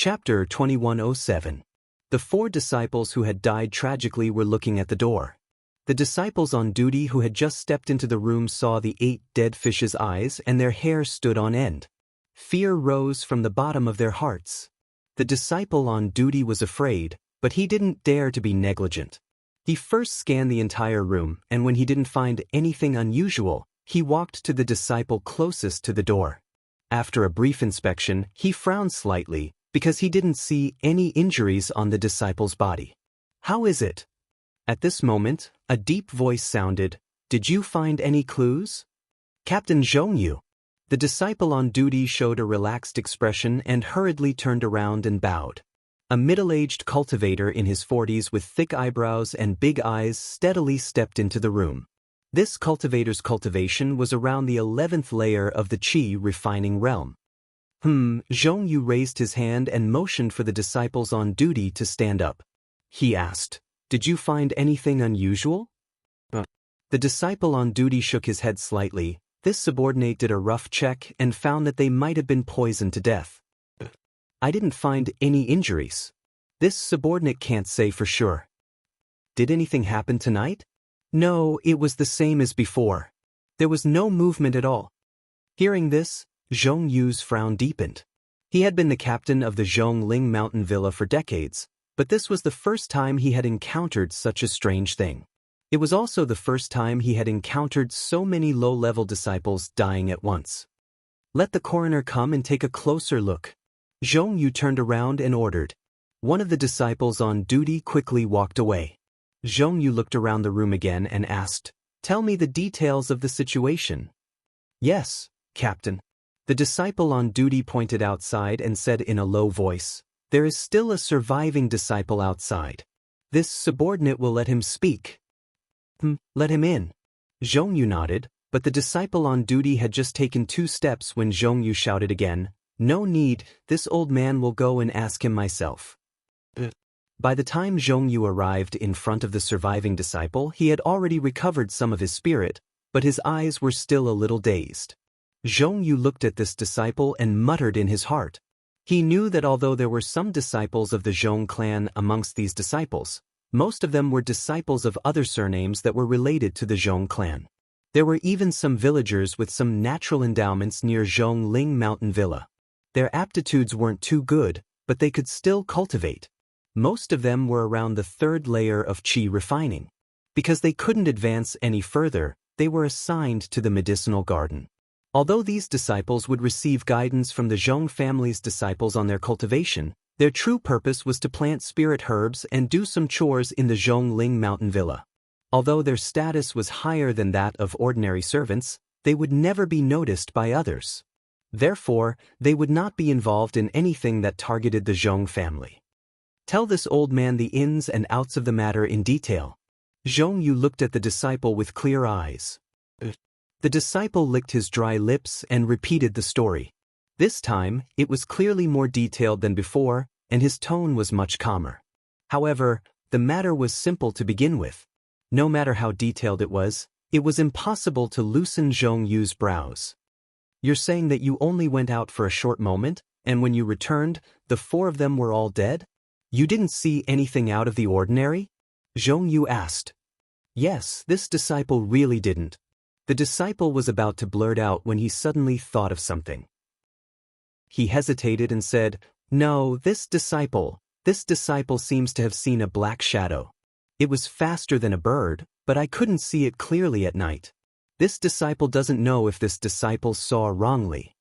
Chapter 2107. The 4 disciples who had died tragically were looking at the door. The disciples on duty who had just stepped into the room saw the 8 dead fishes' eyes and their hair stood on end. Fear rose from the bottom of their hearts. The disciple on duty was afraid, but he didn't dare to be negligent. He first scanned the entire room, and when he didn't find anything unusual, he walked to the disciple closest to the door. After a brief inspection, he frowned slightly, because he didn't see any injuries on the disciple's body. "How is it?" At this moment, a deep voice sounded, "Did you find any clues?" "Captain Jianghu." The disciple on duty showed a relaxed expression and hurriedly turned around and bowed. A middle-aged cultivator in his 40s with thick eyebrows and big eyes steadily stepped into the room. This cultivator's cultivation was around the 11th layer of the qi refining realm. Jianghu raised his hand and motioned for the disciples on duty to stand up. He asked, "Did you find anything unusual?" The disciple on duty shook his head slightly. This subordinate did a rough check and found that they might have been poisoned to death. "I didn't find any injuries." This subordinate can't say for sure. "Did anything happen tonight?" "No, it was the same as before. There was no movement at all." Hearing this, Jianghu's frown deepened. He had been the captain of the Zhongling mountain villa for decades, but this was the first time he had encountered such a strange thing. It was also the first time he had encountered so many low-level disciples dying at once. "Let the coroner come and take a closer look." Jianghu turned around and ordered. One of the disciples on duty quickly walked away. Jianghu looked around the room again and asked, "Tell me the details of the situation." "Yes, Captain." The disciple on duty pointed outside and said in a low voice, "There is still a surviving disciple outside. This subordinate will let him speak." Let him in." Jianghu nodded, but the disciple on duty had just taken 2 steps when Jianghu shouted again, "No need, this old man will go and ask him myself." By the time Jianghu arrived in front of the surviving disciple, he had already recovered some of his spirit, but his eyes were still a little dazed. Jianghu looked at this disciple and muttered in his heart. He knew that although there were some disciples of the Zhong clan amongst these disciples, most of them were disciples of other surnames that were related to the Zhong clan. There were even some villagers with some natural endowments near Zhongling Mountain Villa. Their aptitudes weren't too good, but they could still cultivate. Most of them were around the 3rd layer of qi refining. Because they couldn't advance any further, they were assigned to the medicinal garden. Although these disciples would receive guidance from the Zhong family's disciples on their cultivation, their true purpose was to plant spirit herbs and do some chores in the Zhongling Mountain Villa. Although their status was higher than that of ordinary servants, they would never be noticed by others. Therefore, they would not be involved in anything that targeted the Zhong family. "Tell this old man the ins and outs of the matter in detail." Jianghu looked at the disciple with clear eyes. The disciple licked his dry lips and repeated the story. This time, it was clearly more detailed than before, and his tone was much calmer. However, the matter was simple to begin with. No matter how detailed it was impossible to loosen Jianghu's brows. "You're saying that you only went out for a short moment, and when you returned, the 4 of them were all dead? You didn't see anything out of the ordinary?" Jianghu asked. "Yes, this disciple really didn't." The disciple was about to blurt out when he suddenly thought of something. He hesitated and said, "No, this disciple seems to have seen a black shadow. It was faster than a bird, but I couldn't see it clearly at night. This disciple doesn't know if this disciple saw wrongly."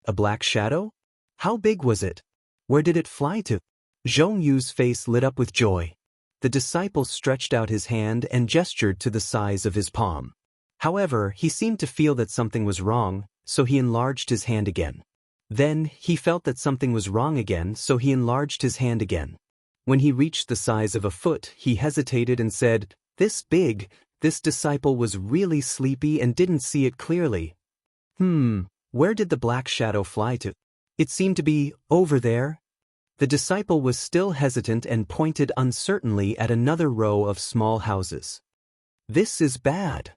"A black shadow? How big was it? Where did it fly to?" Jianghu's face lit up with joy. The disciple stretched out his hand and gestured to the size of his palm. However, he seemed to feel that something was wrong, so he enlarged his hand again. Then, he felt that something was wrong again, so he enlarged his hand again. When he reached the size of a foot, he hesitated and said, "This big." This disciple was really sleepy and didn't see it clearly. Where did the black shadow fly to?" "It seemed to be over there." The disciple was still hesitant and pointed uncertainly at another row of small houses. "This is bad."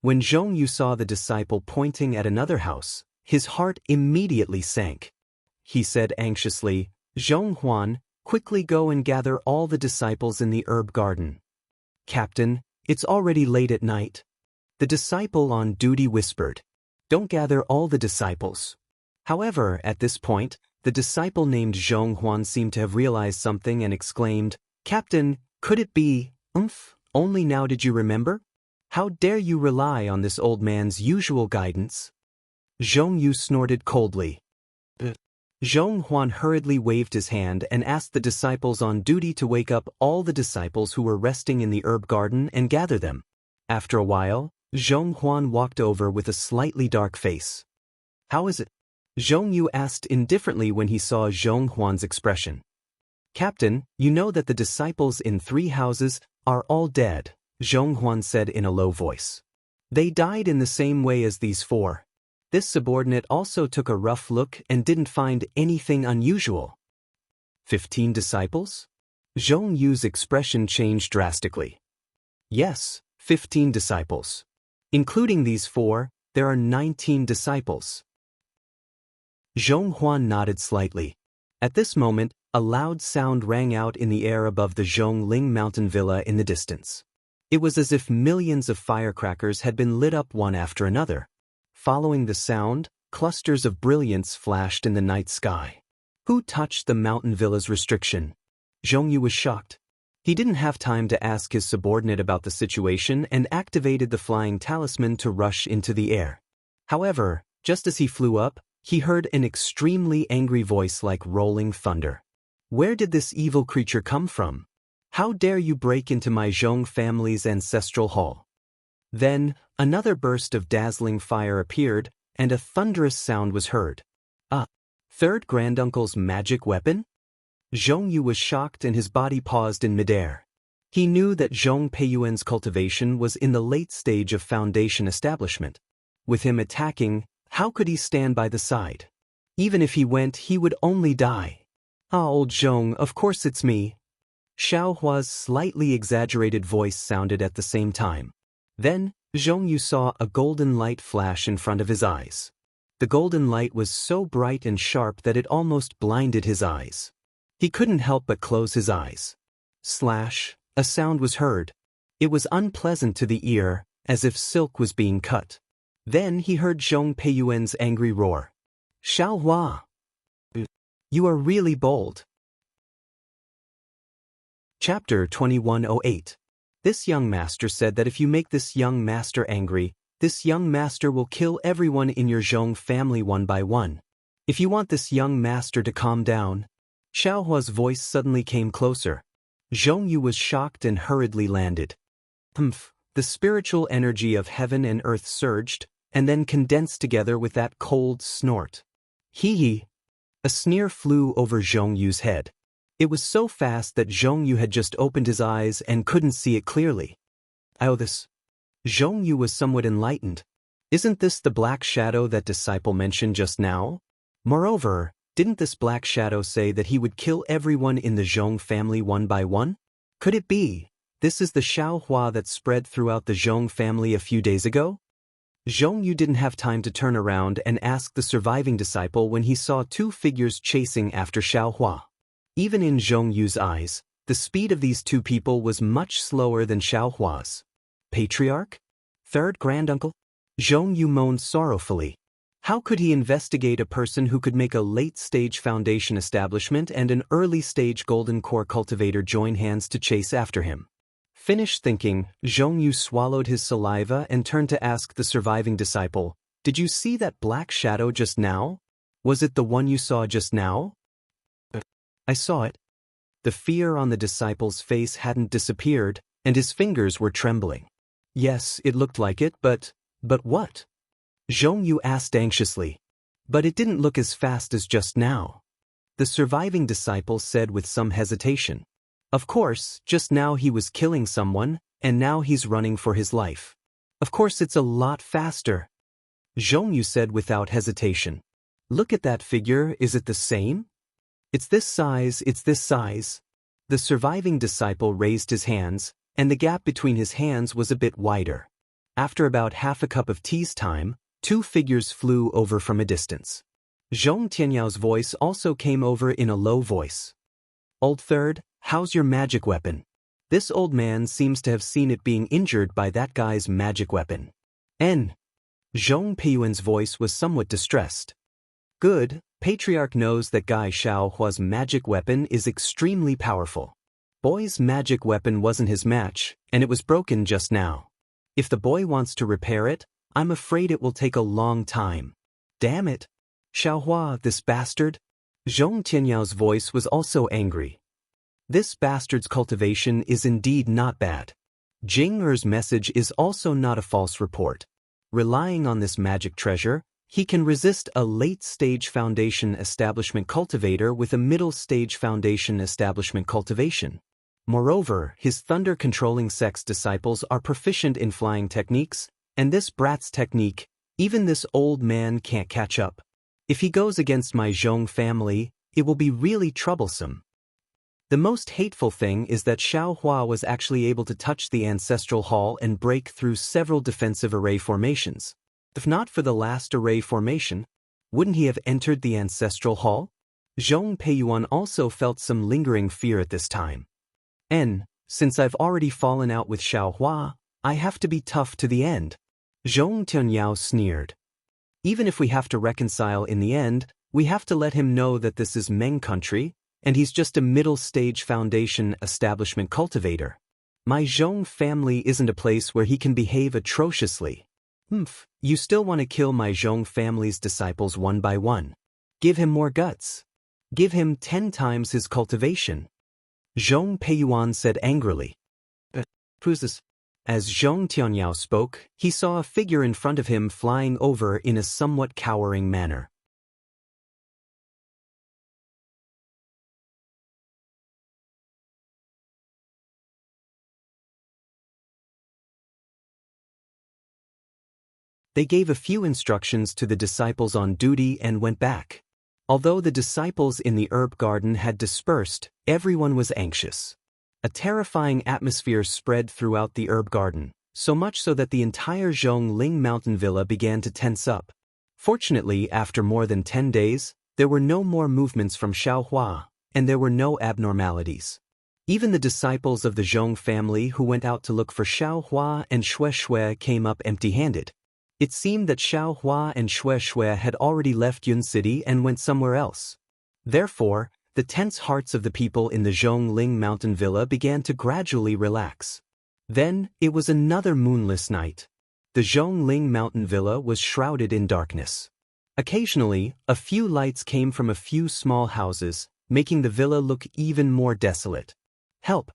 When Jianghu saw the disciple pointing at another house, his heart immediately sank. he said anxiously. Zhonghuan, quickly go and gather all the disciples in the herb garden. Captain, it's already late at night. The disciple on duty whispered. Don't gather all the disciples. However, at this point, the disciple named Zhonghuan seemed to have realized something and exclaimed, Captain, could it be, only now did you remember? How dare you rely on this old man's usual guidance? Zhongyu snorted coldly. Zhonghuan hurriedly waved his hand and asked the disciples on duty to wake up all the disciples who were resting in the herb garden and gather them. After a while, Zhonghuan walked over with a slightly dark face. How is it? Zhongyu asked indifferently when he saw Zhonghuan's expression. Captain, you know that the disciples in 3 houses are all dead, Zhonghuan said in a low voice. They died in the same way as these 4. This subordinate also took a rough look and didn't find anything unusual. 15 disciples? Zhongyu's expression changed drastically. Yes, 15 disciples. Including these 4, there are 19 disciples. Zhonghuan nodded slightly. At this moment, a loud sound rang out in the air above the Zhongling mountain villa in the distance. It was as if millions of firecrackers had been lit up one after another. Following the sound, clusters of brilliance flashed in the night sky. Who touched the mountain villa's restriction? Zhongyu was shocked. He didn't have time to ask his subordinate about the situation and activated the flying talisman to rush into the air. However, just as he flew up, he heard an extremely angry voice like rolling thunder. Where did this evil creature come from? How dare you break into my Zhong family's ancestral hall? Then, another burst of dazzling fire appeared, and a thunderous sound was heard. Third granduncle's magic weapon? Zhongyu was shocked and his body paused in midair. He knew that Zhong Peiyuan's cultivation was in the late stage of foundation establishment. With him attacking, how could he stand by the side? Even if he went, he would only die. Old Zhong, of course it's me. Xiaohua's slightly exaggerated voice sounded at the same time. Then, Zhongyu saw a golden light flash in front of his eyes. The golden light was so bright and sharp that it almost blinded his eyes. He couldn't help but close his eyes. Slash, a sound was heard. It was unpleasant to the ear, as if silk was being cut. Then he heard Zhong Peiyuan's angry roar. Xiaohua! You are really bold. Chapter 2108. This young master said that if you make this young master angry, this young master will kill everyone in your Zhong family one by one. If you want this young master to calm down. Xiaohua's voice suddenly came closer. Zhongyu was shocked and hurriedly landed. The spiritual energy of heaven and earth surged, and then condensed together with that cold snort. Hee. A sneer flew over Zhongyu's head. It was so fast that Zhongyu had just opened his eyes and couldn't see it clearly. This. Zhongyu was somewhat enlightened. Isn't this the black shadow that disciple mentioned just now? Moreover, didn't this black shadow say that he would kill everyone in the Zhong family one by one? Could it be, this is the Xiaohua that spread throughout the Zhong family a few days ago? Zhongyu didn't have time to turn around and ask the surviving disciple when he saw 2 figures chasing after Xiaohua. Even in Zhongyu's eyes, the speed of these 2 people was much slower than Xiaohua's. Patriarch? Third granduncle? Zhongyu moaned sorrowfully. How could he investigate a person who could make a late-stage foundation establishment and an early-stage golden core cultivator join hands to chase after him? Finished thinking, Zhongyu swallowed his saliva and turned to ask the surviving disciple, Did you see that black shadow just now? Was it the one you saw just now? I saw it. The fear on the disciple's face hadn't disappeared, and his fingers were trembling. Yes, it looked like it, but what? Zhongyu asked anxiously. But it didn't look as fast as just now. The surviving disciple said with some hesitation. Of course, just now he was killing someone, and now he's running for his life. Of course it's a lot faster. Zhongyu said without hesitation. Look at that figure, is it the same? It's this size, it's this size. The surviving disciple raised his hands, and the gap between his hands was a bit wider. After about half a cup of tea's time, 2 figures flew over from a distance. Zhong Tianyao's voice also came over in a low voice. Old third, how's your magic weapon? This old man seems to have seen it being injured by that guy's magic weapon. Zhong Peiyuan's voice was somewhat distressed. Good, Patriarch knows that Guy Xiaohua's magic weapon is extremely powerful. Boy's magic weapon wasn't his match, and it was broken just now. If the boy wants to repair it, I'm afraid it will take a long time. Damn it! Xiaohua, this bastard! Zhong Tianyao's voice was also angry. This bastard's cultivation is indeed not bad. Jing Er's message is also not a false report. Relying on this magic treasure, he can resist a late-stage foundation establishment cultivator with a middle-stage foundation establishment cultivation. Moreover, his thunder-controlling sex disciples are proficient in flying techniques, and this brat's technique, even this old man can't catch up. If he goes against my Zhong family, it will be really troublesome. The most hateful thing is that Xiaohua was actually able to touch the ancestral hall and break through several defensive array formations. If not for the last array formation, wouldn't he have entered the ancestral hall? Zhong Peiyuan also felt some lingering fear at this time. Since I've already fallen out with Xiaohua, I have to be tough to the end. Zhong Tianyao sneered. Even if we have to reconcile in the end, we have to let him know that this is Meng country, and he's just a middle-stage foundation establishment cultivator. My Zhong family isn't a place where he can behave atrociously. You still want to kill my Zhong family's disciples one by one. Give him more guts. Give him 10 times his cultivation. Zhong Peiyuan said angrily. Who's this? As Zhong Tianyao spoke, he saw a figure in front of him flying over in a somewhat cowering manner. They gave a few instructions to the disciples on duty and went back. Although the disciples in the herb garden had dispersed, everyone was anxious. A terrifying atmosphere spread throughout the herb garden, so much so that the entire Zhongling mountain villa began to tense up. Fortunately, after more than 10 days, there were no more movements from Xiaohua, and there were no abnormalities. Even the disciples of the Zhong family who went out to look for Xiaohua and Shui came up empty-handed. It seemed that Xiaohua and Shui had already left Yun City and went somewhere else. Therefore, the tense hearts of the people in the Zhongling mountain villa began to gradually relax. Then, it was another moonless night. The Zhongling mountain villa was shrouded in darkness. Occasionally, a few lights came from a few small houses, making the villa look even more desolate. Help!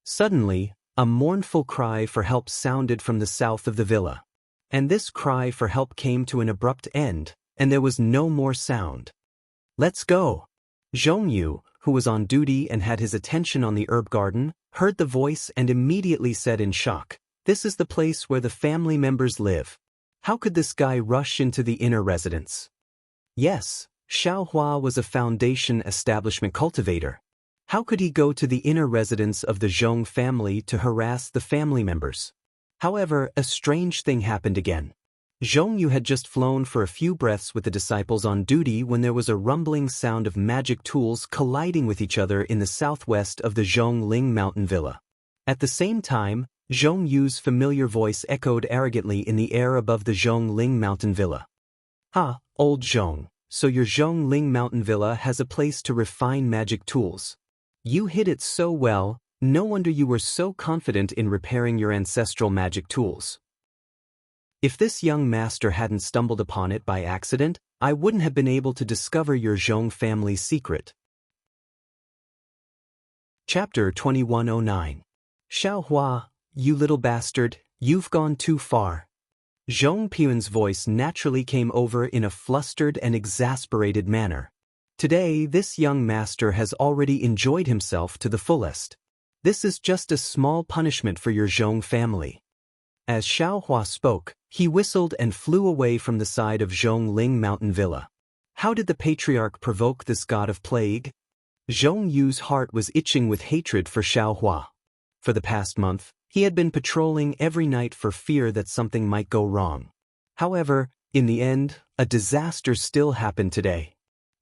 Suddenly, a mournful cry for help sounded from the south of the villa. And this cry for help came to an abrupt end, and there was no more sound. Let's go! Zhongyu, who was on duty and had his attention on the herb garden, heard the voice and immediately said in shock, "This is the place where the family members live. How could this guy rush into the inner residence?" Yes, Xiaohua was a foundation establishment cultivator. How could he go to the inner residence of the Zhong family to harass the family members? However, a strange thing happened again. Zhongyu had just flown for a few breaths with the disciples on duty when there was a rumbling sound of magic tools colliding with each other in the southwest of the Zhongling mountain villa. At the same time, Zhongyu's familiar voice echoed arrogantly in the air above the Zhongling mountain villa. "Ha, old Zhong, so your Zhongling mountain villa has a place to refine magic tools. You hid it so well, no wonder you were so confident in repairing your ancestral magic tools. If this young master hadn't stumbled upon it by accident, I wouldn't have been able to discover your Zhong family's secret." Chapter 2109. Xiaohua, you little bastard, you've gone too far. Zhong Peiyuan's voice naturally came over in a flustered and exasperated manner. Today, this young master has already enjoyed himself to the fullest. This is just a small punishment for your Zhong family. As Xiaohua spoke, he whistled and flew away from the side of Zhongling mountain villa. How did the patriarch provoke this god of plague? Zhongyu's heart was itching with hatred for Xiaohua. For the past month, he had been patrolling every night for fear that something might go wrong. However, in the end, a disaster still happened today.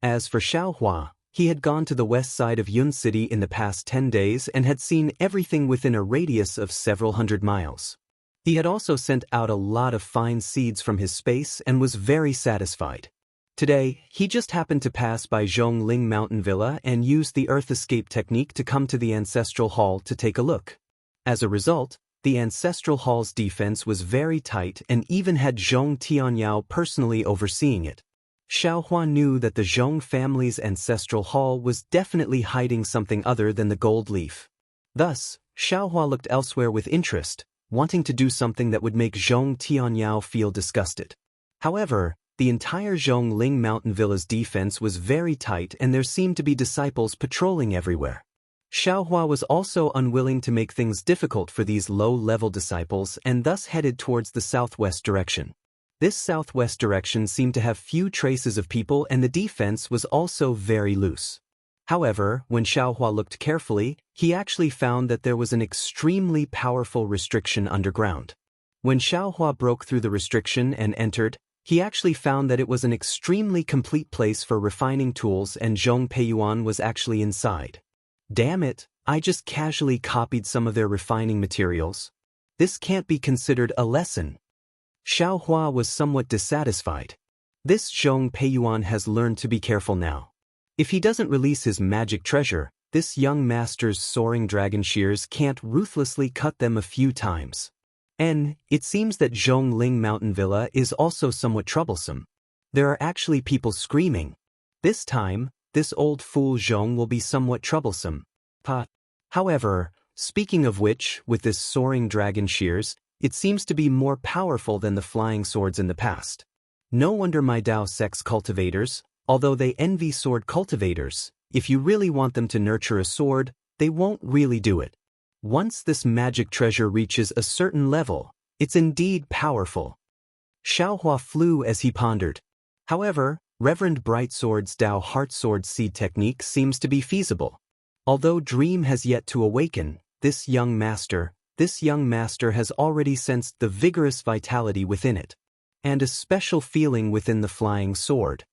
As for Xiaohua, he had gone to the west side of Yun City in the past 10 days and had seen everything within a radius of several hundred miles. He had also sent out a lot of fine seeds from his space and was very satisfied. Today, he just happened to pass by Zhongling Mountain Villa and used the Earth Escape technique to come to the Ancestral Hall to take a look. As a result, the Ancestral Hall's defense was very tight and even had Zhong Tianyao personally overseeing it. Xiaohua knew that the Zhong family's Ancestral Hall was definitely hiding something other than the gold leaf. Thus, Xiaohua looked elsewhere with interest, wanting to do something that would make Zhong Tianyao feel disgusted. However, the entire Zhongling Mountain Villa's defense was very tight and there seemed to be disciples patrolling everywhere. Xiaohua was also unwilling to make things difficult for these low-level disciples and thus headed towards the southwest direction. This southwest direction seemed to have few traces of people and the defense was also very loose. However, when Xiaohua looked carefully, he actually found that there was an extremely powerful restriction underground. When Xiaohua broke through the restriction and entered, he actually found that it was an extremely complete place for refining tools and Zhong Peiyuan was actually inside. Damn it, I just casually copied some of their refining materials. This can't be considered a lesson. Xiaohua was somewhat dissatisfied. This Zhong Peiyuan has learned to be careful now. If he doesn't release his magic treasure, this young master's soaring dragon shears can't ruthlessly cut them a few times. And it seems that Zhongling Mountain Villa is also somewhat troublesome. There are actually people screaming. This time, this old fool Zhong will be somewhat troublesome. However, speaking of which, with this soaring dragon shears, it seems to be more powerful than the flying swords in the past. No wonder my Dao sex cultivators, although they envy sword cultivators, if you really want them to nurture a sword, they won't really do it. Once this magic treasure reaches a certain level, it's indeed powerful. Xiaohua flew as he pondered. However, Reverend Brightsword's Dao Heartsword Seed technique seems to be feasible. Although Dream has yet to awaken, this young master has already sensed the vigorous vitality within it, and a special feeling within the flying sword.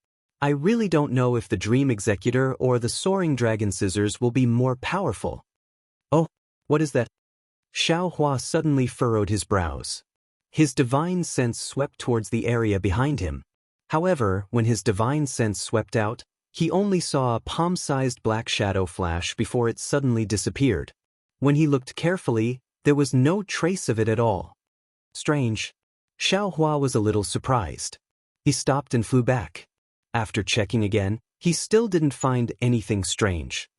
I really don't know if the Dream Executor or the Soaring Dragon Scissors will be more powerful. Oh, what is that? Xiaohua suddenly furrowed his brows. His divine sense swept towards the area behind him. However, when his divine sense swept out, he only saw a palm-sized black shadow flash before it suddenly disappeared. When he looked carefully, there was no trace of it at all. Strange. Xiaohua was a little surprised. He stopped and flew back. After checking again, he still didn't find anything strange.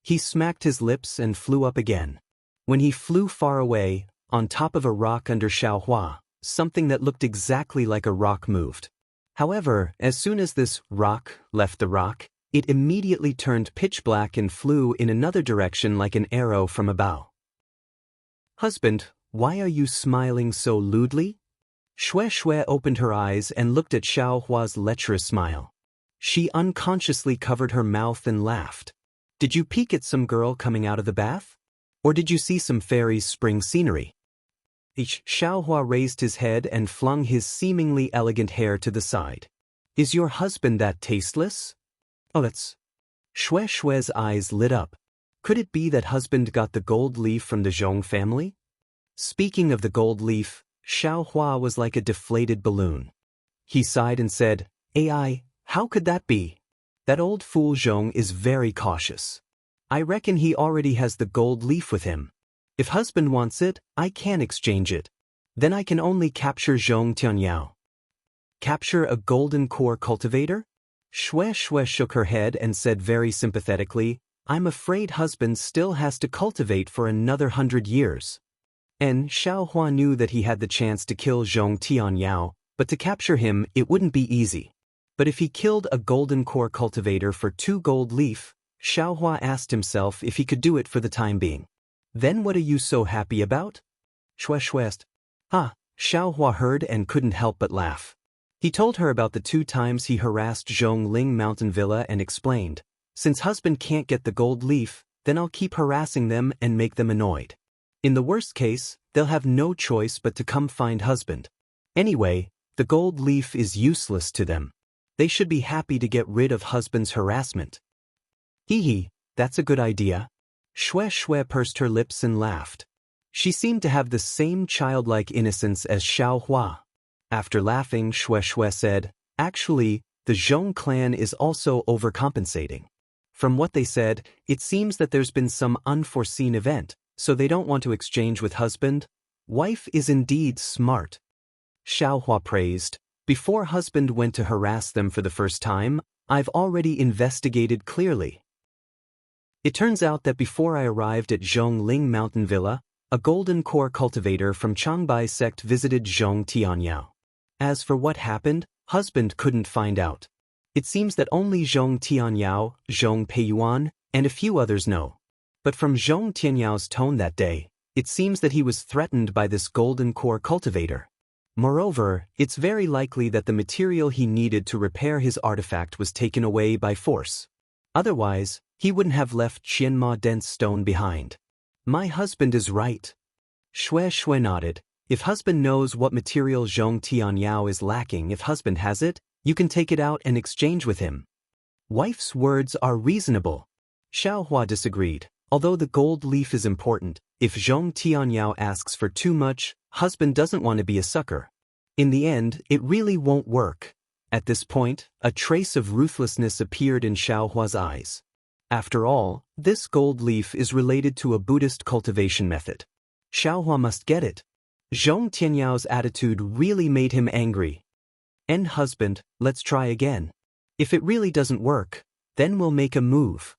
He smacked his lips and flew up again. When he flew far away, on top of a rock under Xiaohua, something that looked exactly like a rock moved. However, as soon as this rock left the rock, it immediately turned pitch black and flew in another direction like an arrow from a bow. Husband, why are you smiling so lewdly? Xue opened her eyes and looked at Xiaohua's lecherous smile. She unconsciously covered her mouth and laughed. Did you peek at some girl coming out of the bath? Or did you see some fairies' spring scenery? Xiaohua raised his head and flung his seemingly elegant hair to the side. Is your husband that tasteless? Oh, that's... Xue's eyes lit up. Could it be that husband got the gold leaf from the Zhong family? Speaking of the gold leaf, Xiaohua was like a deflated balloon. He sighed and said, AI, how could that be? That old fool Zhong is very cautious. I reckon he already has the gold leaf with him. If husband wants it, I can exchange it. Then I can only capture Zhong Tianyao. Capture a golden core cultivator? Xue shook her head and said very sympathetically, I'm afraid husband still has to cultivate for another 100 years. And Xiaohua knew that he had the chance to kill Zhong Tianyao, but to capture him it wouldn't be easy. But if he killed a golden core cultivator for 2 gold leaf, Xiaohua asked himself if he could do it for the time being. Then what are you so happy about? Xue asked. Xiaohua heard and couldn't help but laugh. He told her about the 2 times he harassed Zhongling Mountain Villa and explained, since husband can't get the gold leaf, then I'll keep harassing them and make them annoyed. In the worst case, they'll have no choice but to come find husband. Anyway, the gold leaf is useless to them. They should be happy to get rid of husband's harassment. Hee hee, that's a good idea. Shui Shui pursed her lips and laughed. She seemed to have the same childlike innocence as Xiao Hua. After laughing, Shui Shui said, "Actually, the Zhong clan is also overcompensating. From what they said, it seems that there's been some unforeseen event, so they don't want to exchange with husband. Wife is indeed smart." Xiao Hua praised. "Before husband went to harass them for the first time, I've already investigated clearly. It turns out that before I arrived at Zhongling Mountain Villa, a golden core cultivator from Changbai sect visited Zhong Tianyao. As for what happened, husband couldn't find out. It seems that only Zhong Tianyao, Zhong Peiyuan, and a few others know. But from Zhong Tianyao's tone that day, it seems that he was threatened by this golden core cultivator. Moreover, it's very likely that the material he needed to repair his artifact was taken away by force. Otherwise, he wouldn't have left Qianma dense stone behind. My husband is right." Shui Shui nodded. "If husband knows what material Zhong Tianyao is lacking, if husband has it, you can take it out and exchange with him." Wife's words are reasonable. Xiao Hua disagreed. Although the gold leaf is important, if Zhong Tianyao asks for too much, husband doesn't want to be a sucker. In the end, it really won't work. At this point, a trace of ruthlessness appeared in Xiao Hua's eyes. After all, this gold leaf is related to a Buddhist cultivation method. Xiao Hua must get it. Zhong Tianyao's attitude really made him angry. "And husband, let's try again. If it really doesn't work, then we'll make a move."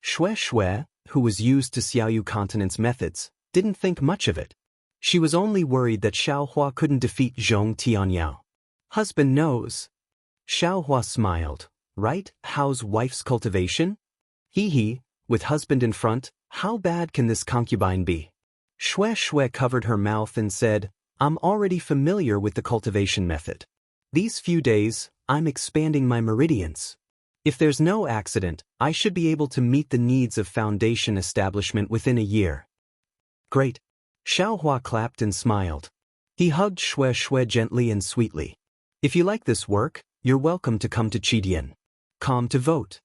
Shui Shui, who was used to Xiaoyu continent's methods, didn't think much of it. She was only worried that Xiao Hua couldn't defeat Zhong Tianyao. Husband knows. Xiao Hua smiled. Right, how's wife's cultivation? Hee hee, with husband in front, how bad can this concubine be? Shui Shui covered her mouth and said, "I'm already familiar with the cultivation method. These few days, I'm expanding my meridians. If there's no accident, I should be able to meet the needs of foundation establishment within a year." Great. Xiao Hua clapped and smiled. He hugged Shui Shui gently and sweetly. "If you like this work, you're welcome to come to Qidian. Come to vote."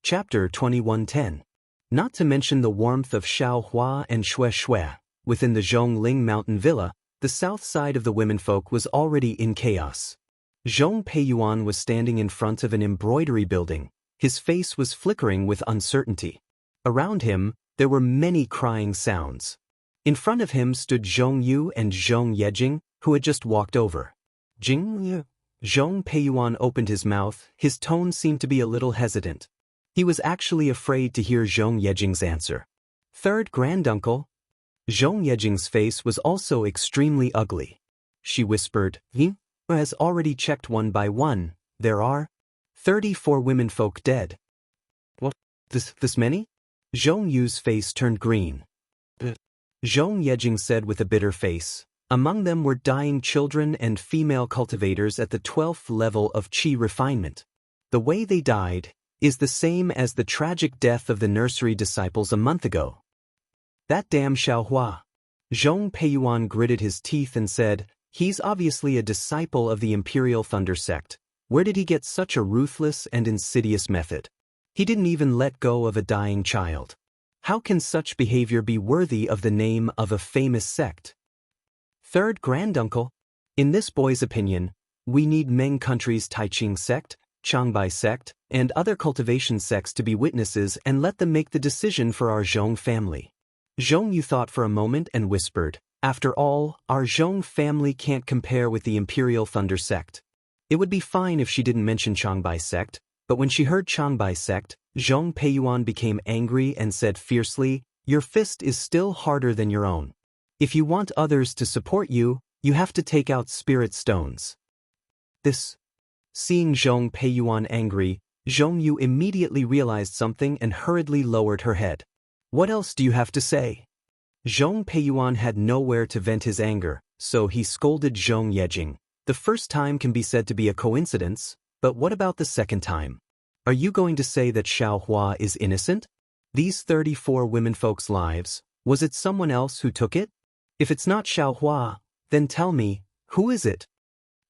Chapter 2110. Not to mention the warmth of Xiao Hua and Shui Shui, within the Zhongling Mountain Villa, the south side of the womenfolk was already in chaos. Zhong Peiyuan was standing in front of an embroidery building. His face was flickering with uncertainty. Around him, there were many crying sounds. In front of him stood Zhong Yu and Zhong Yejing, who had just walked over. "Jing?" Zhong Peiyuan opened his mouth. His tone seemed to be a little hesitant. He was actually afraid to hear Zhong Yejing's answer. "Third granduncle?" Zhong Yejing's face was also extremely ugly. She whispered, "He has already checked one by one. There are 34 womenfolk dead." "What? This many?" Zhong Yu's face turned green. Zhong Yejing said with a bitter face, "Among them were dying children and female cultivators at the 12th level of qi refinement. The way they died is the same as the tragic death of the nursery disciples a month ago." "That damn Xiao Hua." Zhong Peiyuan gritted his teeth and said, "He's obviously a disciple of the Imperial Thunder sect. Where did he get such a ruthless and insidious method? He didn't even let go of a dying child. How can such behavior be worthy of the name of a famous sect?" "Third granduncle? In this boy's opinion, we need Meng country's Taiqing sect, Changbai sect, and other cultivation sects to be witnesses and let them make the decision for our Zhong family." Zhong Yu thought for a moment and whispered, "After all, our Zhong family can't compare with the Imperial Thunder sect." It would be fine if she didn't mention Changbai sect, but when she heard Changbai sect, Zhong Peiyuan became angry and said fiercely, "Your fist is still harder than your own. If you want others to support you, you have to take out spirit stones." Seeing Zhong Peiyuan angry, Zhong Yu immediately realized something and hurriedly lowered her head. "What else do you have to say?" Zhong Peiyuan had nowhere to vent his anger, so he scolded Zhong Yejing. "The first time can be said to be a coincidence, but what about the second time? Are you going to say that Xiao Hua is innocent? These 34 womenfolk's lives, was it someone else who took it? If it's not Xiao Hua, then tell me, who is it?"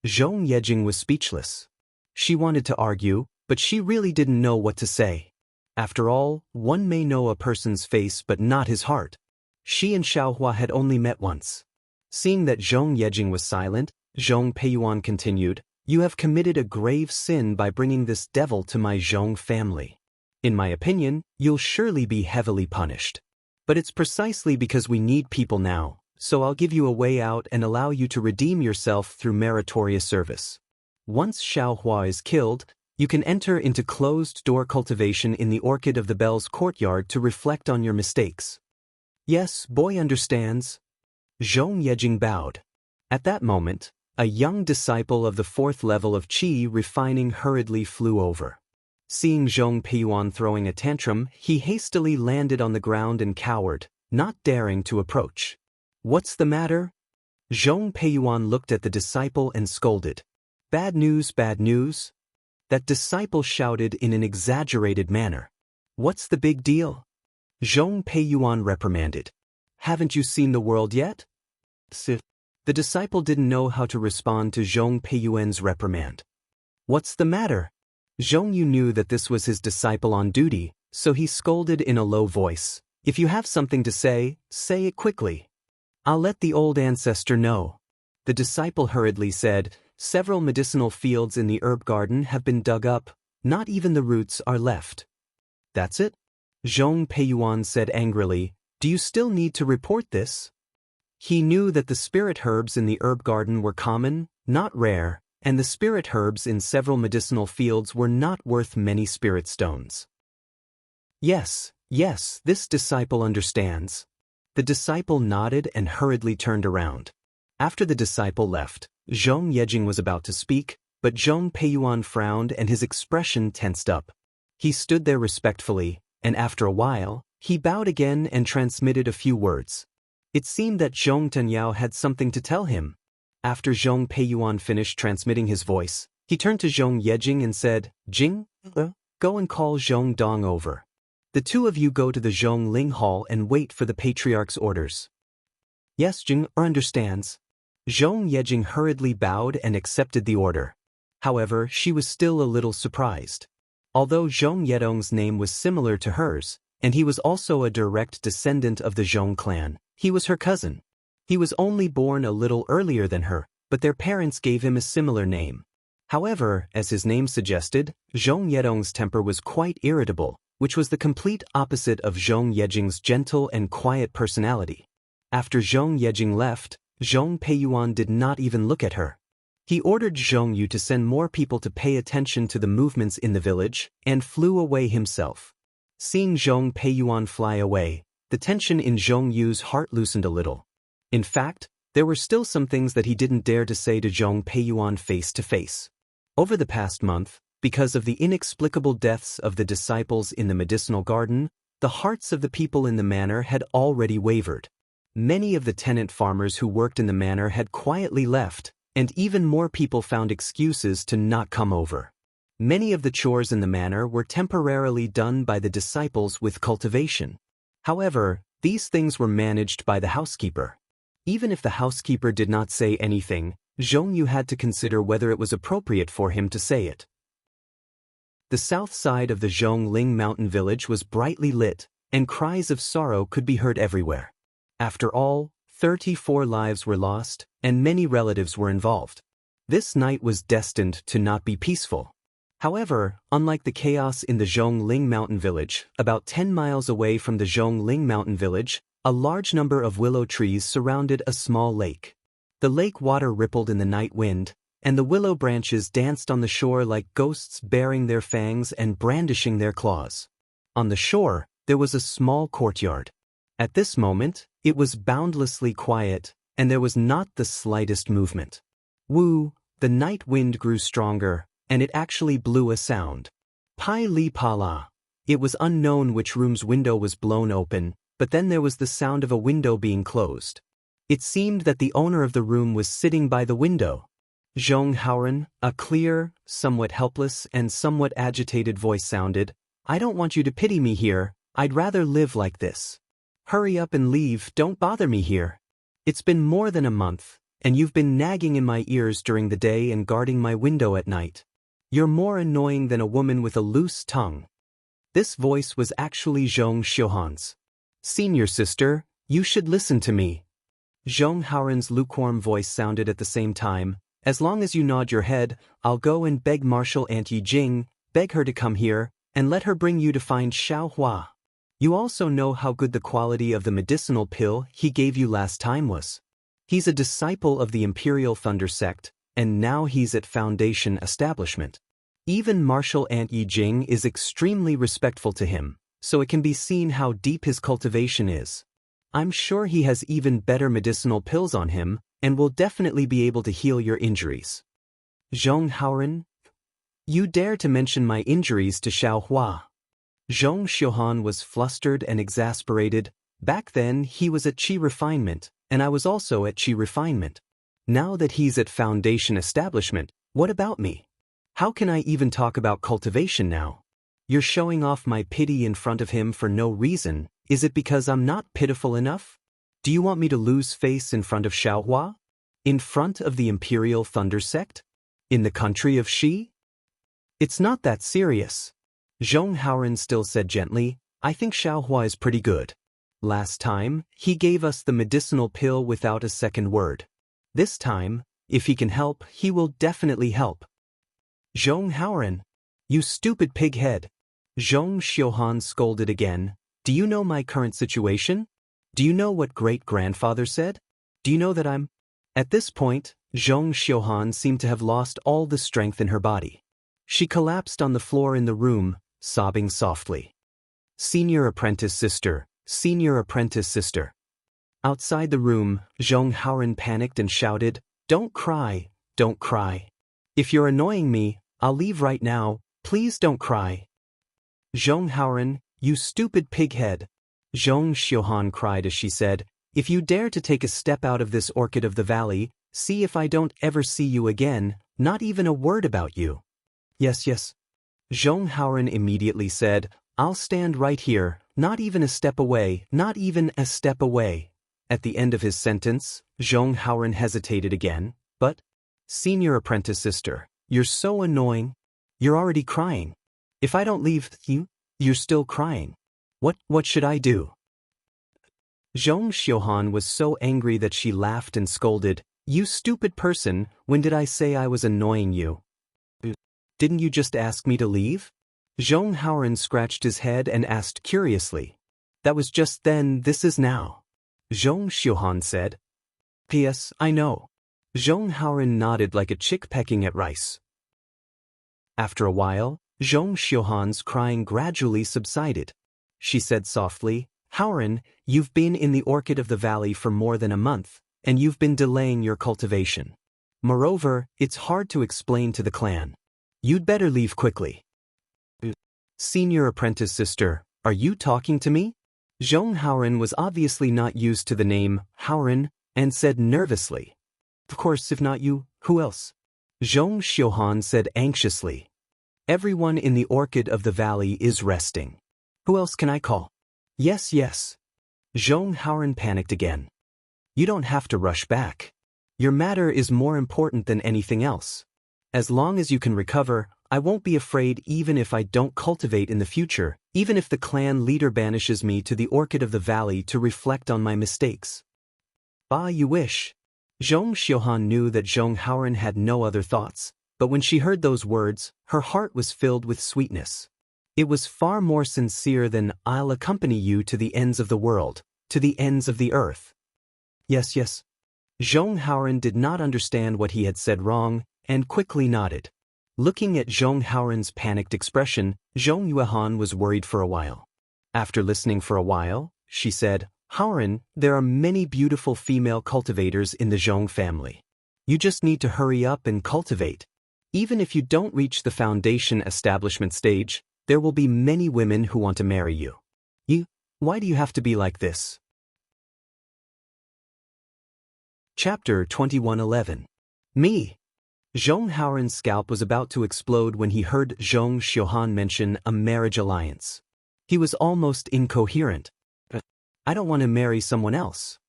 Zhong Yejing was speechless. She wanted to argue, but she really didn't know what to say. After all, one may know a person's face but not his heart. She and Xiaohua had only met once. Seeing that Zhong Yejing was silent, Zhong Peiyuan continued, "You have committed a grave sin by bringing this devil to my Zhong family. In my opinion, you'll surely be heavily punished. But it's precisely because we need people now, so I'll give you a way out and allow you to redeem yourself through meritorious service. Once Xiaohua is killed, you can enter into closed-door cultivation in the Orchid of the Bells courtyard to reflect on your mistakes." "Yes, boy understands." Zhong Yejing bowed. At that moment, a young disciple of the 4th level of Qi refining hurriedly flew over. Seeing Zhong Peiyuan throwing a tantrum, he hastily landed on the ground and cowered, not daring to approach. "What's the matter?" Zhong Peiyuan looked at the disciple and scolded. "Bad news, bad news." That disciple shouted in an exaggerated manner. "What's the big deal?" Zhong Peiyuan reprimanded. "Haven't you seen the world yet?" The disciple didn't know how to respond to Zhong Peiyuan's reprimand. "What's the matter?" Zhong Yu knew that this was his disciple on duty, so he scolded in a low voice. "If you have something to say it quickly. I'll let the old ancestor know." The disciple hurriedly said, "Several medicinal fields in the herb garden have been dug up, not even the roots are left." "That's it?" Zhong Peiyuan said angrily. "Do you still need to report this?" He knew that the spirit herbs in the herb garden were common, not rare, and the spirit herbs in several medicinal fields were not worth many spirit stones. Yes, this disciple understands." The disciple nodded and hurriedly turned around. After the disciple left, Zhong Yejing was about to speak, but Zhong Peiyuan frowned and his expression tensed up. He stood there respectfully, and after a while, he bowed again and transmitted a few words. It seemed that Zhong Tenyao had something to tell him. After Zhong Peiyuan finished transmitting his voice, he turned to Zhong Yejing and said, "Jing, go and call Zhong Dong over. The two of you go to the Zhong Ling Hall and wait for the patriarch's orders." "Yes, Jing understands." Zhong Yejing hurriedly bowed and accepted the order. However, she was still a little surprised. Although Zhong Yedong's name was similar to hers, and he was also a direct descendant of the Zhong clan, he was her cousin. He was only born a little earlier than her, but their parents gave him a similar name. However, as his name suggested, Zhong Yedong's temper was quite irritable, which was the complete opposite of Zhong Yejing's gentle and quiet personality. After Zhong Yejing left, Zhong Peiyuan did not even look at her. He ordered Zhong Yu to send more people to pay attention to the movements in the village, and flew away himself. Seeing Zhong Peiyuan fly away, the tension in Zhong Yu's heart loosened a little. In fact, there were still some things that he didn't dare to say to Zhong Peiyuan face to face. Over the past month, because of the inexplicable deaths of the disciples in the medicinal garden, the hearts of the people in the manor had already wavered. Many of the tenant farmers who worked in the manor had quietly left, and even more people found excuses to not come over. Many of the chores in the manor were temporarily done by the disciples with cultivation. However, these things were managed by the housekeeper. Even if the housekeeper did not say anything, Zhong Yu had to consider whether it was appropriate for him to say it. The south side of the Zhongling mountain village was brightly lit, and cries of sorrow could be heard everywhere. After all, 34 lives were lost, and many relatives were involved. This night was destined to not be peaceful. However, unlike the chaos in the Zhongling mountain village, about 10 miles away from the Zhongling mountain village, a large number of willow trees surrounded a small lake. The lake water rippled in the night wind, and the willow branches danced on the shore like ghosts baring their fangs and brandishing their claws. On the shore, there was a small courtyard. At this moment, it was boundlessly quiet, and there was not the slightest movement. Woo, the night wind grew stronger, and it actually blew a sound. Pai li pa la. It was unknown which room's window was blown open, but then there was the sound of a window being closed. It seemed that the owner of the room was sitting by the window. Zhong Haoren, a clear, somewhat helpless and somewhat agitated voice sounded, "I don't want you to pity me here, I'd rather live like this. Hurry up and leave, don't bother me here. It's been more than a month, and you've been nagging in my ears during the day and guarding my window at night. You're more annoying than a woman with a loose tongue. This voice was actually Zhong Xiuhan's. Senior sister, you should listen to me. Zhong Haoren's lukewarm voice sounded at the same time. As long as you nod your head, I'll go and beg Martial Aunt Yi Jing, beg her to come here, and let her bring you to find Xiao Hua. You also know how good the quality of the medicinal pill he gave you last time was. He's a disciple of the Imperial Thunder Sect, and now he's at Foundation Establishment. Even Martial Aunt Yi Jing is extremely respectful to him, so it can be seen how deep his cultivation is. I'm sure he has even better medicinal pills on him, and will definitely be able to heal your injuries. Zhong Haoren, you dare to mention my injuries to Xiao Hua. Zhong Xiuhan was flustered and exasperated. Back then he was at Qi Refinement, and I was also at Qi Refinement. Now that he's at Foundation Establishment, what about me? How can I even talk about cultivation now? You're showing off my pity in front of him for no reason. Is it because I'm not pitiful enough? Do you want me to lose face in front of Xiao Hua? In front of the Imperial Thunder Sect? In the country of Xi? It's not that serious. Zhong Haoren still said gently, I think Xiao Hua is pretty good. Last time, he gave us the medicinal pill without a second word. This time, if he can help, he will definitely help. Zhong Haoren, you stupid pighead. Zhong Xiuhan scolded again. Do you know my current situation? Do you know what great-grandfather said? Do you know that I'm... At this point, Zhong Xiuhan seemed to have lost all the strength in her body. She collapsed on the floor in the room, sobbing softly. Senior apprentice sister, senior apprentice sister. Outside the room, Zhong Haoren panicked and shouted, Don't cry, don't cry. If you're annoying me, I'll leave right now, please don't cry. Zhong Haoren, you stupid pighead. Zhong Xiuhan cried as she said, If you dare to take a step out of this orchid of the valley, see if I don't ever see you again, not even a word about you. Yes, yes. Zhong Haoren immediately said, I'll stand right here, not even a step away, not even a step away. At the end of his sentence, Zhong Haoren hesitated again, but, Senior apprentice sister, you're so annoying. You're already crying. If I don't leave you, you're still crying. What should I do? Zhong Xiuhan was so angry that she laughed and scolded, You stupid person, when did I say I was annoying you? Didn't you just ask me to leave? Zhong Haoren scratched his head and asked curiously. That was just then, this is now. Zhong Xiuhan said. P.S. I know. Zhong Haoren nodded like a chick pecking at rice. After a while, Zhong Xiuhan's crying gradually subsided. She said softly, Haoren, you've been in the orchid of the valley for more than a month, and you've been delaying your cultivation. Moreover, it's hard to explain to the clan. You'd better leave quickly. Senior apprentice sister, are you talking to me? Zhong Haoren was obviously not used to the name Haoren, and said nervously. Of course, if not you, who else? Zhong Xiuhan said anxiously. Everyone in the orchid of the valley is resting. Who else can I call? Yes, yes. Zhong Haoren panicked again. You don't have to rush back. Your matter is more important than anything else. As long as you can recover, I won't be afraid even if I don't cultivate in the future, even if the clan leader banishes me to the orchid of the valley to reflect on my mistakes. Ah, you wish. Zhong Xiuhan knew that Zhong Haoren had no other thoughts, but when she heard those words, her heart was filled with sweetness. It was far more sincere than, I'll accompany you to the ends of the world, to the ends of the earth. Yes, yes. Zhong Haoren did not understand what he had said wrong, and quickly nodded. Looking at Zhong Haoren's panicked expression, Zhong Yuehan was worried for a while. After listening for a while, she said, Haoren, there are many beautiful female cultivators in the Zhong family. You just need to hurry up and cultivate. Even if you don't reach the foundation establishment stage, there will be many women who want to marry you. Why do you have to be like this? Chapter 2111. Me. Zhong Haoren's scalp was about to explode when he heard Zhong Xiuhan mention a marriage alliance. He was almost incoherent. I don't want to marry someone else.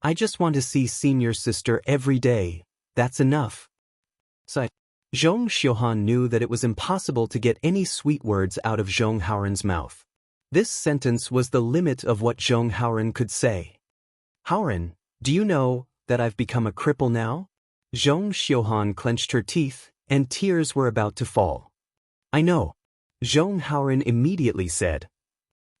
I just want to see senior sister every day. That's enough. Sigh. Zhong Xiuhan knew that it was impossible to get any sweet words out of Zhong Haoren's mouth. This sentence was the limit of what Zhong Haoren could say. Haoren, do you know that I've become a cripple now? Zhong Xiuhan clenched her teeth, and tears were about to fall. I know. Zhong Haoren immediately said.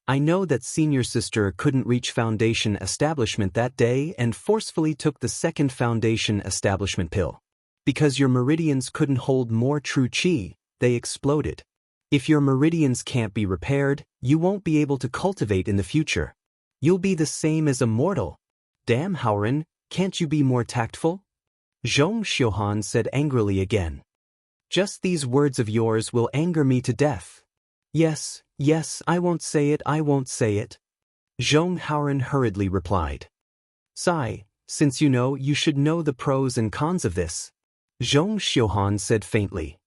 I know that senior sister couldn't reach foundation establishment that day and forcefully took the second foundation establishment pill. Because your meridians couldn't hold more true qi, they exploded. If your meridians can't be repaired, you won't be able to cultivate in the future. You'll be the same as Immortal. Damn, Haoren, can't you be more tactful? Zhong Xiuhan said angrily again. Just these words of yours will anger me to death. Yes, I won't say it, Zhong Haoren hurriedly replied. Sigh, since you know, you should know the pros and cons of this. Zhong Xiuhan said faintly.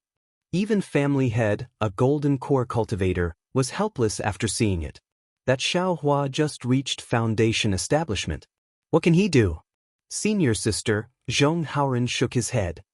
Even family head, a golden core cultivator, was helpless after seeing it. That Xiaohua just reached foundation establishment. What can he do? Senior sister, Zhong Haoren shook his head.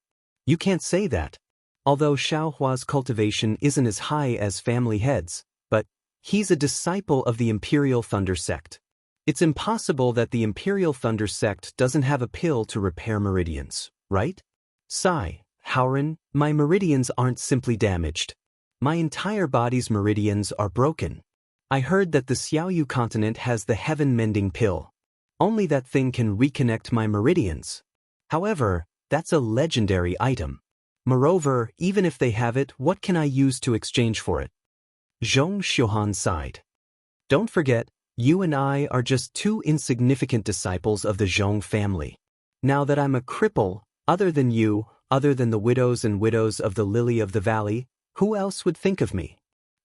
You can't say that. Although Xiaohua's cultivation isn't as high as family head's, but he's a disciple of the Imperial Thunder Sect. It's impossible that the Imperial Thunder Sect doesn't have a pill to repair meridians, right? Sigh, Haoren, my meridians aren't simply damaged. My entire body's meridians are broken. I heard that the Xiaoyu continent has the heaven-mending pill. Only that thing can reconnect my meridians. However, that's a legendary item. Moreover, even if they have it, what can I use to exchange for it? Zhong Xiuhan sighed. Don't forget, you and I are just two insignificant disciples of the Zhong family. Now that I'm a cripple, other than you, other than the widows and widows of the Lily of the Valley, who else would think of me?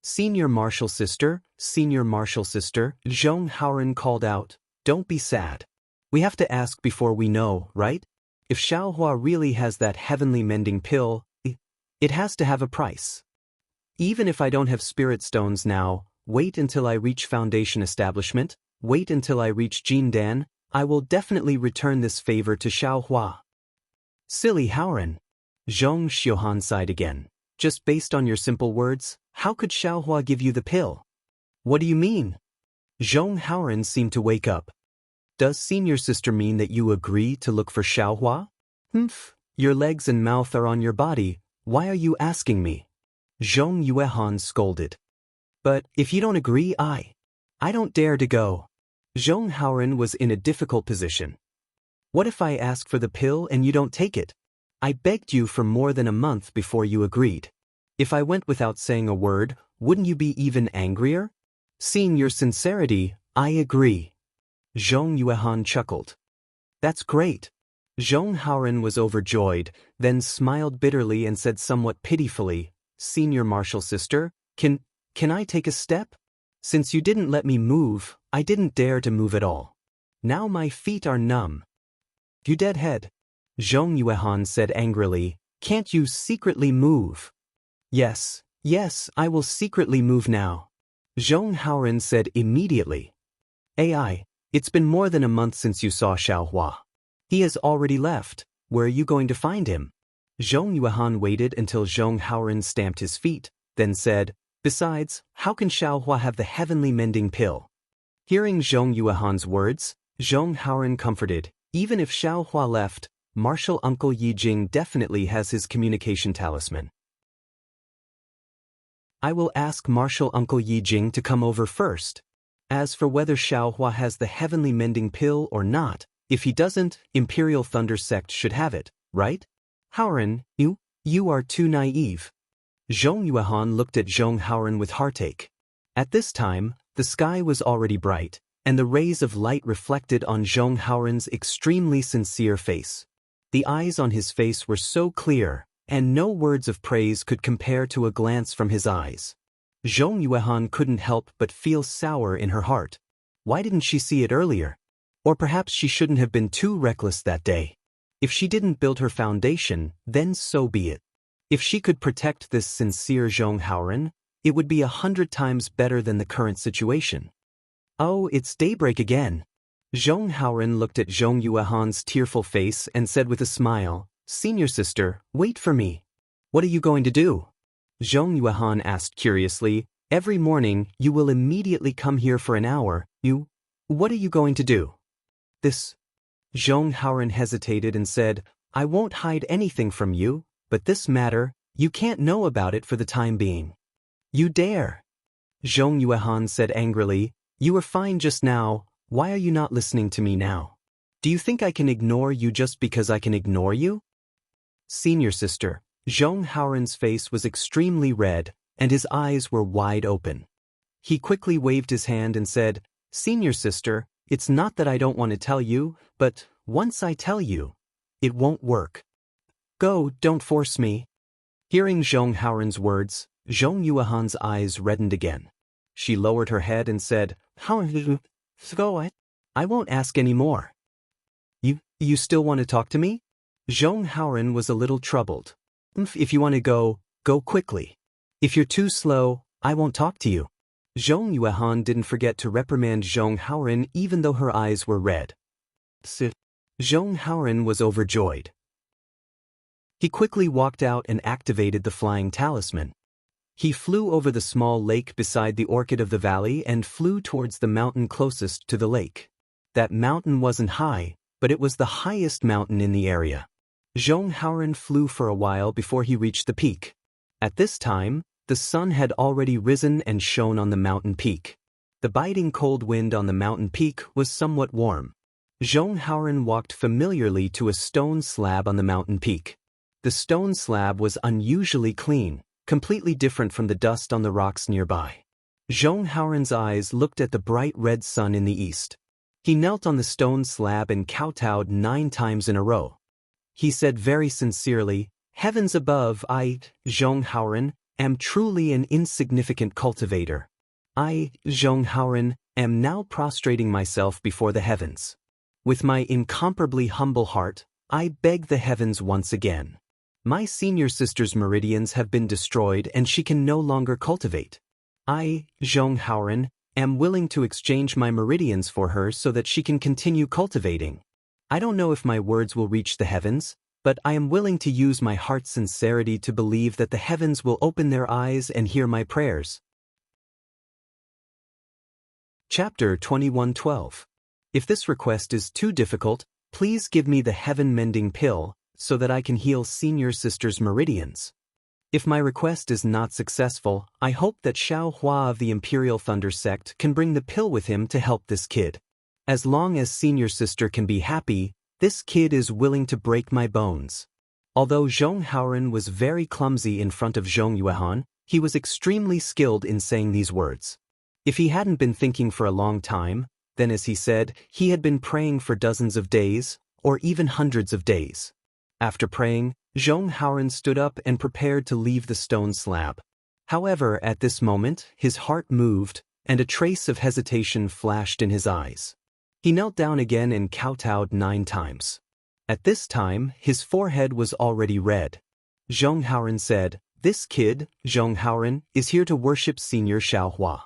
Senior Martial Sister, Zhong Haoren called out, don't be sad. We have to ask before we know, right? If Xiaohua really has that heavenly mending pill, it has to have a price. Even if I don't have spirit stones now, wait until I reach foundation establishment, wait until I reach Jindan, I will definitely return this favor to Xiaohua. Silly Haoren. Zhong Xiuhan sighed again. Just based on your simple words, how could Xiaohua give you the pill? What do you mean? Zhong Haoren seemed to wake up. Does senior sister mean that you agree to look for Xiaohua? Your legs and mouth are on your body, why are you asking me? Zhong Yuehan scolded. But if you don't agree, I don't dare to go. Zhong Haoren was in a difficult position. What if I ask for the pill and you don't take it? I begged you for more than a month before you agreed. If I went without saying a word, wouldn't you be even angrier? Seeing your sincerity, I agree. Zhong Yuehan chuckled. That's great. Zhong Haoren was overjoyed, then smiled bitterly and said somewhat pitifully, Senior Martial Sister, can I take a step? Since you didn't let me move, I didn't dare to move at all. Now my feet are numb. You deadhead. Zhong Yuehan said angrily, can't you secretly move? Yes, I will secretly move now. Zhong Haoren said immediately. AI, it's been more than a month since you saw Xiaohua. He has already left. Where are you going to find him? Zhong Yuehan waited until Zhong Haoren stamped his feet, then said, besides, how can Xiaohua have the heavenly mending pill? Hearing Zhong Yuehan's words, Zhong Haoren comforted, even if Xiaohua left, Martial Uncle Yijing definitely has his communication talisman. I will ask Martial Uncle Yijing to come over first. As for whether Xiaohua has the heavenly mending pill or not, if he doesn't, Imperial Thunder Sect should have it, right? Haoren, you are too naive. Zhong Yuehan looked at Zhong Haoren with heartache. At this time, the sky was already bright, and the rays of light reflected on Zhong Haoren's extremely sincere face. The eyes on his face were so clear, and no words of praise could compare to a glance from his eyes. Zhong Yuehan couldn't help but feel sour in her heart. Why didn't she see it earlier? Or perhaps she shouldn't have been too reckless that day. If she didn't build her foundation, then so be it. If she could protect this sincere Zhong Haoren, it would be 100 times better than the current situation. Oh, it's daybreak again. Zhong Haoren looked at Zhong Yuehan's tearful face and said with a smile, "Senior sister, wait for me." "What are you going to do?" Zhong Yuehan asked curiously. "Every morning you will immediately come here for an hour. What are you going to do?" "This." Zhong Haoren hesitated and said, "I won't hide anything from you, but this matter, you can't know about it for the time being." "You dare!" Zhong Yuehan said angrily. "You were fine just now, why are you not listening to me now? Do you think I can ignore you just because I can ignore you?" "Senior sister." Zhong Haoren's face was extremely red, and his eyes were wide open. He quickly waved his hand and said, "Senior sister, it's not that I don't want to tell you, but once I tell you, it won't work. Go, don't force me." Hearing Zhong Haoren's words, Zhong Yuehan's eyes reddened again. She lowered her head and said, "Go, I won't ask any more." You still want to talk to me?" Zhong Haoren was a little troubled. "If you want to go, go quickly. If you're too slow, I won't talk to you." Zhong Yuehan didn't forget to reprimand Zhong Haoren even though her eyes were red. Zhong Haoren was overjoyed. He quickly walked out and activated the flying talisman. He flew over the small lake beside the orchid of the valley and flew towards the mountain closest to the lake. That mountain wasn't high, but it was the highest mountain in the area. Zhong Haoren flew for a while before he reached the peak. At this time, the sun had already risen and shone on the mountain peak. The biting cold wind on the mountain peak was somewhat warm. Zhong Haoren walked familiarly to a stone slab on the mountain peak. The stone slab was unusually clean, completely different from the dust on the rocks nearby. Zhong Haoren's eyes looked at the bright red sun in the east. He knelt on the stone slab and kowtowed 9 times in a row. He said very sincerely, "Heavens above, I, Zhong Haoren, am truly an insignificant cultivator. I, Zhong Haoren, am now prostrating myself before the heavens. With my incomparably humble heart, I beg the heavens once again. My senior sister's meridians have been destroyed and she can no longer cultivate. I, Zhong Haoren, am willing to exchange my meridians for her so that she can continue cultivating. I don't know if my words will reach the heavens, but I am willing to use my heart's sincerity to believe that the heavens will open their eyes and hear my prayers." Chapter 21:12. If this request is too difficult, please give me the heaven-mending pill, so that I can heal senior sister's meridians. If my request is not successful, I hope that Xiao Hua of the Imperial Thunder Sect can bring the pill with him to help this kid. As long as senior sister can be happy, this kid is willing to break my bones. Although Zhong Haoren was very clumsy in front of Zhong Yuehan, he was extremely skilled in saying these words. If he hadn't been thinking for a long time, then as he said, he had been praying for dozens of days, or even hundreds of days. After praying, Zhong Haoren stood up and prepared to leave the stone slab. However, at this moment, his heart moved, and a trace of hesitation flashed in his eyes. He knelt down again and kowtowed 9 times. At this time, his forehead was already red. Zhong Haoren said, "This kid, Zhong Haoren, is here to worship Senior Xiao Hua.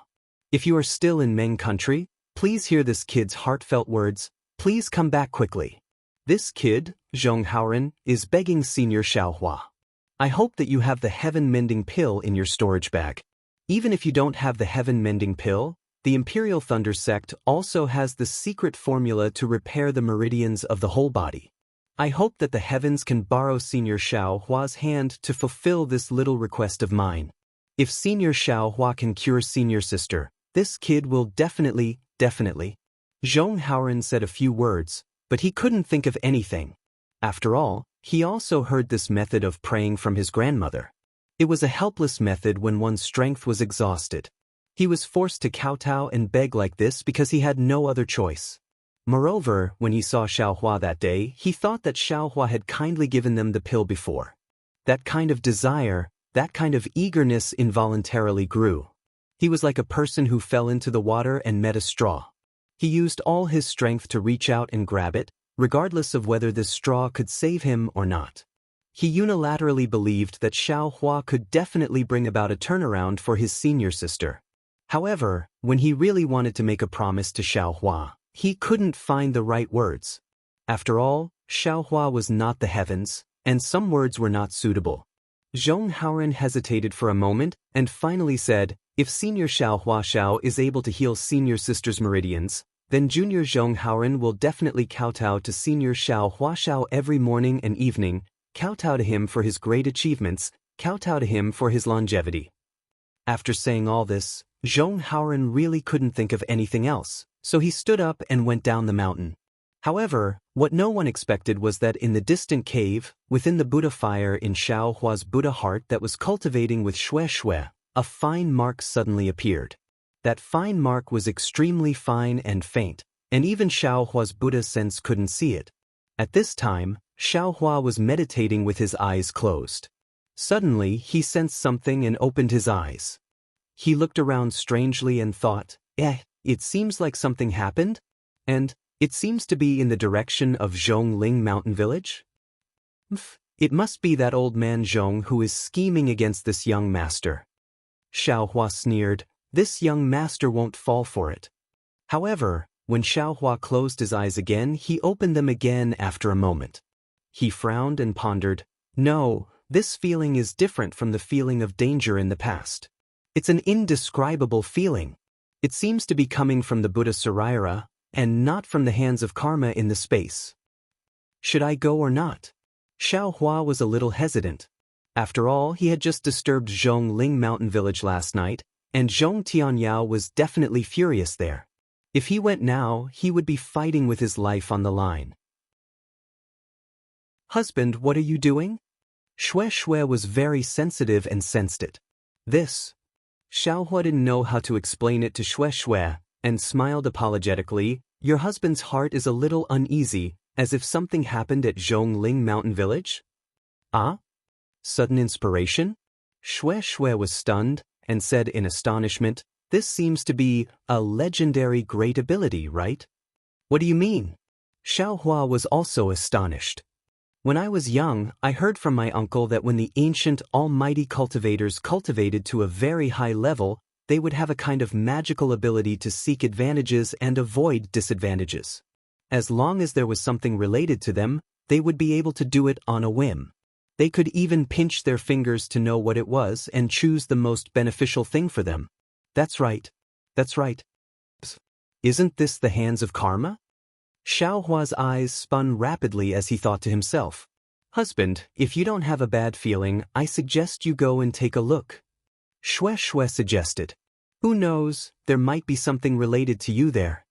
If you are still in Meng country, please hear this kid's heartfelt words, please come back quickly. This kid, Zhong Haoren, is begging Senior Xiao Hua. I hope that you have the heaven-mending pill in your storage bag. Even if you don't have the heaven-mending pill, the Imperial Thunder Sect also has the secret formula to repair the meridians of the whole body. I hope that the heavens can borrow Senior Xiao Hua's hand to fulfill this little request of mine. If Senior Xiao Hua can cure senior sister, this kid will definitely. Zhong Haoren said a few words, but he couldn't think of anything. After all, he also heard this method of praying from his grandmother. It was a helpless method when one's strength was exhausted. He was forced to kowtow and beg like this because he had no other choice. Moreover, when he saw Xiao Hua that day, he thought that Xiao Hua had kindly given them the pill before. That kind of desire, that kind of eagerness involuntarily grew. He was like a person who fell into the water and met a straw. He used all his strength to reach out and grab it, regardless of whether this straw could save him or not. He unilaterally believed that Xiao Hua could definitely bring about a turnaround for his senior sister. However, when he really wanted to make a promise to Xiao Hua, He couldn't find the right words. After all, Xiaohua was not the heavens, and some words were not suitable. Zhong Haoren hesitated for a moment and finally said, if Senior Xiaohua Xiao is able to heal Senior Sister's meridians, then Junior Zhong Haoren will definitely kowtow to Senior Xiaohua Xiao every morning and evening, kowtow to him for his great achievements, kowtow to him for his longevity. After saying all this, Zhong Haoren really couldn't think of anything else, so he stood up and went down the mountain. However, what no one expected was that in the distant cave, within the Buddha fire in Xiaohua's Buddha heart that was cultivating with shui, a fine mark suddenly appeared. That fine mark was extremely fine and faint, and even Xiaohua's Buddha sense couldn't see it. At this time, Xiaohua was meditating with his eyes closed. Suddenly, he sensed something and opened his eyes. He looked around strangely and thought, it seems like something happened, and it seems to be in the direction of Zhongling Mountain Village. It must be that old man Zhong who is scheming against this young master. Xiaohua sneered, this young master won't fall for it. However, when Xiaohua closed his eyes again, he opened them again after a moment. He frowned and pondered, no, this feeling is different from the feeling of danger in the past. It's an indescribable feeling. It seems to be coming from the Buddha Saraira, and not from the hands of karma in the space. Should I go or not? Xiaohua was a little hesitant. After all, he had just disturbed Zhongling Mountain Village last night, and Zhong Tianyao was definitely furious there. If he went now, he would be fighting with his life on the line. Husband, what are you doing? Shui was very sensitive and sensed it. This. Xiaohua didn't know how to explain it to Shui, and smiled apologetically, your husband's heart is a little uneasy, as if something happened at Zhongling Mountain Village? Ah? Sudden inspiration? Shui was stunned, and said in astonishment, this seems to be a legendary great ability, right? What do you mean? Xiaohua was also astonished. When I was young, I heard from my uncle that when the ancient almighty cultivators cultivated to a very high level, they would have a kind of magical ability to seek advantages and avoid disadvantages. As long as there was something related to them, they would be able to do it on a whim. They could even pinch their fingers to know what it was and choose the most beneficial thing for them. That's right. That's right. Isn't this the hands of karma? Xiaohua's eyes spun rapidly as he thought to himself. Husband, if you don't have a bad feeling, I suggest you go and take a look. Shui suggested. Who knows, there might be something related to you there.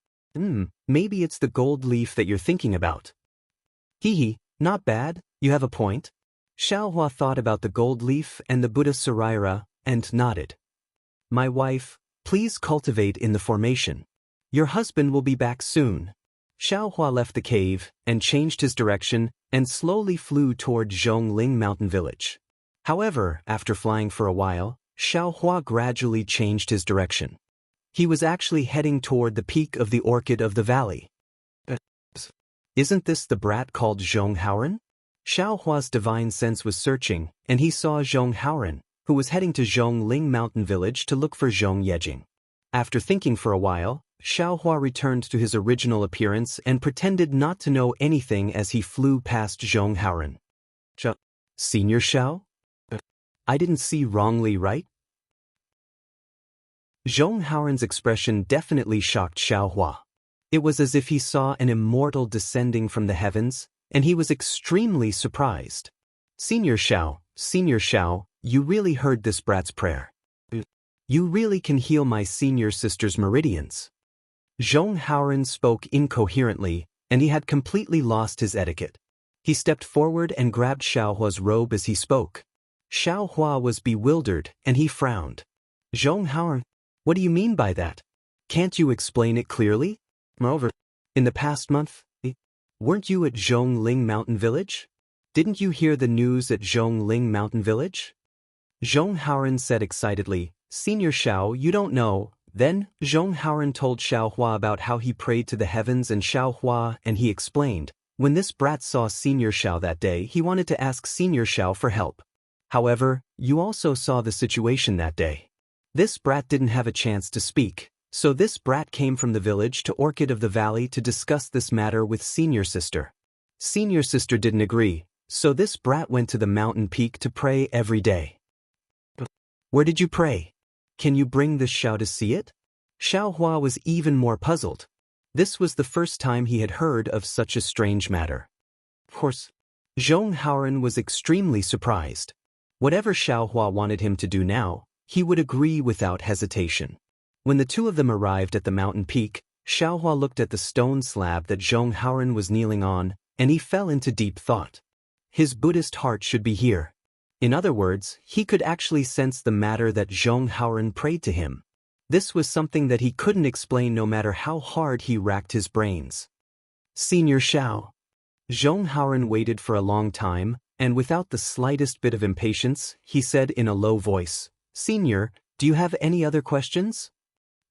Maybe it's the gold leaf that you're thinking about. Not bad, you have a point. Xiaohua thought about the gold leaf and the Buddha Saraira, and nodded. My wife, please cultivate in the formation. Your husband will be back soon. Xiaohua left the cave, and changed his direction, and slowly flew toward Zhongling Mountain Village. However, after flying for a while, Xiaohua gradually changed his direction. He was actually heading toward the peak of the Orchid of the Valley. Isn't this the brat called Zhong Haoren? Xiaohua's divine sense was searching, and he saw Zhong Haoren, who was heading to Zhongling Mountain Village to look for Zhong Yejing. After thinking for a while, Xiaohua returned to his original appearance and pretended not to know anything as he flew past Zhong Haoren. Senior Xiao? I didn't see wrongly, right? Zhong Haoren's expression definitely shocked Xiaohua. It was as if he saw an immortal descending from the heavens, and he was extremely surprised. Senior Xiao, you really heard this brat's prayer. You really can heal my senior sister's meridians. Zhong Haoren spoke incoherently, and he had completely lost his etiquette. He stepped forward and grabbed Xiaohua's robe as he spoke. Xiaohua was bewildered, and he frowned. Zhong Haoren, what do you mean by that? Can't you explain it clearly? Moreover, in the past month, weren't you at Zhongling Mountain Village? Didn't you hear the news at Zhongling Mountain Village? Zhong Haoren said excitedly, Senior Xiao, you don't know. Then, Zhong Haoren told Xiaohua about how he prayed to the heavens and Xiaohua, and he explained, when this brat saw Senior Xiao that day, he wanted to ask Senior Xiao for help. However, you also saw the situation that day. This brat didn't have a chance to speak, So this brat came from the village to Orchid of the Valley to discuss this matter with senior sister. Senior sister didn't agree, so this brat went to the mountain peak to pray every day. Where did you pray? Can you bring this Xiao to see it? Xiao Hua was even more puzzled. This was the first time he had heard of such a strange matter. Of course, Zhong Haoren was extremely surprised. Whatever Xiao Hua wanted him to do now, he would agree without hesitation. When the two of them arrived at the mountain peak, Xiao Hua looked at the stone slab that Zhong Haoren was kneeling on, and he fell into deep thought. His Buddhist heart should be here. In other words, he could actually sense the matter that Zhong Haoren prayed to him. This was something that he couldn't explain no matter how hard he racked his brains. Senior Xiao. Zhong Haoren waited for a long time, and without the slightest bit of impatience, he said in a low voice, Senior, do you have any other questions?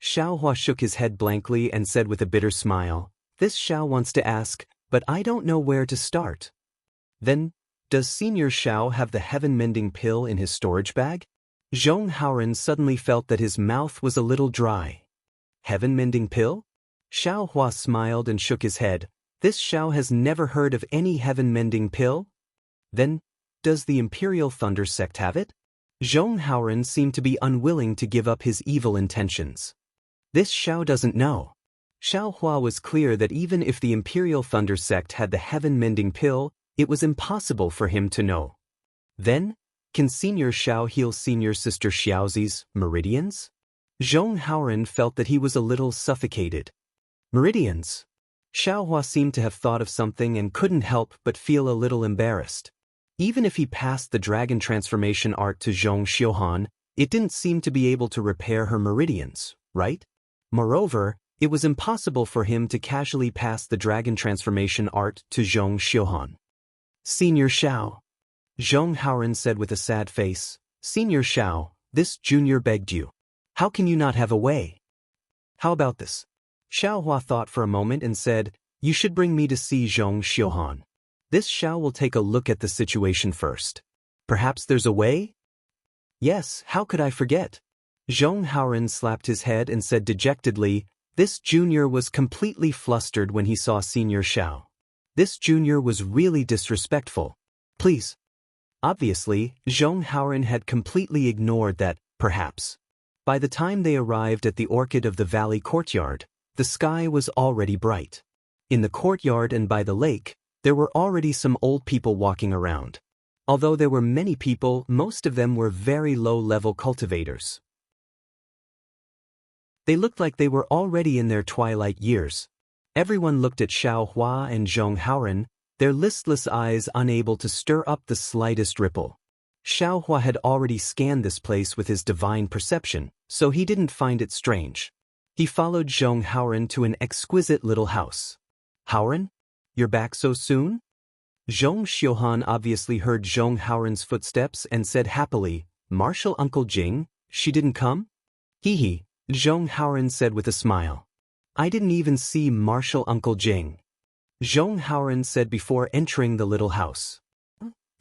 Xiao Hua shook his head blankly and said with a bitter smile, This Xiao wants to ask, but I don't know where to start. Then, does Senior Xiao have the heaven-mending pill in his storage bag? Zhong Haoren suddenly felt that his mouth was a little dry. Heaven-mending pill? Xiao Hua smiled and shook his head. This Xiao has never heard of any heaven-mending pill? Then, does the Imperial Thunder sect have it? Zhong Haoren seemed to be unwilling to give up his evil intentions. This Xiao doesn't know. Xiao Hua was clear that even if the Imperial Thunder sect had the heaven-mending pill, it was impossible for him to know. Then, can Senior Xiao heal Senior Sister Xiaozi's meridians? Zhong Haoren felt that he was a little suffocated. Meridians? Xiao Hua seemed to have thought of something and couldn't help but feel a little embarrassed. Even if he passed the dragon transformation art to Zhong Xiuhan, it didn't seem to be able to repair her meridians, right? Moreover, it was impossible for him to casually pass the dragon transformation art to Zhong Xiuhan. Senior Xiao. Zhong Haoren said with a sad face, Senior Xiao, this junior begged you. How can you not have a way? How about this? Xiao Hua thought for a moment and said, You should bring me to see Zhong Xiuhan. This Xiao will take a look at the situation first. Perhaps there's a way? Yes, how could I forget? Zhong Haoren slapped his head and said dejectedly, This junior was completely flustered when he saw Senior Xiao. This junior was really disrespectful. Please. Obviously, Zhong Haoren had completely ignored that, perhaps. By the time they arrived at the Orchid of the Valley courtyard, the sky was already bright. In the courtyard and by the lake, there were already some old people walking around. Although there were many people, most of them were very low-level cultivators. They looked like they were already in their twilight years. Everyone looked at Xiao Hua and Zhong Haoren, their listless eyes unable to stir up the slightest ripple. Xiao Hua had already scanned this place with his divine perception, so he didn't find it strange. He followed Zhong Haoren to an exquisite little house. Haoren? You're back so soon? Zhong Xiuhan obviously heard Zhong Haoren's footsteps and said happily, Martial Uncle Jing, she didn't come? Hee, Zhong Haoren said with a smile. I didn't even see Martial Uncle Jing. Zhong Haoren said before entering the little house.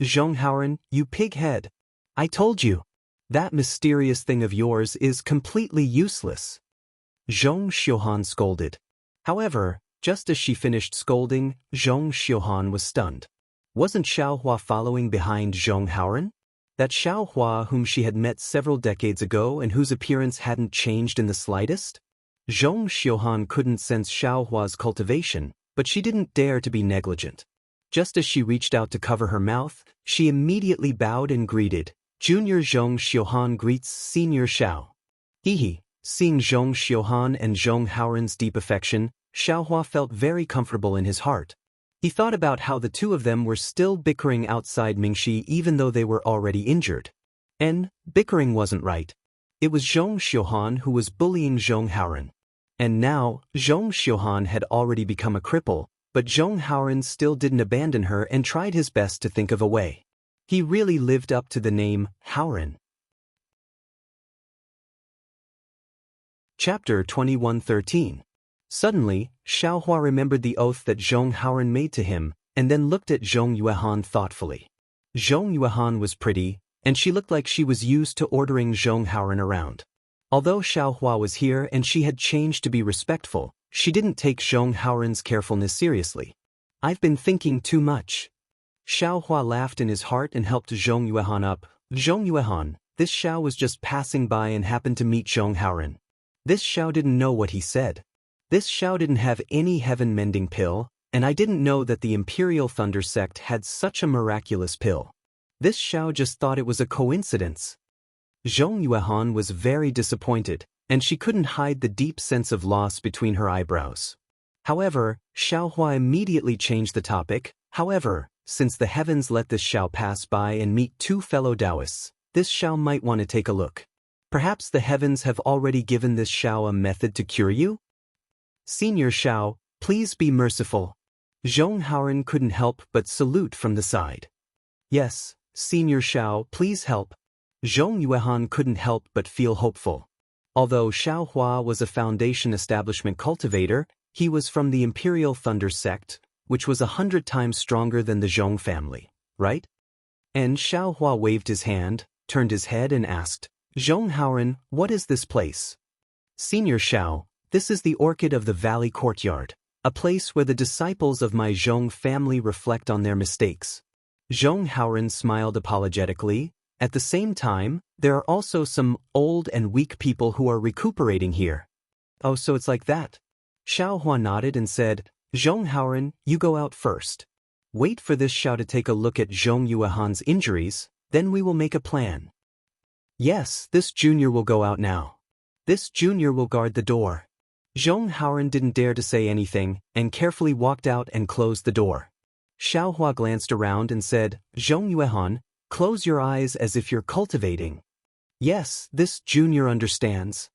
Zhong Haoren, you pig-head. I told you. That mysterious thing of yours is completely useless. Zhong Xiuhan scolded. However, just as she finished scolding, Zhong Xiuhan was stunned. Wasn't Xiao Hua following behind Zhong Haoren? That Xiao Hua whom she had met several decades ago and whose appearance hadn't changed in the slightest? Zhong Xiuhan couldn't sense Xiao Hua's cultivation, but she didn't dare to be negligent. Just as she reached out to cover her mouth, she immediately bowed and greeted, Junior Zhong Xiuhan greets Senior Xiao. Hee. Seeing Zhong Xiuhan and Zhong Haoren's deep affection, Xiao Hua felt very comfortable in his heart. He thought about how the two of them were still bickering outside Mingxi even though they were already injured. And bickering wasn't right. It was Zhong Xiuhan who was bullying Zhong Haoren. And now, Zhong Xiuhan had already become a cripple, but Zhong Haoren still didn't abandon her and tried his best to think of a way. He really lived up to the name Haoren. Chapter 21:13. Suddenly, Xiao Hua remembered the oath that Zhong Haoren made to him, and then looked at Zhong Yuehan thoughtfully. Zhong Yuehan was pretty, and she looked like she was used to ordering Zhong Haoren around. Although Xiaohua was here and she had changed to be respectful, she didn't take Zhong Haoren's carefulness seriously. "I've been thinking too much." Xiaohua laughed in his heart and helped Zhong Yuehan up. "Zhong Yuehan, this Xiao was just passing by and happened to meet Zhong Haoren. This Xiao didn't know what he said. This Xiao didn't have any heaven-mending pill, and I didn't know that the Imperial Thunder Sect had such a miraculous pill. This Xiao just thought it was a coincidence." Zhong Yuehan was very disappointed, and she couldn't hide the deep sense of loss between her eyebrows. However, Xiaohua immediately changed the topic. "However, since the heavens let this Xiao pass by and meet two fellow Taoists, this Xiao might want to take a look. Perhaps the heavens have already given this Xiao a method to cure you? Senior Xiao, please be merciful." Zhong Haoren couldn't help but salute from the side. "Yes, Senior Xiao, please help." Zhong Yuehan couldn't help but feel hopeful. Although Xiaohua was a Foundation establishment cultivator, he was from the Imperial Thunder Sect, which was 100 times stronger than the Zhong family, right? And Xiaohua waved his hand, turned his head and asked, "Zhong Haoren, what is this place?" "Senior Xiao, this is the Orchid of the Valley Courtyard, a place where the disciples of my Zhong family reflect on their mistakes." Zhong Haoren smiled apologetically. "At the same time, there are also some old and weak people who are recuperating here." "Oh, so it's like that?" Xiaohua nodded and said, "Zhong Haoren, you go out first. Wait for this Xiao to take a look at Zhong Yuehan's injuries, then we will make a plan." "Yes, this junior will go out now. This junior will guard the door." Zhong Haoren didn't dare to say anything, and carefully walked out and closed the door. Xiaohua glanced around and said, "Zhong Yuehan, close your eyes as if you're cultivating." "Yes, this junior understands."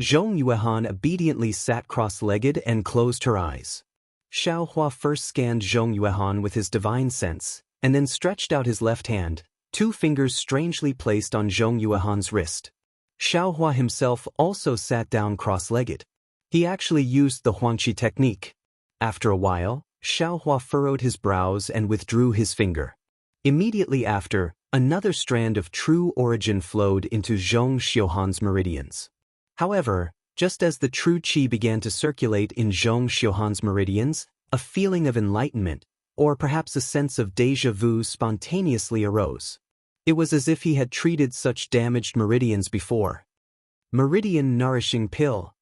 Zhong Yuehan obediently sat cross-legged and closed her eyes. Xiaohua first scanned Zhong Yuehan with his divine sense, and then stretched out his left hand, two fingers strangely placed on Zhong Yuehan's wrist. Xiaohua himself also sat down cross-legged. He actually used the Huangqi technique. After a while, Xiaohua furrowed his brows and withdrew his finger. Immediately after, another strand of true origin flowed into Zhong Xiuhan's meridians. However, just as the true qi began to circulate in Zhong Xiuhan's meridians, a feeling of enlightenment, or perhaps a sense of déjà vu spontaneously arose. It was as if he had treated such damaged meridians before. "Meridian nourishing pill."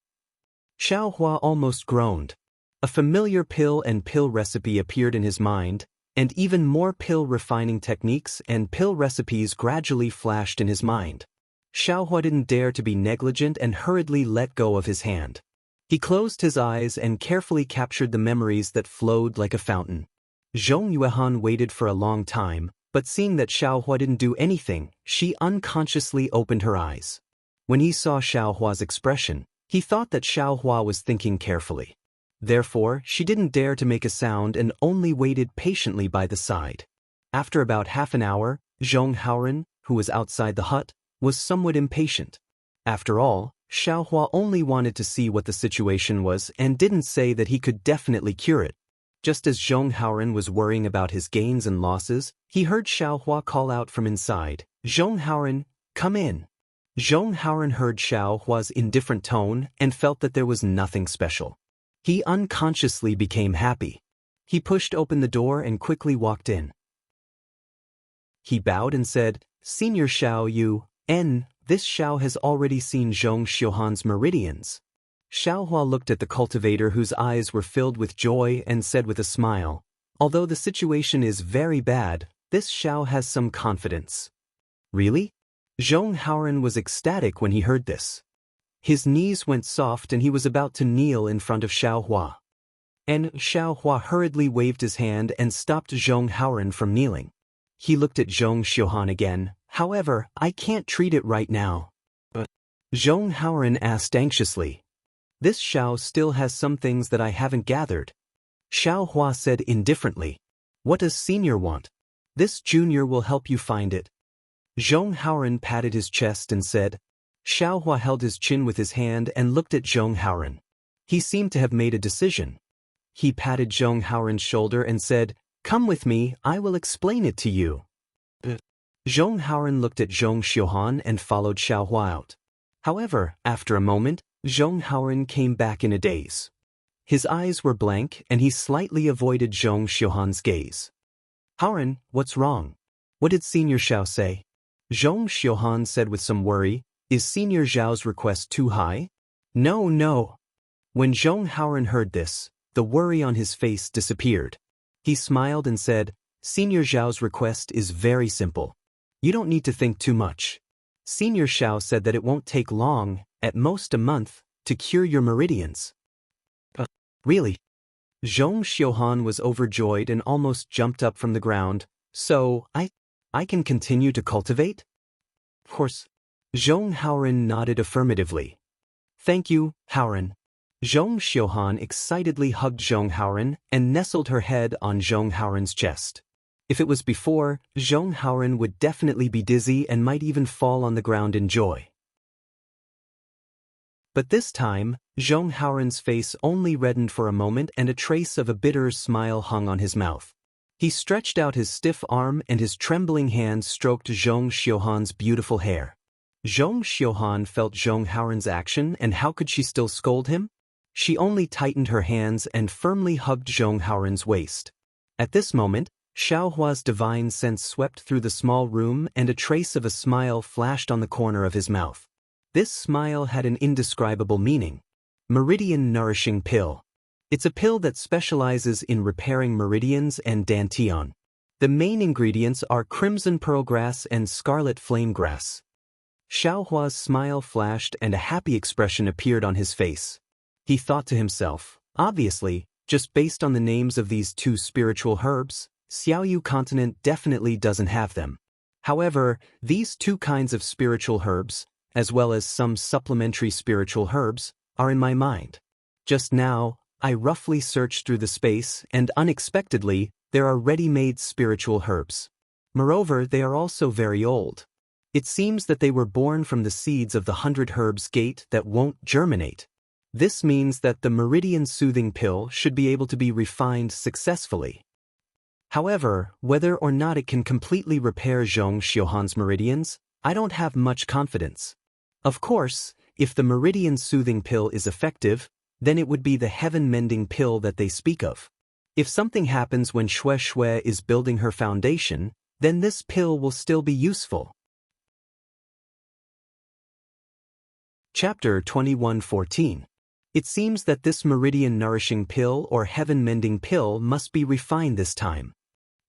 Xiaohua almost groaned. A familiar pill and pill recipe appeared in his mind, and even more pill refining techniques and pill recipes gradually flashed in his mind. Xiaohua didn't dare to be negligent and hurriedly let go of his hand. He closed his eyes and carefully captured the memories that flowed like a fountain. Zhong Yuehan waited for a long time, but seeing that Xiaohua didn't do anything, she unconsciously opened her eyes. When he saw Xiaohua's expression, he thought that Xiaohua was thinking carefully. Therefore, she didn't dare to make a sound and only waited patiently by the side. After about half an hour, Zhong Haoren, who was outside the hut, was somewhat impatient. After all, Xiaohua only wanted to see what the situation was and didn't say that he could definitely cure it. Just as Zhong Haoren was worrying about his gains and losses, he heard Xiaohua call out from inside, "Zhong Haoren, come in." Zhong Haoren heard Xiaohua's indifferent tone and felt that there was nothing special. He unconsciously became happy. He pushed open the door and quickly walked in. He bowed and said, "Senior Xiao this Xiao has already seen Zhong Xiuhan's meridians." Xiaohua looked at the cultivator whose eyes were filled with joy and said with a smile, "Although the situation is very bad, this Xiao has some confidence." "Really?" Zhong Haoren was ecstatic when he heard this. His knees went soft and he was about to kneel in front of Xiaohua. And Xiaohua hurriedly waved his hand and stopped Zhong Haoren from kneeling. He looked at Zhong Xiuhan again. "However, I can't treat it right now." "But?" Zhong Haoren asked anxiously. "This Xiao still has some things that I haven't gathered." Xiaohua said indifferently, "What does Senior want? This Junior will help you find it." Zhong Haoren patted his chest and said. Xiaohua held his chin with his hand and looked at Zhong Haoren. He seemed to have made a decision. He patted Zhong Haoren's shoulder and said, "Come with me, I will explain it to you." Zhong Haoren looked at Zhong Xiuhan and followed Xiaohua out. However, after a moment, Zhong Haoren came back in a daze. His eyes were blank and he slightly avoided Zhong Xiuhan's gaze. Haoren, what's wrong? What did Senior Xiao say? Zhong Xiuhan said with some worry, is Senior Zhao's request too high? No, no. When Zhong Haoren heard this, the worry on his face disappeared. He smiled and said, Senior Zhao's request is very simple. You don't need to think too much. Senior Xiao said that it won't take long, at most a month, to cure your meridians. Really? Zhong Xiuhan was overjoyed and almost jumped up from the ground. So, I can continue to cultivate? Of course. Zhong Haoren nodded affirmatively. Thank you, Haoren. Zhong Xiuhan excitedly hugged Zhong Haoren and nestled her head on Zhong Haoren's chest. If it was before, Zhong Haoren would definitely be dizzy and might even fall on the ground in joy. But this time, Zhong Haoren's face only reddened for a moment and a trace of a bitter smile hung on his mouth. He stretched out his stiff arm and his trembling hand stroked Zhong Xiuhan's beautiful hair. Zhong Xiuhan felt Zhong Haoren's action, and how could she still scold him? She only tightened her hands and firmly hugged Zhong Haoren's waist. At this moment, Xiaohua's divine sense swept through the small room and a trace of a smile flashed on the corner of his mouth. This smile had an indescribable meaning. Meridian Nourishing Pill. It's a pill that specializes in repairing meridians and dantian. The main ingredients are crimson pearl grass and scarlet flame grass. Xiaohua's smile flashed and a happy expression appeared on his face. He thought to himself, obviously, just based on the names of these two spiritual herbs, Xiaoyu continent definitely doesn't have them. However, these two kinds of spiritual herbs, as well as some supplementary spiritual herbs, are in my mind. Just now, I roughly searched through the space and unexpectedly, there are ready-made spiritual herbs. Moreover, they are also very old. It seems that they were born from the seeds of the 100 herbs gate that won't germinate. This means that the meridian soothing pill should be able to be refined successfully. However, whether or not it can completely repair Zhong Xiuhan's meridians, I don't have much confidence. Of course, if the meridian soothing pill is effective, then it would be the heaven-mending pill that they speak of. If something happens when Xue Xue is building her foundation, then this pill will still be useful. Chapter 21:14. It seems that this meridian nourishing pill or heaven-mending pill must be refined this time.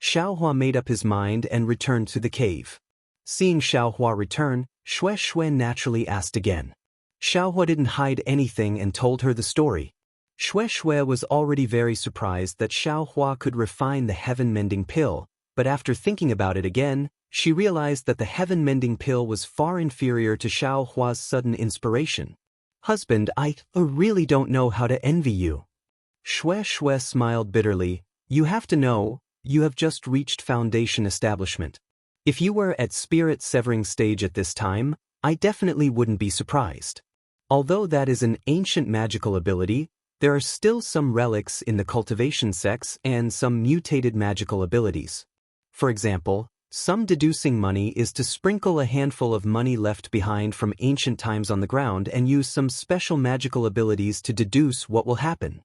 Xiaohua made up his mind and returned to the cave. Seeing Xiaohua return, Xue Xue naturally asked again. Xiaohua didn't hide anything and told her the story. Xue Xue was already very surprised that Xiaohua could refine the heaven-mending pill, but after thinking about it again, she realized that the heaven-mending pill was far inferior to Xiaohua's sudden inspiration. Husband, I really don't know how to envy you. Xue Xue smiled bitterly. You have to know, you have just reached foundation establishment. If you were at spirit severing stage at this time, I definitely wouldn't be surprised. Although that is an ancient magical ability, there are still some relics in the cultivation sects and some mutated magical abilities. For example, some deducing money is to sprinkle a handful of money left behind from ancient times on the ground and use some special magical abilities to deduce what will happen.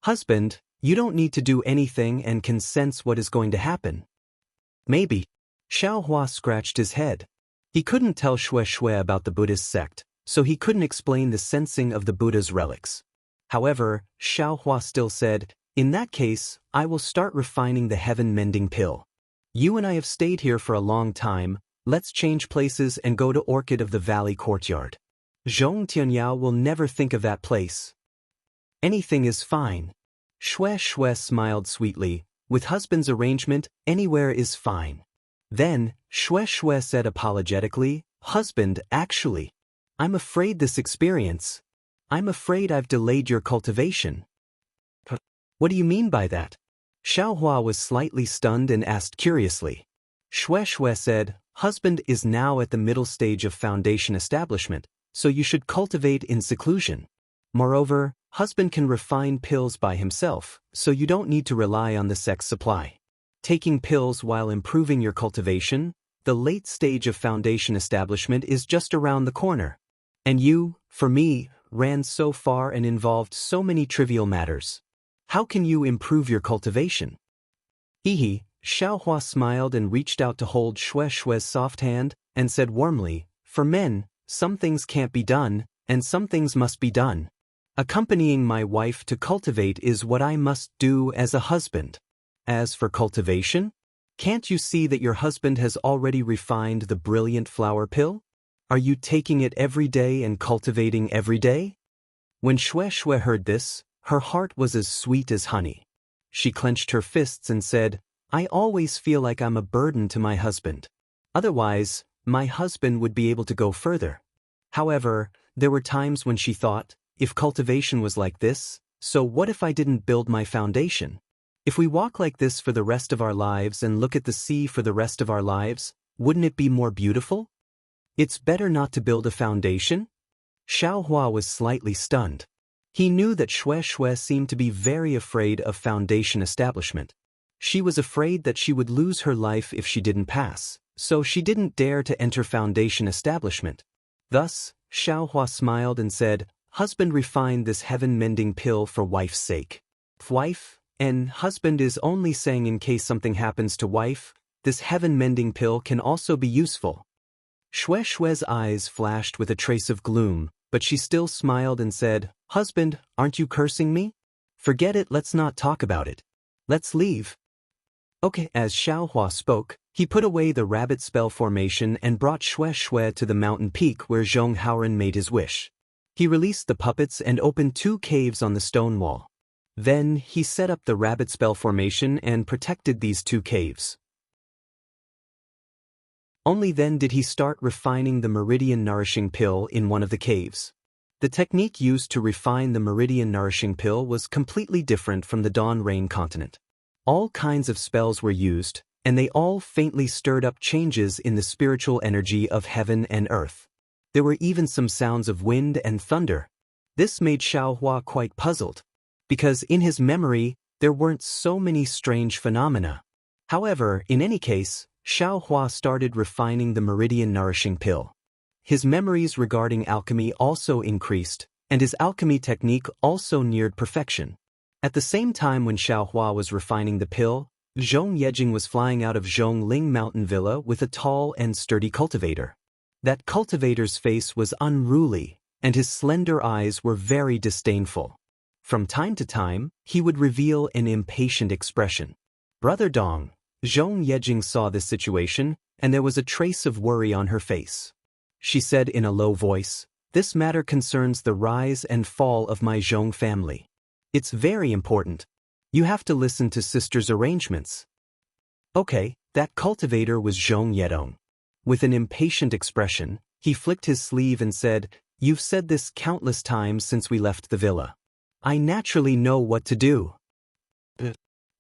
Husband, you don't need to do anything and can sense what is going to happen. Maybe. Xiaohua scratched his head. He couldn't tell Xue Xue about the Buddhist sect, so he couldn't explain the sensing of the Buddha's relics. However, Xiaohua still said, in that case, I will start refining the heaven-mending pill. You and I have stayed here for a long time, let's change places and go to Orchid of the Valley courtyard. Zhong Tianyao will never think of that place. Anything is fine. Xue Xue smiled sweetly, with husband's arrangement, anywhere is fine. Then, Xue Xue said apologetically, husband, actually, I'm afraid I'm afraid I've delayed your cultivation. What do you mean by that? Xiaohua was slightly stunned and asked curiously. Xue Xue said, husband is now at the middle stage of foundation establishment, so you should cultivate in seclusion. Moreover, husband can refine pills by himself, so you don't need to rely on the sex supply. Taking pills while improving your cultivation, the late stage of foundation establishment is just around the corner. And you, for me, ran so far and involved so many trivial matters. How can you improve your cultivation? Hehe, Xiaohua smiled and reached out to hold Shue's soft hand, and said warmly, for men, some things can't be done, and some things must be done. Accompanying my wife to cultivate is what I must do as a husband. As for cultivation, can't you see that your husband has already refined the brilliant flower pill? Are you taking it every day and cultivating every day? When Shui heard this, her heart was as sweet as honey. She clenched her fists and said, I always feel like I'm a burden to my husband. Otherwise, my husband would be able to go further. However, there were times when she thought, if cultivation was like this, so what if I didn't build my foundation? If we walk like this for the rest of our lives and look at the sea for the rest of our lives, wouldn't it be more beautiful? It's better not to build a foundation? Xiaohua was slightly stunned. He knew that Shui seemed to be very afraid of foundation establishment. She was afraid that she would lose her life if she didn't pass, so she didn't dare to enter foundation establishment. Thus, Xiaohua smiled and said, husband refined this heaven-mending pill for wife's sake. Wife, and husband is only saying in case something happens to wife, this heaven-mending pill can also be useful. Shui's eyes flashed with a trace of gloom, but she still smiled and said, husband, aren't you cursing me? Forget it, let's not talk about it. Let's leave. Okay. As Xiaohua spoke, he put away the rabbit spell formation and brought Shui to the mountain peak where Zhong Haoren made his wish. He released the puppets and opened 2 caves on the stone wall. Then, he set up the rabbit spell formation and protected these 2 caves. Only then did he start refining the meridian nourishing pill in one of the caves. The technique used to refine the meridian nourishing pill was completely different from the Dawn Rain continent. All kinds of spells were used, and they all faintly stirred up changes in the spiritual energy of heaven and earth. There were even some sounds of wind and thunder. This made Xiaohua quite puzzled, because in his memory, there weren't so many strange phenomena. However, in any case, Xiaohua started refining the meridian nourishing pill. His memories regarding alchemy also increased, and his alchemy technique also neared perfection. At the same time when Xiaohua was refining the pill, Zhong Yejing was flying out of Zhongling Mountain Villa with a tall and sturdy cultivator. That cultivator's face was unruly, and his slender eyes were very disdainful. From time to time, he would reveal an impatient expression. Brother Dong, Zhong Yejing saw this situation, and there was a trace of worry on her face. She said in a low voice, this matter concerns the rise and fall of my Zhong family. It's very important. You have to listen to sister's arrangements. Okay, that cultivator was Zhong Yedong. With an impatient expression, he flicked his sleeve and said, you've said this countless times since we left the villa. I naturally know what to do.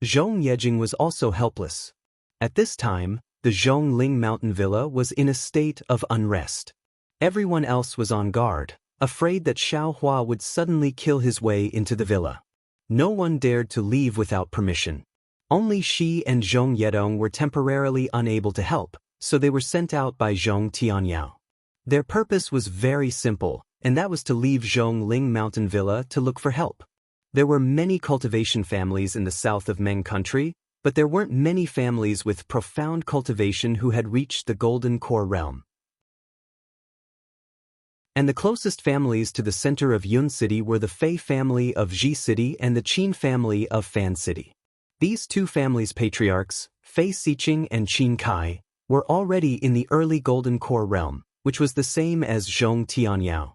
Zhong Yejing was also helpless. At this time, the Zhongling Mountain Villa was in a state of unrest. Everyone else was on guard, afraid that Xiaohua would suddenly kill his way into the villa. No one dared to leave without permission. Only she and Zhong Yedong were temporarily unable to help, so they were sent out by Zhong Tianyao. Their purpose was very simple, and that was to leave Zhongling Mountain Villa to look for help. There were many cultivation families in the south of Meng country, but there weren't many families with profound cultivation who had reached the Golden Core realm. And the closest families to the center of Yun City were the Fei family of Ji City and the Qin family of Fan City. These 2 families' patriarchs, Fei Xiqing and Qin Kai, were already in the early Golden Core realm, which was the same as Zhong Tianyao.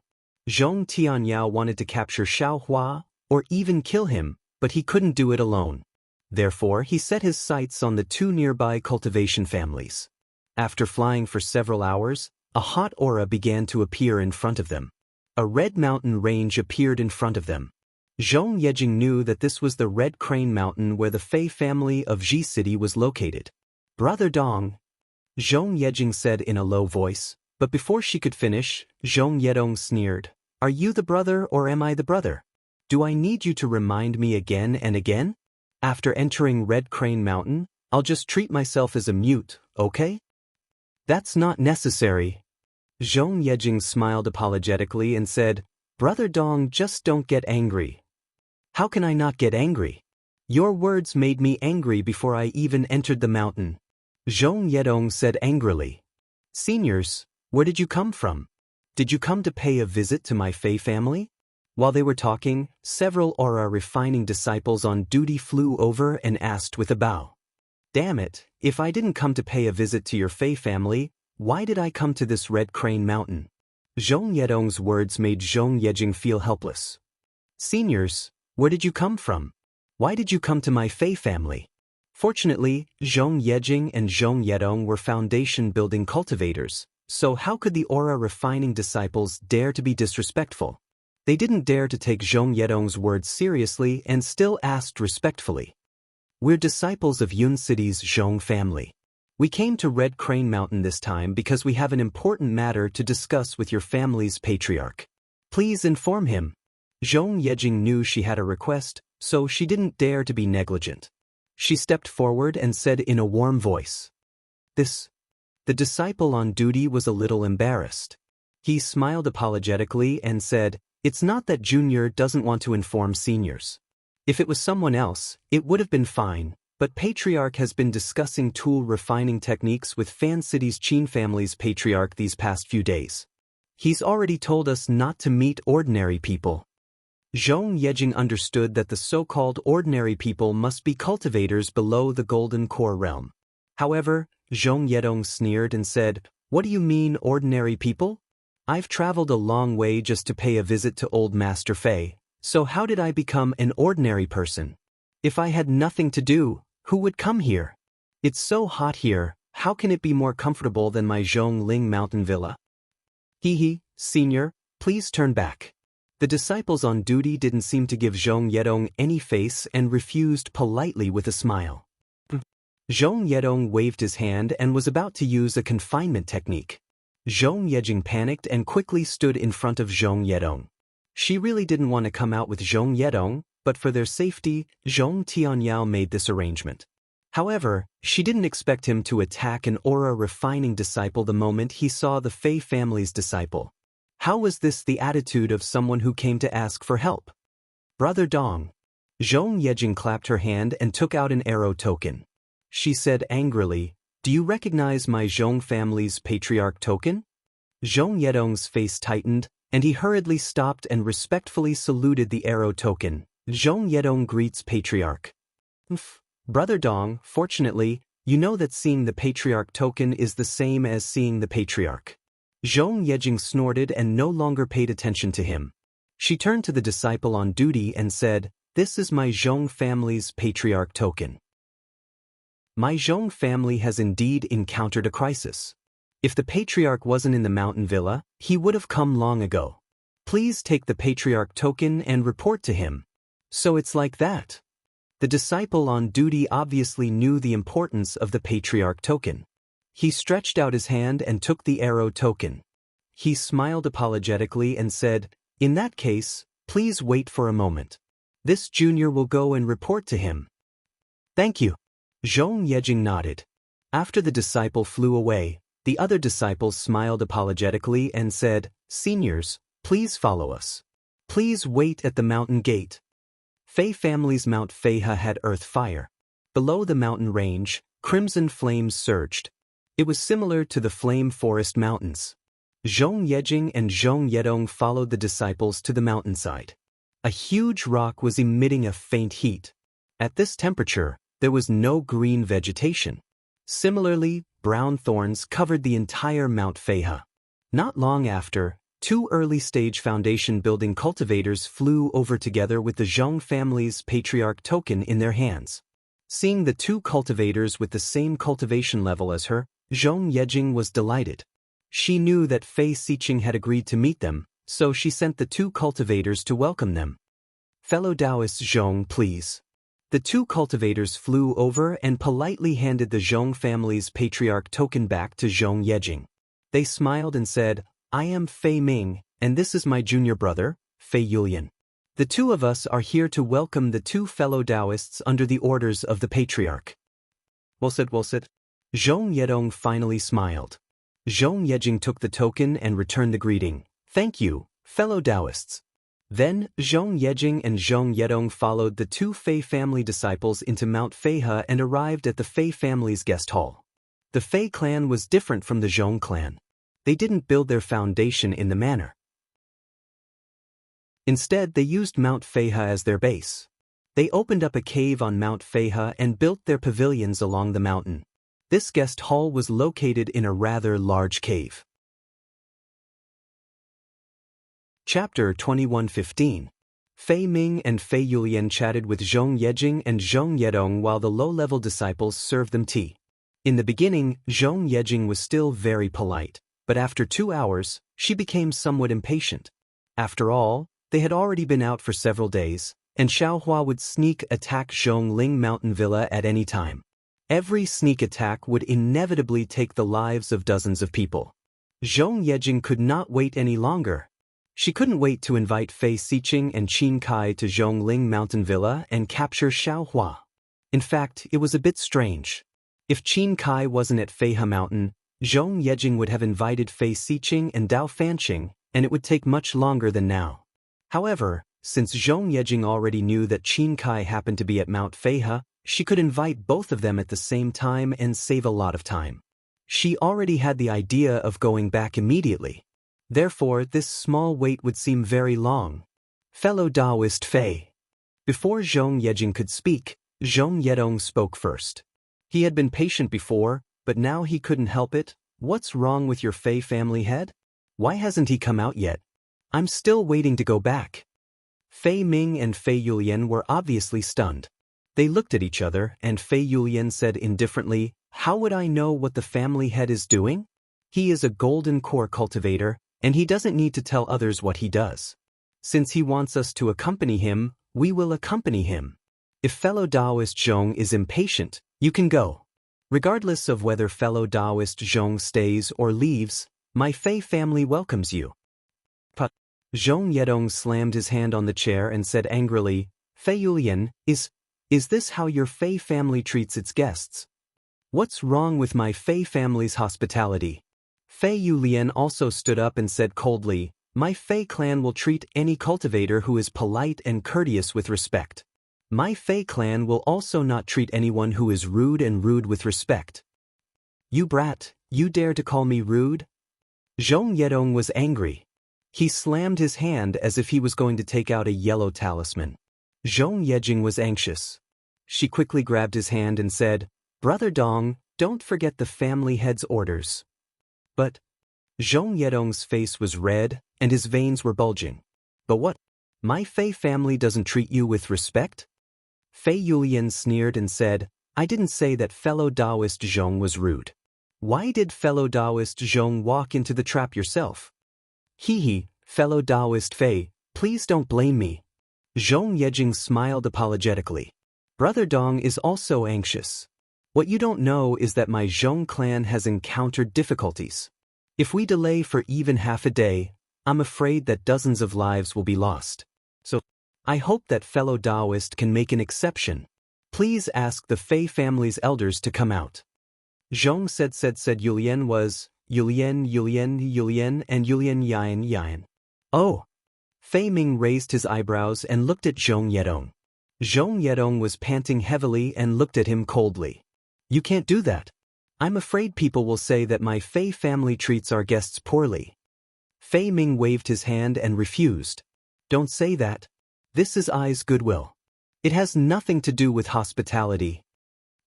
Zhong Tianyao wanted to capture Xiaohua, or even kill him, but he couldn't do it alone. Therefore, he set his sights on the 2 nearby cultivation families. After flying for several hours, a hot aura began to appear in front of them. A red mountain range appeared in front of them. Zhong Yejing knew that this was the Red Crane Mountain where the Fei family of Ji City was located. Brother Dong, Zhong Yejing said in a low voice, but before she could finish, Zhong Yedong sneered, are you the brother or am I the brother? Do I need you to remind me again and again? After entering Red Crane Mountain, I'll just treat myself as a mute, okay? That's not necessary. Zhong Yejing smiled apologetically and said, "Brother Dong, just don't get angry." "How can I not get angry? Your words made me angry before I even entered the mountain," Zhong Yedong said angrily. "Seniors, where did you come from? Did you come to pay a visit to my Fei family?" While they were talking, several aura refining disciples on duty flew over and asked with a bow, "Damn it, if I didn't come to pay a visit to your Fei family, why did I come to this Red Crane Mountain?" Zhong Yedong's words made Zhong Yejing feel helpless. "Seniors, where did you come from? Why did you come to my Fei family?" Fortunately, Zhong Yejing and Zhong Yedong were foundation-building cultivators, so how could the aura-refining disciples dare to be disrespectful? They didn't dare to take Zhong Yedong's words seriously and still asked respectfully, "We're disciples of Yun City's Zhong family. We came to Red Crane Mountain this time because we have an important matter to discuss with your family's patriarch. Please inform him." Zhong Yejing knew she had a request, so she didn't dare to be negligent. She stepped forward and said in a warm voice, "This." The disciple on duty was a little embarrassed. He smiled apologetically and said, "It's not that Junior doesn't want to inform seniors. If it was someone else, it would have been fine, but Patriarch has been discussing tool refining techniques with Fan City's Qin family's patriarch these past few days. He's already told us not to meet ordinary people." Zhong Yejing understood that the so-called ordinary people must be cultivators below the Golden Core realm. However, Zhong Yedong sneered and said, "What do you mean, ordinary people? I've traveled a long way just to pay a visit to old Master Fei, so how did I become an ordinary person? If I had nothing to do, who would come here? It's so hot here, how can it be more comfortable than my Zhongling mountain villa? Hee, senior, please turn back." The disciples on duty didn't seem to give Zhong Yedong any face and refused politely with a smile. Zhong Yedong waved his hand and was about to use a confinement technique. Zhong Yejing panicked and quickly stood in front of Zhong Yedong. She really didn't want to come out with Zhong Yedong, but for their safety, Zhong Tianyao made this arrangement. However, she didn't expect him to attack an aura-refining disciple the moment he saw the Fei family's disciple. How was this the attitude of someone who came to ask for help? "Brother Dong." Zhong Yejing clapped her hand and took out an arrow token. She said angrily, "Do you recognize my Zhong family's patriarch token?" Zhong Yedong's face tightened, and he hurriedly stopped and respectfully saluted the arrow token. Zhong Yedong greets patriarch. "Brother Dong, fortunately, you know that seeing the patriarch token is the same as seeing the patriarch." Zhong Yejing snorted and no longer paid attention to him. She turned to the disciple on duty and said, "This is my Zhong family's patriarch token. My Zhong family has indeed encountered a crisis. If the patriarch wasn't in the mountain villa, he would have come long ago. Please take the patriarch token and report to him." So it's like that. The disciple on duty obviously knew the importance of the patriarch token. He stretched out his hand and took the arrow token. He smiled apologetically and said, "In that case, please wait for a moment. This junior will go and report to him." "Thank you." Zhong Yejing nodded. After the disciple flew away, the other disciples smiled apologetically and said, "Seniors, please follow us. Please wait at the mountain gate." Fei family's Mount Feiha had earth fire. Below the mountain range, crimson flames surged. It was similar to the Flame Forest Mountains. Zhong Yejing and Zhong Yedong followed the disciples to the mountainside. A huge rock was emitting a faint heat. At this temperature, there was no green vegetation. Similarly, brown thorns covered the entire Mount Feiha. Not long after, two early-stage foundation-building cultivators flew over together with the Zhong family's patriarch token in their hands. Seeing the two cultivators with the same cultivation level as her, Zhong Yejing was delighted. She knew that Fei Xiqing had agreed to meet them, so she sent the two cultivators to welcome them. "Fellow Taoist Zhong, please." The two cultivators flew over and politely handed the Zhong family's patriarch token back to Zhong Yejing. They smiled and said, "I am Fei Ming, and this is my junior brother, Fei Yulian. The two of us are here to welcome the two fellow Taoists under the orders of the patriarch." Well said. Zhong Yedong finally smiled. Zhong Yejing took the token and returned the greeting. Thank you, fellow Taoists. Then, Zhong Yejing and Zhong Yedong followed the two Fei family disciples into Mount Feihe and arrived at the Fei family's guest hall. The Fei clan was different from the Zhong clan. They didn't build their foundation in the manner. Instead, they used Mount Feihe as their base. They opened up a cave on Mount Feihe and built their pavilions along the mountain. This guest hall was located in a rather large cave. Chapter 21:15. Fei Ming and Fei Yulian chatted with Zhong Yejing and Zhong Yedong while the low-level disciples served them tea. In the beginning, Zhong Yejing was still very polite, but after 2 hours, she became somewhat impatient. After all, they had already been out for several days, and Xiaohua would sneak attack Zhongling Mountain Villa at any time. Every sneak attack would inevitably take the lives of dozens of people. Zhong Yejing could not wait any longer. She couldn't wait to invite Fei Xiqing and Qin Kai to Zhongling Mountain Villa and capture Xiaohua. In fact, it was a bit strange. If Qin Kai wasn't at Feihe Mountain, Zhong Yejing would have invited Fei Xiqing and Dao Fanqing, and it would take much longer than now. However, since Zhong Yejing already knew that Qin Kai happened to be at Mount Feihe, she could invite both of them at the same time and save a lot of time. She already had the idea of going back immediately. Therefore, this small wait would seem very long. Fellow Taoist Fei. Before Zhong Yejing could speak, Zhong Yedong spoke first. He had been patient before, but now he couldn't help it. What's wrong with your Fei family head? Why hasn't he come out yet? I'm still waiting to go back. Fei Ming and Fei Yulian were obviously stunned. They looked at each other, and Fei Yulian said indifferently, "How would I know what the family head is doing? He is a golden core cultivator, and he doesn't need to tell others what he does. Since he wants us to accompany him, we will accompany him. If fellow Taoist Zhong is impatient, you can go. Regardless of whether fellow Taoist Zhong stays or leaves, my Fei family welcomes you." But Zhong Yedong slammed his hand on the chair and said angrily, "Fei Yulian, is this how your Fei family treats its guests? What's wrong with my Fei family's hospitality?" Fei Yulian also stood up and said coldly, "My Fei clan will treat any cultivator who is polite and courteous with respect. My Fei clan will also not treat anyone who is rude with respect." "You brat, you dare to call me rude?" Zhong Yedong was angry. He slammed his hand as if he was going to take out a yellow talisman. Zhong Yejing was anxious. She quickly grabbed his hand and said, "Brother Dong, don't forget the family head's orders." But Zhong Yedong's face was red, and his veins were bulging. "But what? My Fei family doesn't treat you with respect?" Fei Yulian sneered and said, "I didn't say that fellow Taoist Zhong was rude. Why did fellow Taoist Zhong walk into the trap yourself?" "Hee, fellow Taoist Fei, please don't blame me." Zhong Yejing smiled apologetically. "Brother Dong is also anxious. What you don't know is that my Zhong clan has encountered difficulties. If we delay for even half a day, I'm afraid that dozens of lives will be lost. So, I hope that fellow Taoist can make an exception. Please ask the Fei family's elders to come out." Zhong said Yulian was Yulian, and Yulian Yan. "Oh." Fei Ming raised his eyebrows and looked at Zhong Yedong. Zhong Yedong was panting heavily and looked at him coldly. "You can't do that. I'm afraid people will say that my Fei family treats our guests poorly." Fei Ming waved his hand and refused. "Don't say that. This is I's goodwill. It has nothing to do with hospitality."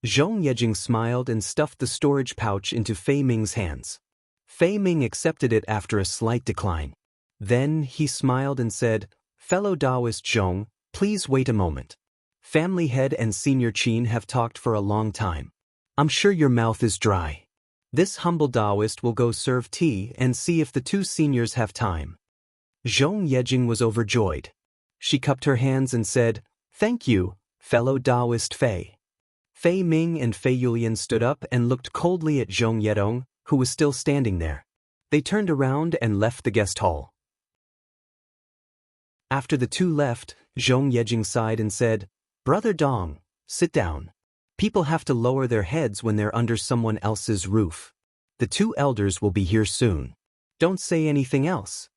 Zhong Yejing smiled and stuffed the storage pouch into Fei Ming's hands. Fei Ming accepted it after a slight decline. Then he smiled and said, "Fellow Taoist Zhong, please wait a moment. Family head and senior Qin have talked for a long time. I'm sure your mouth is dry. This humble Taoist will go serve tea and see if the two seniors have time." Zhong Yejing was overjoyed. She cupped her hands and said, "Thank you, fellow Taoist Fei." Fei Ming and Fei Yulian stood up and looked coldly at Zhong Yedong, who was still standing there. They turned around and left the guest hall. After the two left, Zhong Yejing sighed and said, "Brother Dong, sit down. People have to lower their heads when they're under someone else's roof. The two elders will be here soon. Don't say anything else.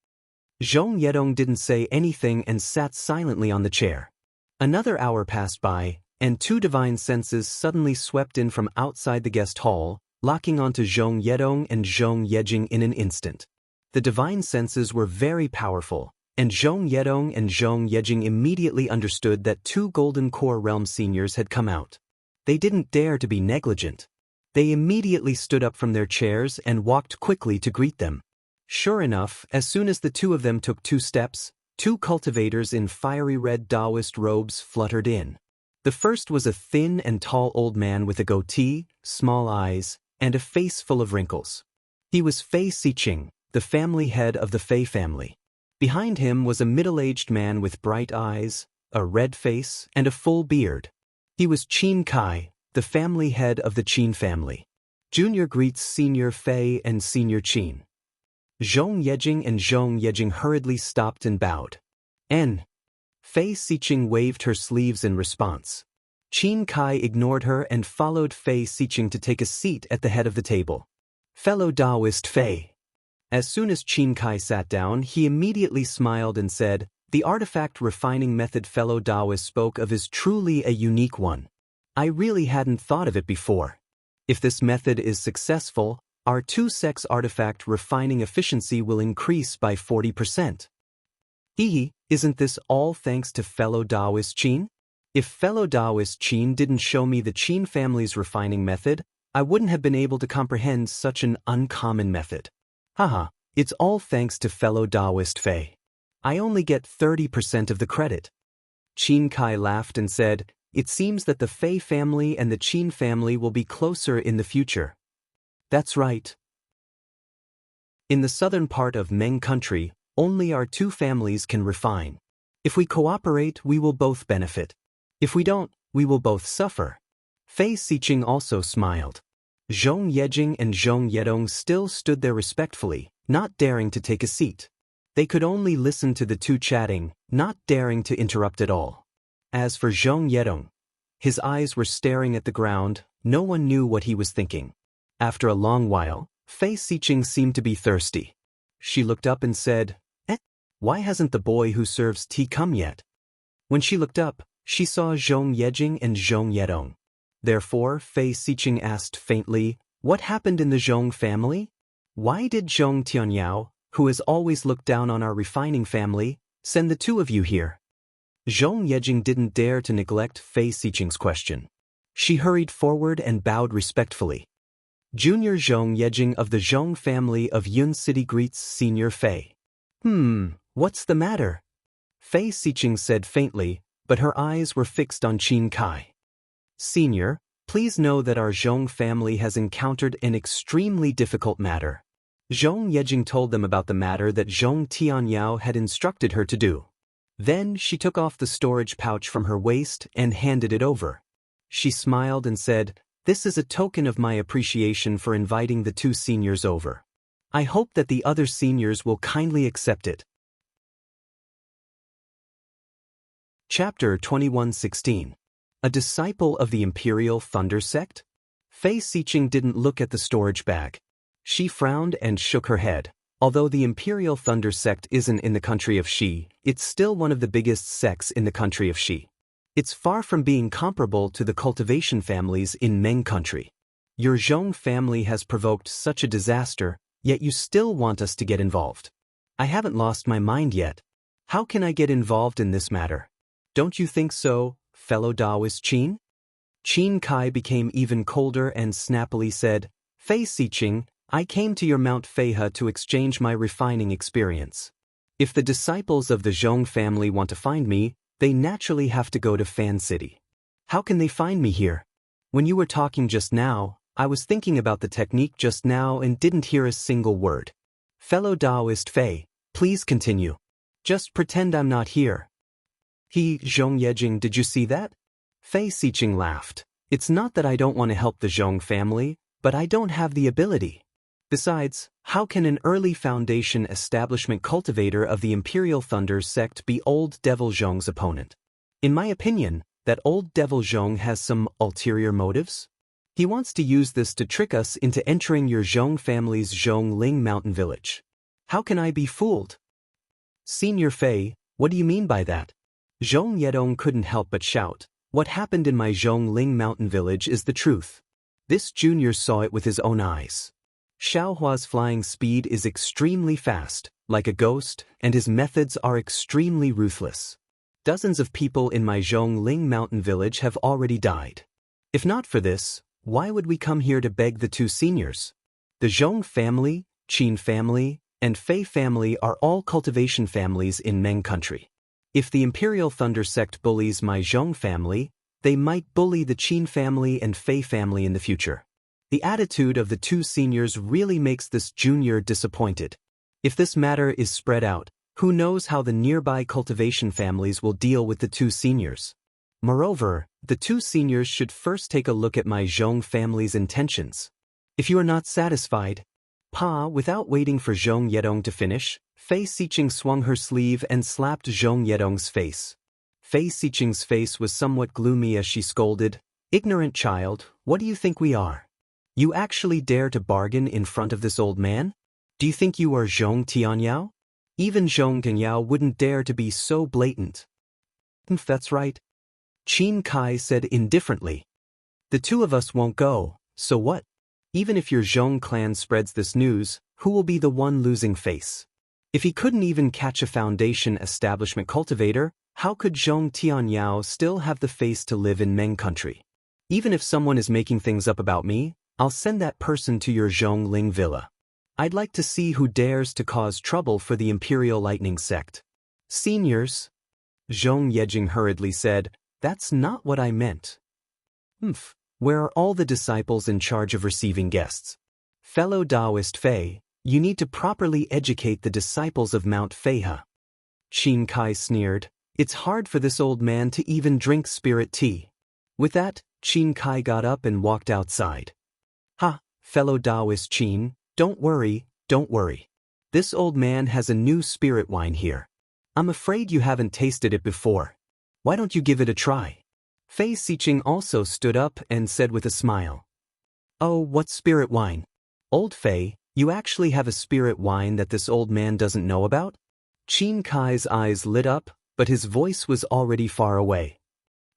Zhong Yedong didn't say anything and sat silently on the chair. Another hour passed by, and two divine senses suddenly swept in from outside the guest hall, locking onto Zhong Yedong and Zhong Yejing in an instant. The divine senses were very powerful, and Zhong Yedong and Zhong Yejing immediately understood that two Golden Core Realm seniors had come out. They didn't dare to be negligent. They immediately stood up from their chairs and walked quickly to greet them. Sure enough, as soon as the two of them took 2 steps, 2 cultivators in fiery red Taoist robes fluttered in. The first was a thin and tall old man with a goatee, small eyes, and a face full of wrinkles. He was Fei Siqing, the family head of the Fei family. Behind him was a middle-aged man with bright eyes, a red face, and a full beard. He was Qin Kai, the family head of the Qin family. Junior greets Senior Fei and Senior Qin. Zhong Yejing and Zhong Yejing hurriedly stopped and bowed. Fei Siqing waved her sleeves in response. Qin Kai ignored her and followed Fei Siqing to take a seat at the head of the table. Fellow Taoist Fei. As soon as Qin Kai sat down, he immediately smiled and said, "The artifact refining method fellow Taoist spoke of is truly a unique one. I really hadn't thought of it before. If this method is successful, our 2-sex artifact refining efficiency will increase by 40%. Isn't this all thanks to fellow Taoist Qin? If fellow Taoist Qin didn't show me the Qin family's refining method, I wouldn't have been able to comprehend such an uncommon method. Haha, it's all thanks to fellow Taoist Fei. I only get 30% of the credit." Qin Kai laughed and said, "It seems that the Fei family and the Qin family will be closer in the future." "That's right. In the southern part of Meng country, only our 2 families can refine. If we cooperate, we will both benefit. If we don't, we will both suffer." Fei Siqing also smiled. Zhong Yejing and Zhong Yedong still stood there respectfully, not daring to take a seat. They could only listen to the two chatting, not daring to interrupt at all. As for Zhong Yedong, his eyes were staring at the ground, no one knew what he was thinking. After a long while, Fei Siqing seemed to be thirsty. She looked up and said, Why hasn't the boy who serves tea come yet?" When she looked up, she saw Zhong Yejing and Zhong Yedong. Therefore, Fei Siqing asked faintly, "What happened in the Zhong family? Why did Zhong Tianyao, who has always looked down on our refining family, send the 2 of you here?" Zhong Yejing didn't dare to neglect Fei Siqing's question. She hurried forward and bowed respectfully. Junior Zhong Yejing of the Zhong family of Yun City greets Senior Fei. What's the matter?" Fei Siqing said faintly, but her eyes were fixed on Qin Kai. "Senior, please know that our Zhong family has encountered an extremely difficult matter." Zhong Yejing told them about the matter that Zhong Tianyao had instructed her to do. Then she took off the storage pouch from her waist and handed it over. She smiled and said, "This is a token of my appreciation for inviting the 2 seniors over. I hope that the other seniors will kindly accept it." Chapter 21:16. A disciple of the Imperial Thunder Sect? Fei Siqing didn't look at the storage bag. She frowned and shook her head. Although the Imperial Thunder Sect isn't in the country of Shi, it's still one of the biggest sects in the country of Shi. It's far from being comparable to the cultivation families in Meng country. Your Zhong family has provoked such a disaster, yet you still want us to get involved. I haven't lost my mind yet. How can I get involved in this matter? Don't you think so, fellow Taoist Qin? Qin Kai became even colder and snappily said, "Fei Siqing, I came to your Mount Feihe to exchange my refining experience. If the disciples of the Zhong family want to find me, they naturally have to go to Fan City. How can they find me here? When you were talking just now, I was thinking about the technique just now and didn't hear a single word. Fellow Taoist Fei, please continue. Just pretend I'm not here." Zhong Yejing, did you see that?" Fei Siqing laughed. "It's not that I don't want to help the Zhong family, but I don't have the ability. Besides, how can an early Foundation establishment cultivator of the Imperial Thunder sect be Old Devil Zhong's opponent? In my opinion, that Old Devil Zhong has some ulterior motives. He wants to use this to trick us into entering your Zhong family's Zhongling mountain village. How can I be fooled? Senior Fei, what do you mean by that? Zhong Yedong couldn't help but shout. What happened in my Zhongling mountain village is the truth. This junior saw it with his own eyes. Xiaohua's flying speed is extremely fast, like a ghost, and his methods are extremely ruthless. Dozens of people in my Zhongling mountain village have already died. If not for this, why would we come here to beg the two seniors? The Zhong family, Qin family, and Fei family are all cultivation families in Meng country. If the Imperial Thunder sect bullies my Zhong family, they might bully the Qin family and Fei family in the future. The attitude of the two seniors really makes this junior disappointed. If this matter is spread out, who knows how the nearby cultivation families will deal with the two seniors. Moreover, the two seniors should first take a look at my Zhong family's intentions. If you are not satisfied, without waiting for Zhong Yedong to finish, Fei Xiqing swung her sleeve and slapped Zhong Yedong's face. Fei Xiqing's face was somewhat gloomy as she scolded, "Ignorant child, what do you think we are? You actually dare to bargain in front of this old man? Do you think you are Zhong Tianyao? Even Zhong Tianyao wouldn't dare to be so blatant." "That's right," Qin Kai said indifferently. "The two of us won't go, so what? Even if your Zhong clan spreads this news, who will be the one losing face? If he couldn't even catch a foundation establishment cultivator, how could Zhong Tianyao still have the face to live in Meng country? Even if someone is making things up about me, I'll send that person to your Zhongling villa. I'd like to see who dares to cause trouble for the Imperial Lightning sect." "Seniors," Zhong Yejing hurriedly said, "that's not what I meant." Where are all the disciples in charge of receiving guests? Fellow Taoist Fei, you need to properly educate the disciples of Mount Feihe. Qin Kai sneered, "It's hard for this old man to even drink spirit tea." With that, Qin Kai got up and walked outside. Fellow Taoist Qin, don't worry. This old man has a new spirit wine here. I'm afraid you haven't tasted it before. Why don't you give it a try?" Fei Xiqing also stood up and said with a smile, "Oh, what spirit wine? Old Fei, you actually have a spirit wine that this old man doesn't know about?" Qin Kai's eyes lit up, but his voice was already far away.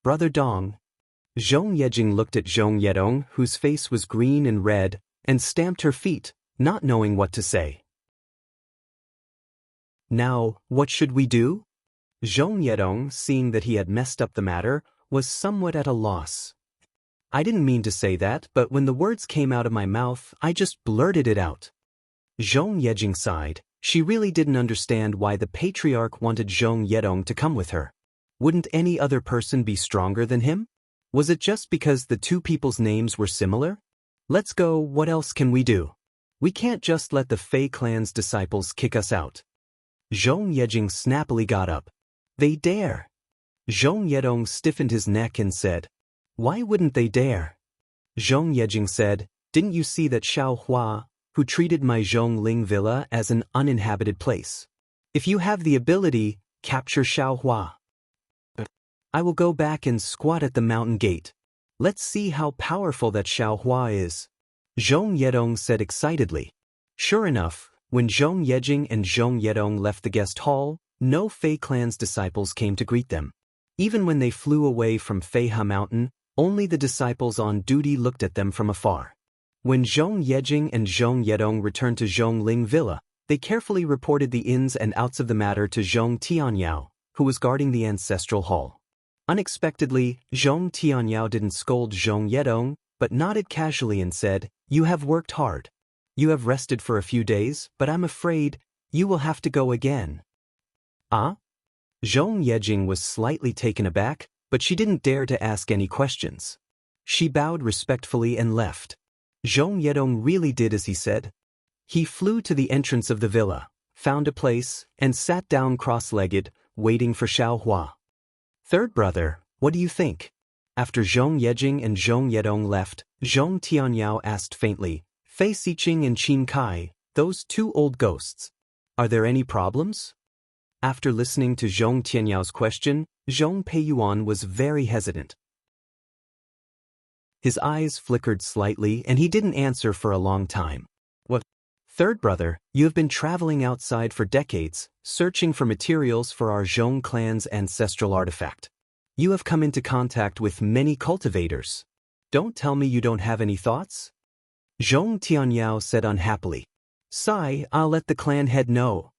"Brother Dong." Zhong Yejing looked at Zhong Yedong, whose face was green and red, and stamped her feet, not knowing what to say. "Now, what should we do?" Zhong Yedong, seeing that he had messed up the matter, was somewhat at a loss. "I didn't mean to say that, but when the words came out of my mouth, I just blurted it out." Zhong Yejing sighed. She really didn't understand why the patriarch wanted Zhong Yedong to come with her. Wouldn't any other person be stronger than him? Was it just because the two people's names were similar? "Let's go, what else can we do? We can't just let the Fei clan's disciples kick us out." Zhong Yejing snappily got up. "They dare." Zhong Yedong stiffened his neck and said, "Why wouldn't they dare?" Zhong Yejing said, "Didn't you see that Xiaohua, who treated my Zhongling villa as an uninhabited place? If you have the ability, capture Xiaohua. I will go back and squat at the mountain gate. Let's see how powerful that Xiaohua is." Zhong Yedong said excitedly. Sure enough, when Zhong Yejing and Zhong Yedong left the guest hall, no Fei clan's disciples came to greet them. Even when they flew away from Feihe Mountain, only the disciples on duty looked at them from afar. When Zhong Yejing and Zhong Yedong returned to Zhongling Villa, they carefully reported the ins and outs of the matter to Zhong Tianyao, who was guarding the ancestral hall. Unexpectedly, Zhong Tianyao didn't scold Zhong Yedong, but nodded casually and said, "You have worked hard. You have rested for a few days, but I'm afraid you will have to go again." "Ah?" Zhong Yejing was slightly taken aback, but she didn't dare to ask any questions. She bowed respectfully and left. Zhong Yedong really did as he said. He flew to the entrance of the villa, found a place, and sat down cross-legged, waiting for Xiaohua. "Third brother, what do you think?" After Zhong Yejing and Zhong Yedong left, Zhong Tianyao asked faintly, "Fei Xiqing and Qin Kai, those two old ghosts. Are there any problems?" After listening to Zhong Tianyao's question, Zhong Peiyuan was very hesitant. His eyes flickered slightly and he didn't answer for a long time. What? Third brother, you have been traveling outside for decades, searching for materials for our Zhong clan's ancestral artifact. You have come into contact with many cultivators. Don't tell me you don't have any thoughts? Zhong Tianyao said unhappily. Sigh, I'll let the clan head know.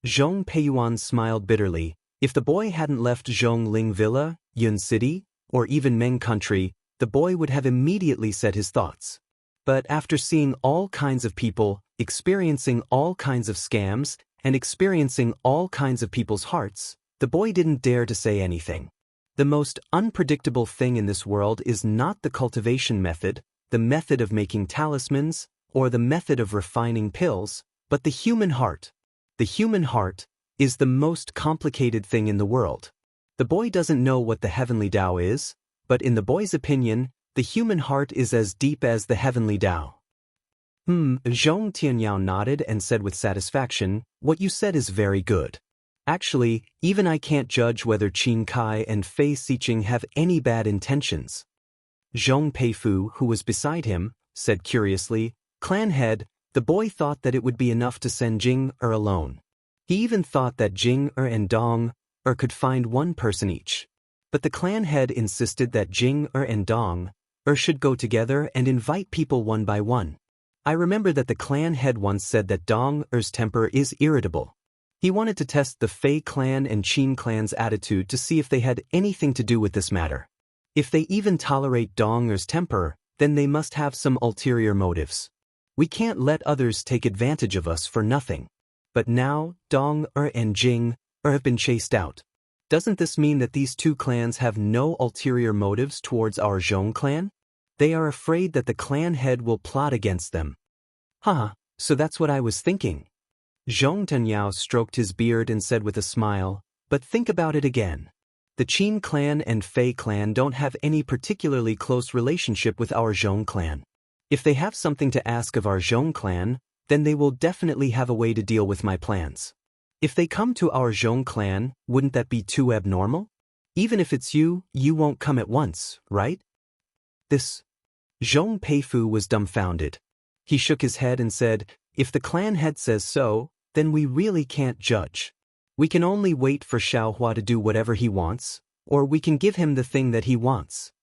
Zhong Peiyuan smiled bitterly. If the boy hadn't left Zhongling Villa, Yun City, or even Meng Country, the boy would have immediately said his thoughts. But after seeing all kinds of people, experiencing all kinds of scams, and experiencing all kinds of people's hearts, the boy didn't dare to say anything. The most unpredictable thing in this world is not the cultivation method, the method of making talismans, or the method of refining pills, but the human heart. The human heart is the most complicated thing in the world. The boy doesn't know what the heavenly Tao is, but in the boy's opinion, the human heart is as deep as the heavenly Tao. Zhong Tianyao nodded and said with satisfaction, what you said is very good. Actually, even I can't judge whether Qin Kai and Fei Siqing have any bad intentions. Zhong Peifu, who was beside him, said curiously, Clan head, the boy thought that it would be enough to send Jing alone. He even thought that Jing and Dong could find one person each. But the clan head insisted that Jing and Dong should go together and invite people one by one. I remember that the clan head once said that Dong's temper is irritable. He wanted to test the Fei clan and Qin clan's attitude to see if they had anything to do with this matter. If they even tolerate Dong's temper, then they must have some ulterior motives. We can't let others take advantage of us for nothing. But now, Dong and Jing have been chased out. Doesn't this mean that these two clans have no ulterior motives towards our Zhong clan? They are afraid that the clan head will plot against them. So that's what I was thinking. Zhong Tianyao stroked his beard and said with a smile, but think about it again. The Qin clan and Fei clan don't have any particularly close relationship with our Zhong clan. If they have something to ask of our Zhong clan, then they will definitely have a way to deal with my plans. If they come to our Zhong clan, wouldn't that be too abnormal? Even if it's you won't come at once, right? Zhong Peifu was dumbfounded. He shook his head and said, if the clan head says so, then we really can't judge. We can only wait for Xiaohua to do whatever he wants, or we can give him the thing that he wants.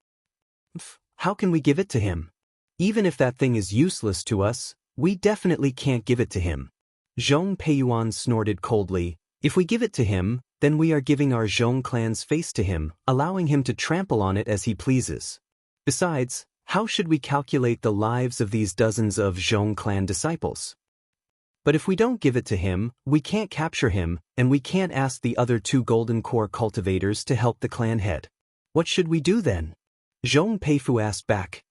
How can we give it to him? Even if that thing is useless to us, we definitely can't give it to him. Zhong Peiyuan snorted coldly. If we give it to him, then we are giving our Zhong clan's face to him, allowing him to trample on it as he pleases. Besides, how should we calculate the lives of these dozens of Zhong clan disciples? But if we don't give it to him, we can't capture him, and we can't ask the other two golden core cultivators to help the clan head. What should we do then? Zhong Peifu asked back.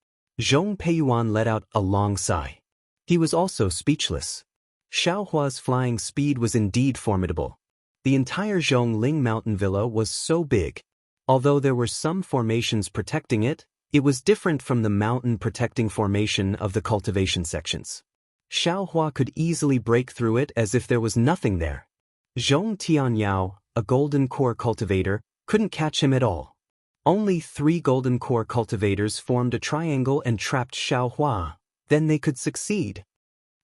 Zhong Peiyuan let out a long sigh. He was also speechless. Xiaohua's flying speed was indeed formidable. The entire Zhongling mountain villa was so big. Although there were some formations protecting it, it was different from the mountain protecting formation of the cultivation sections. Xiaohua could easily break through it as if there was nothing there. Zhong Tianyao, a golden core cultivator, couldn't catch him at all. Only 3 golden core cultivators formed a triangle and trapped Xiaohua. Then they could succeed.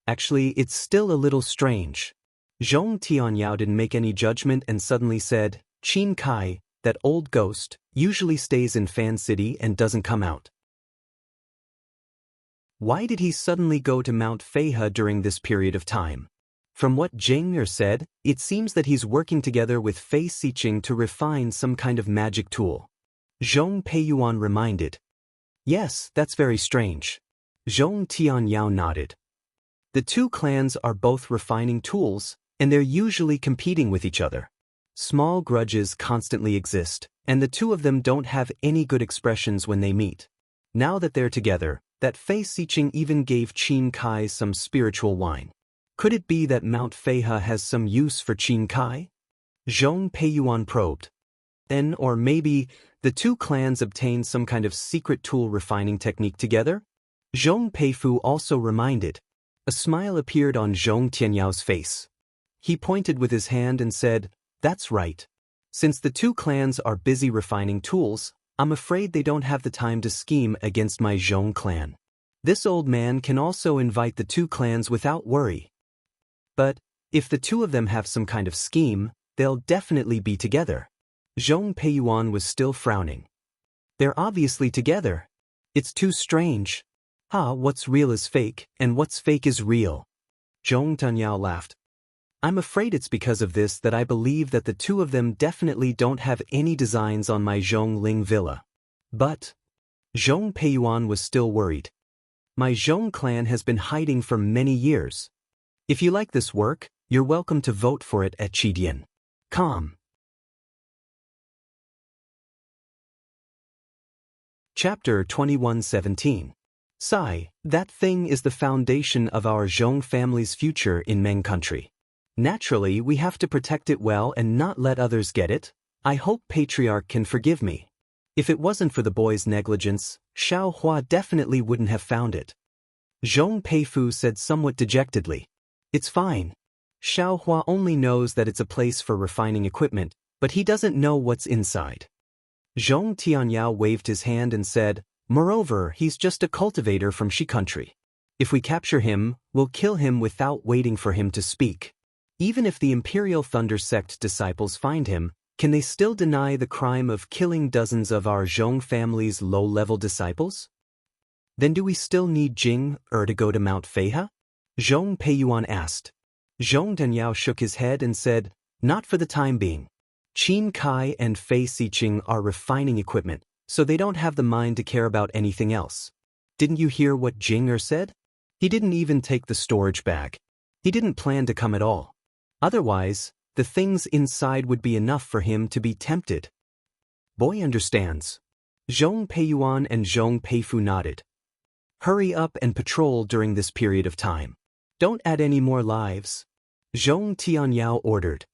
Actually, it's still a little strange. Zhong Tianyao didn't make any judgment and suddenly said, Qin Kai, that old ghost, usually stays in Fan City and doesn't come out. Why did he suddenly go to Mount Feihe during this period of time? From what Jing said, it seems that he's working together with Fei Siqing to refine some kind of magic tool. Zhong Peiyuan reminded. Yes, that's very strange. Zhong Tianyao nodded. The two clans are both refining tools, and they're usually competing with each other. Small grudges constantly exist, and the two of them don't have any good expressions when they meet. Now that they're together, that Fei Siqing even gave Qin Kai some spiritual wine. Could it be that Mount Feihe has some use for Qin Kai? Zhong Peiyuan probed. Then, or maybe, the two clans obtained some kind of secret tool refining technique together? Zhong Peifu also reminded. A smile appeared on Zhong Tianyao's face. He pointed with his hand and said, That's right. Since the two clans are busy refining tools, I'm afraid they don't have the time to scheme against my Zhong clan. This old man can also invite the two clans without worry. But, if the two of them have some kind of scheme, they'll definitely be together. Zhong Peiyuan was still frowning. They're obviously together. It's too strange. What's real is fake, and what's fake is real. Zhong Tunyao laughed. I'm afraid it's because of this that I believe that the two of them definitely don't have any designs on my Zhongling villa. But Zhong Peiyuan was still worried. My Zhong clan has been hiding for many years. If you like this work, you're welcome to vote for it at Chidian.com. Chapter 21:17. Sai, that thing is the foundation of our Zhong family's future in Meng country. Naturally, we have to protect it well and not let others get it. I hope Patriarch can forgive me. If it wasn't for the boy's negligence, Xiao Hua definitely wouldn't have found it. Zhong Peifu said somewhat dejectedly. It's fine. Xiao Hua only knows that it's a place for refining equipment, but he doesn't know what's inside. Zhong Tianyao waved his hand and said, moreover, he's just a cultivator from Shi country. If we capture him, we'll kill him without waiting for him to speak. Even if the Imperial Thunder Sect disciples find him, can they still deny the crime of killing dozens of our Zhong family's low-level disciples? Then do we still need Jing to go to Mount Feihe? Zhong Peiyuan asked. Zhong Tunyao shook his head and said, not for the time being. Qin Kai and Fei Siqing are refining equipment, so they don't have the mind to care about anything else. Didn't you hear what Jing said? He didn't even take the storage bag. He didn't plan to come at all. Otherwise, the things inside would be enough for him to be tempted. Boy understands. Zhong Peiyuan and Zhong Peifu nodded. Hurry up and patrol during this period of time. Don't add any more lives. Zhong Tianyao ordered.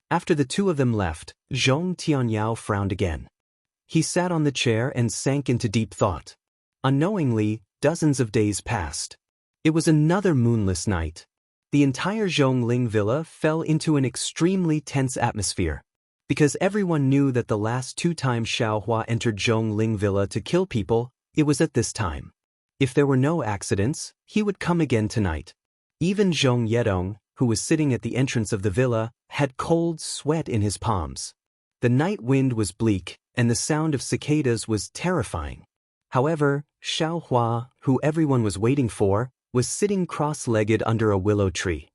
After the two of them left, Zhong Tianyao frowned again. He sat on the chair and sank into deep thought. Unknowingly, dozens of days passed. It was another moonless night. The entire Zhongling villa fell into an extremely tense atmosphere. Because everyone knew that the last two times Xiao Hua entered Zhongling villa to kill people, it was at this time. If there were no accidents, he would come again tonight. Even Zhong Yedong, who was sitting at the entrance of the villa, had cold sweat in his palms. The night wind was bleak, and the sound of cicadas was terrifying. However, Xiao Hua, who everyone was waiting for, was sitting cross-legged under a willow tree.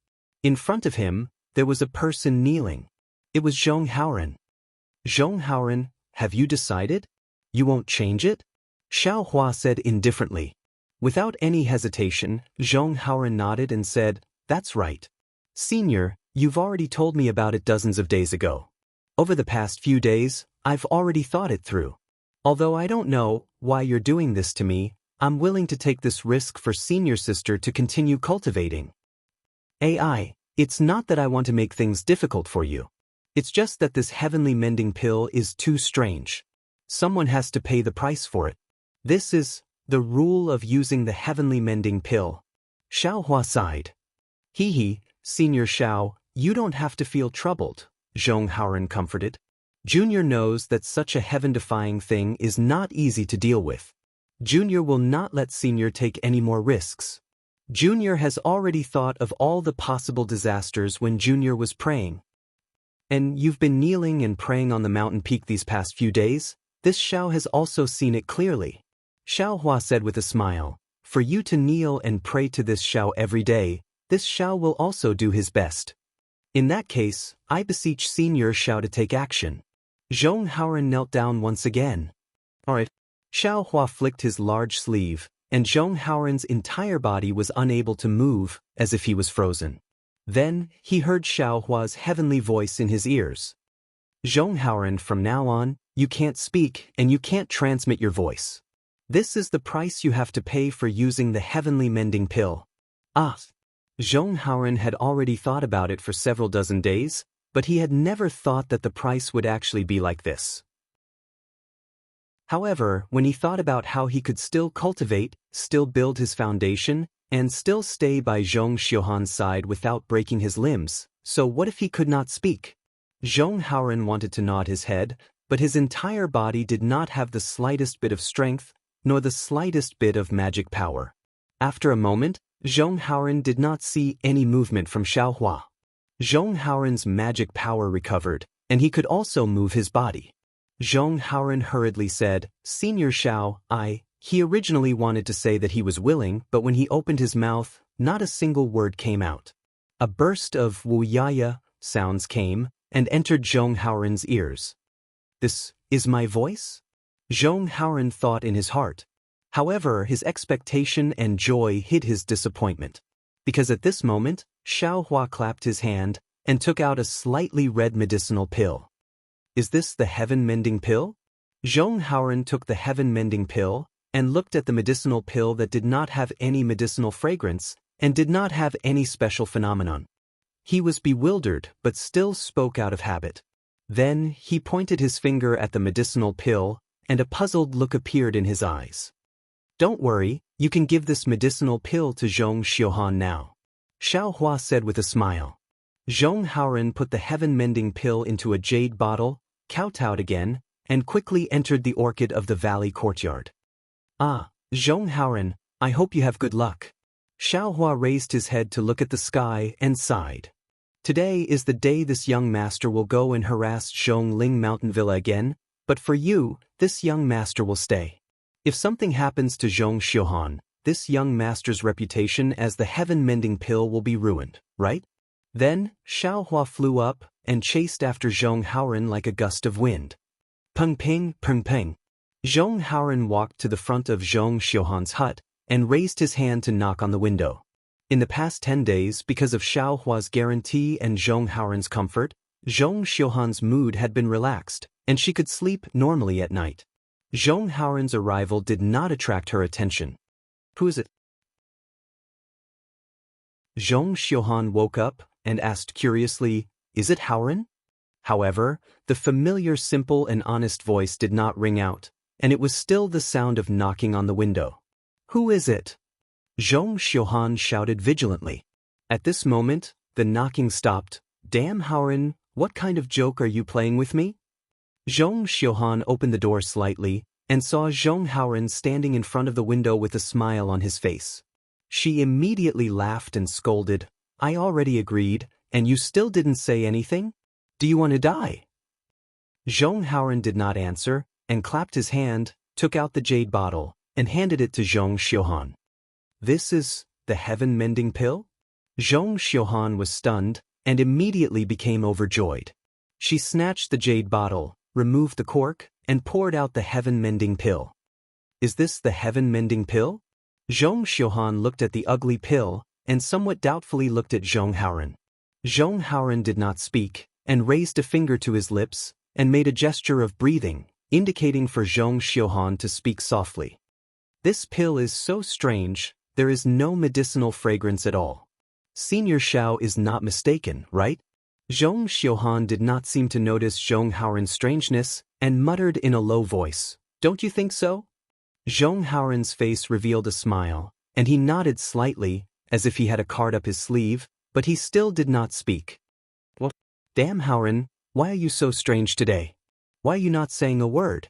In front of him, there was a person kneeling. It was Zhong Haoran. Zhong Haoran, have you decided? You won't change it? Xiao Hua said indifferently. Without any hesitation, Zhong Haoran nodded and said, that's right. Senior, you've already told me about it dozens of days ago. Over the past few days, I've already thought it through. Although I don't know why you're doing this to me, I'm willing to take this risk for Senior Sister to continue cultivating. AI, it's not that I want to make things difficult for you. It's just that this heavenly mending pill is too strange. Someone has to pay the price for it. This is the rule of using the heavenly mending pill. Xiao Hua sighed. Hee, Senior Xiao, you don't have to feel troubled, Zhong Haoran comforted. Junior knows that such a heaven-defying thing is not easy to deal with. Junior will not let Senior take any more risks. Junior has already thought of all the possible disasters when Junior was praying. And you've been kneeling and praying on the mountain peak these past few days? This Xiao has also seen it clearly. Xiao Hua said with a smile, for you to kneel and pray to this Xiao every day, this Xiao will also do his best. In that case, I beseech Senior Xiao to take action. Zhong Haoran knelt down once again. Alright. Xiao Hua flicked his large sleeve, and Zhong Haoran's entire body was unable to move, as if he was frozen. Then, he heard Xiao Hua's heavenly voice in his ears. Zhong Haoran, from now on, you can't speak and you can't transmit your voice. This is the price you have to pay for using the heavenly mending pill. Zhong Haoran had already thought about it for several dozen days, but he had never thought that the price would actually be like this. However, when he thought about how he could still cultivate, still build his foundation, and still stay by Zhong Xiuhan's side without breaking his limbs, so what if he could not speak? Zhong Haoran wanted to nod his head, but his entire body did not have the slightest bit of strength, nor the slightest bit of magic power. After a moment, Zhong Haoren did not see any movement from Xiaohua. Zhong Haoren's magic power recovered, and he could also move his body. Zhong Haoren hurriedly said, "Senior Xiao, He originally wanted to say that he was willing, but when he opened his mouth, not a single word came out. A burst of Wuxia sounds came and entered Zhong Haoren's ears. This is my voice? Zhong Haoren thought in his heart. However, his expectation and joy hid his disappointment. Because at this moment, Xiaohua clapped his hand and took out a slightly red medicinal pill. Is this the heaven-mending pill? Zhong Haoren took the heaven-mending pill and looked at the medicinal pill that did not have any medicinal fragrance and did not have any special phenomenon. He was bewildered but still spoke out of habit. Then he pointed his finger at the medicinal pill and a puzzled look appeared in his eyes. Don't worry, you can give this medicinal pill to Zhong Xiuhan now. Xiaohua said with a smile. Zhong Haoren put the heaven-mending pill into a jade bottle, kowtowed again, and quickly entered the orchid of the valley courtyard. Zhong Haoren, I hope you have good luck. Xiaohua raised his head to look at the sky and sighed. Today is the day this young master will go and harass Zhongling Mountain Villa again, but for you, this young master will stay. If something happens to Zhong Xiuhan, this young master's reputation as the heaven-mending pill will be ruined, right? Then, Xiaohua flew up and chased after Zhong Haoren like a gust of wind. Peng ping, peng peng. Zhong Haoren walked to the front of Zhong Xiuhan's hut and raised his hand to knock on the window. In the past 10 days, because of Xiaohua's guarantee and Zhong Haoren's comfort, Zhong Xiuhan's mood had been relaxed, and she could sleep normally at night. Zhong Haoren's arrival did not attract her attention. Who is it? Zhong Xiuhan woke up and asked curiously, Is it Haoren? However, the familiar simple and honest voice did not ring out, and it was still the sound of knocking on the window. Who is it? Zhong Xiuhan shouted vigilantly. At this moment, the knocking stopped. Damn Haoren, what kind of joke are you playing with me? Zhong Xiuhan opened the door slightly and saw Zhong Haoren standing in front of the window with a smile on his face. She immediately laughed and scolded. I already agreed, and you still didn't say anything? Do you want to die? Zhong Haoren did not answer and clapped his hand, took out the jade bottle, and handed it to Zhong Xiuhan. This is the heaven-mending pill? Zhong Xiuhan was stunned and immediately became overjoyed. She snatched the jade bottle, removed the cork, and poured out the heaven-mending pill. Is this the heaven-mending pill? Zhong Xiuhan looked at the ugly pill and somewhat doubtfully looked at Zhong Haoren. Zhong Haoren did not speak and raised a finger to his lips and made a gesture of breathing, indicating for Zhong Xiuhan to speak softly. This pill is so strange, there is no medicinal fragrance at all. Senior Xiao is not mistaken, right? Zhong Xiuhan did not seem to notice Zhong Haoren's strangeness and muttered in a low voice, Don't you think so? Zhong Haoren's face revealed a smile, and he nodded slightly, as if he had a card up his sleeve, but he still did not speak. Well, damn Haoren, why are you so strange today? Why are you not saying a word?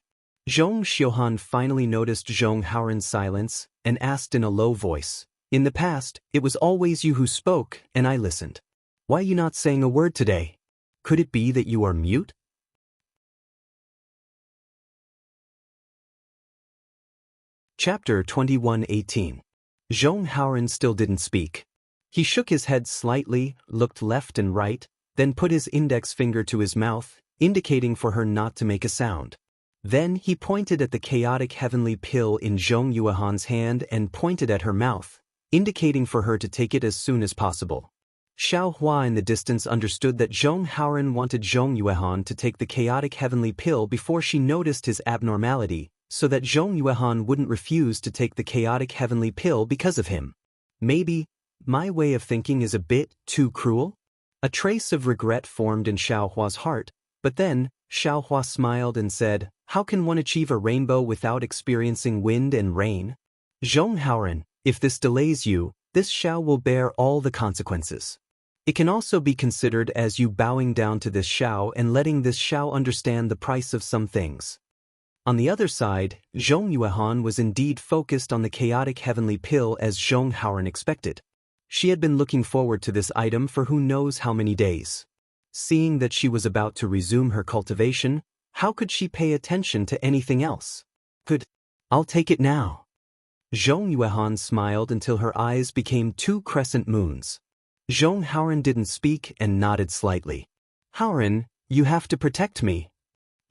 Zhong Xiuhan finally noticed Zhong Haoren's silence and asked in a low voice, In the past, it was always you who spoke, and I listened. Why are you not saying a word today? Could it be that you are mute? Chapter 21:18. Zhong Haoren still didn't speak. He shook his head slightly, looked left and right, then put his index finger to his mouth, indicating for her not to make a sound. Then he pointed at the chaotic heavenly pill in Zhong Yuehan's hand and pointed at her mouth, indicating for her to take it as soon as possible. Xiaohua in the distance understood that Zhong Haoren wanted Zhong Yuehan to take the chaotic heavenly pill before she noticed his abnormality, so that Zhong Yuehan wouldn't refuse to take the chaotic heavenly pill because of him. Maybe my way of thinking is a bit too cruel? A trace of regret formed in Xiaohua's heart, but then Xiaohua smiled and said, How can one achieve a rainbow without experiencing wind and rain? Zhong Haoren, if this delays you, this Xiao will bear all the consequences. It can also be considered as you bowing down to this Xiao and letting this Xiao understand the price of some things. On the other side, Zhong Yuehan was indeed focused on the chaotic heavenly pill as Zhong Haoran expected. She had been looking forward to this item for who knows how many days. Seeing that she was about to resume her cultivation, how could she pay attention to anything else? I'll take it now. Zhong Yuehan smiled until her eyes became two crescent moons. Zhong Haoran didn't speak and nodded slightly. Haoran, you have to protect me.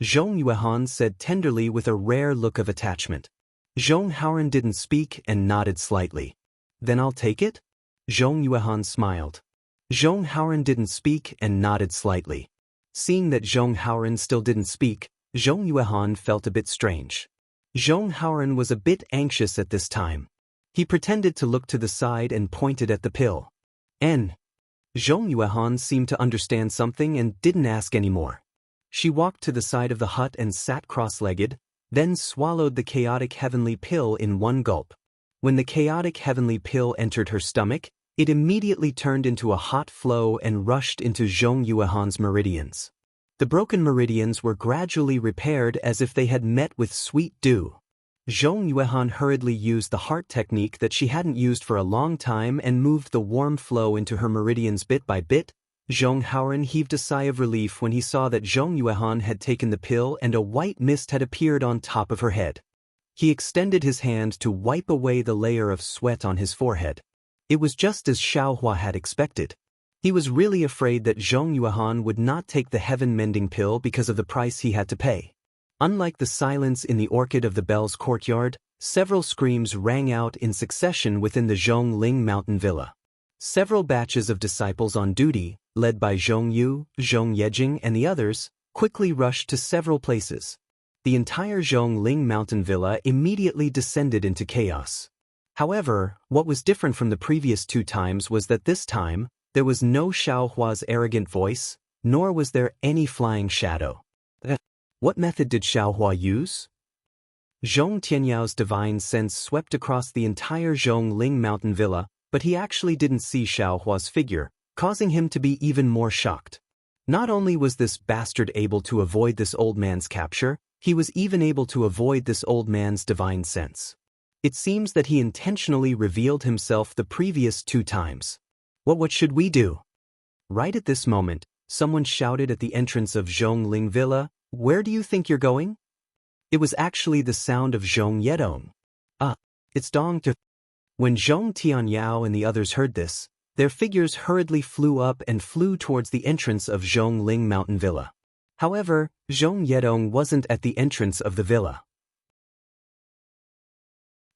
Zhong Yuehan said tenderly with a rare look of attachment. Zhong Haoran didn't speak and nodded slightly. Then I'll take it? Zhong Yuehan smiled. Zhong Haoran didn't speak and nodded slightly. Seeing that Zhong Haoran still didn't speak, Zhong Yuehan felt a bit strange. Zhong Haoran was a bit anxious at this time. He pretended to look to the side and pointed at the pill. Zhong Yuehan seemed to understand something and didn't ask any more. She walked to the side of the hut and sat cross-legged, then swallowed the chaotic heavenly pill in one gulp. When the chaotic heavenly pill entered her stomach, it immediately turned into a hot flow and rushed into Zhong Yuehan's meridians. The broken meridians were gradually repaired as if they had met with sweet dew. Zhong Yuehan hurriedly used the heart technique that she hadn't used for a long time and moved the warm flow into her meridians bit by bit. Zhong Haoran heaved a sigh of relief when he saw that Zhong Yuehan had taken the pill and a white mist had appeared on top of her head. He extended his hand to wipe away the layer of sweat on his forehead. It was just as Xiaohua had expected. He was really afraid that Zhong Yuehan would not take the heaven-mending pill because of the price he had to pay. Unlike the silence in the Orchid of the Bells courtyard, several screams rang out in succession within the Zhongling mountain villa. Several batches of disciples on duty, led by Zhong Yu, Zhong Yejing and the others, quickly rushed to several places. The entire Zhongling mountain villa immediately descended into chaos. However, what was different from the previous two times was that this time, there was no Xiaohua's arrogant voice, nor was there any flying shadow. What method did Xiaohua use? Zhong Tianyao's divine sense swept across the entire Zhongling mountain villa, but he actually didn't see Xiaohua's figure, causing him to be even more shocked. Not only was this bastard able to avoid this old man's capture, he was even able to avoid this old man's divine sense. It seems that he intentionally revealed himself the previous two times. What should we do? Right at this moment, someone shouted at the entrance of Zhongling Villa, "Where do you think you're going?" It was actually the sound of Zhong Yedong. It's Dong to. When Zhong Tianyao and the others heard this, their figures hurriedly flew up and flew towards the entrance of Zhongling Mountain Villa. However, Zhong Yedong wasn't at the entrance of the villa.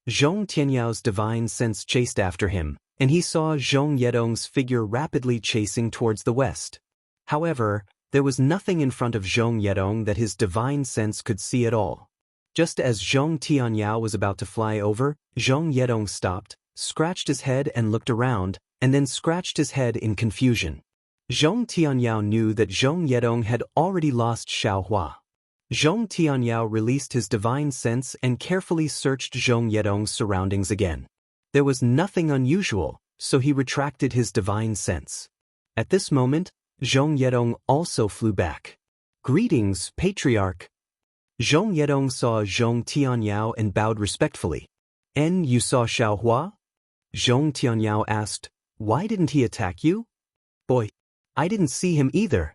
Zhong Tianyao's divine sense chased after him, and he saw Zhong Yedong's figure rapidly chasing towards the west. However, there was nothing in front of Zhong Yedong that his divine sense could see at all. Just as Zhong Tianyao was about to fly over, Zhong Yedong stopped, scratched his head and looked around, and then scratched his head in confusion. Zhong Tianyao knew that Zhong Yedong had already lost Xiaohua. Zhong Tianyao released his divine sense and carefully searched Zhong Yedong's surroundings again. There was nothing unusual, so he retracted his divine sense. At this moment, Zhong Yedong also flew back. "Greetings, Patriarch." Zhong Yedong saw Zhong Tianyao and bowed respectfully. "And you saw Xiaohua?" Zhong Tianyao asked. "Why didn't he attack you?" "Boy, I didn't see him either."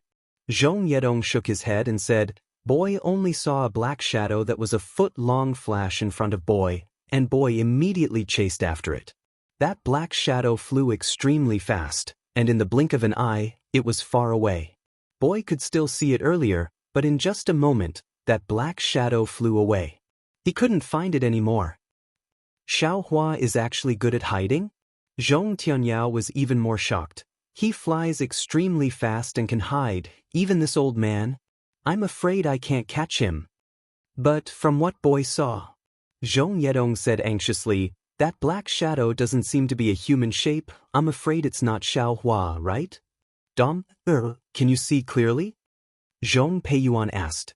Zhong Yedong shook his head and said, "Boy only saw a black shadow that was a foot-long flash in front of Boy, and Boy immediately chased after it. That black shadow flew extremely fast, and in the blink of an eye, it was far away. Boy could still see it earlier, but in just a moment, that black shadow flew away. He couldn't find it anymore." Xiaohua is actually good at hiding? Zhong Tianyao was even more shocked. "He flies extremely fast and can hide, even this old man. I'm afraid I can't catch him." "But from what Boy saw," Zhong Yedong said anxiously, "that black shadow doesn't seem to be a human shape. I'm afraid it's not Xiaohua, right?" "Dom, can you see clearly?" Zhong Peiyuan asked.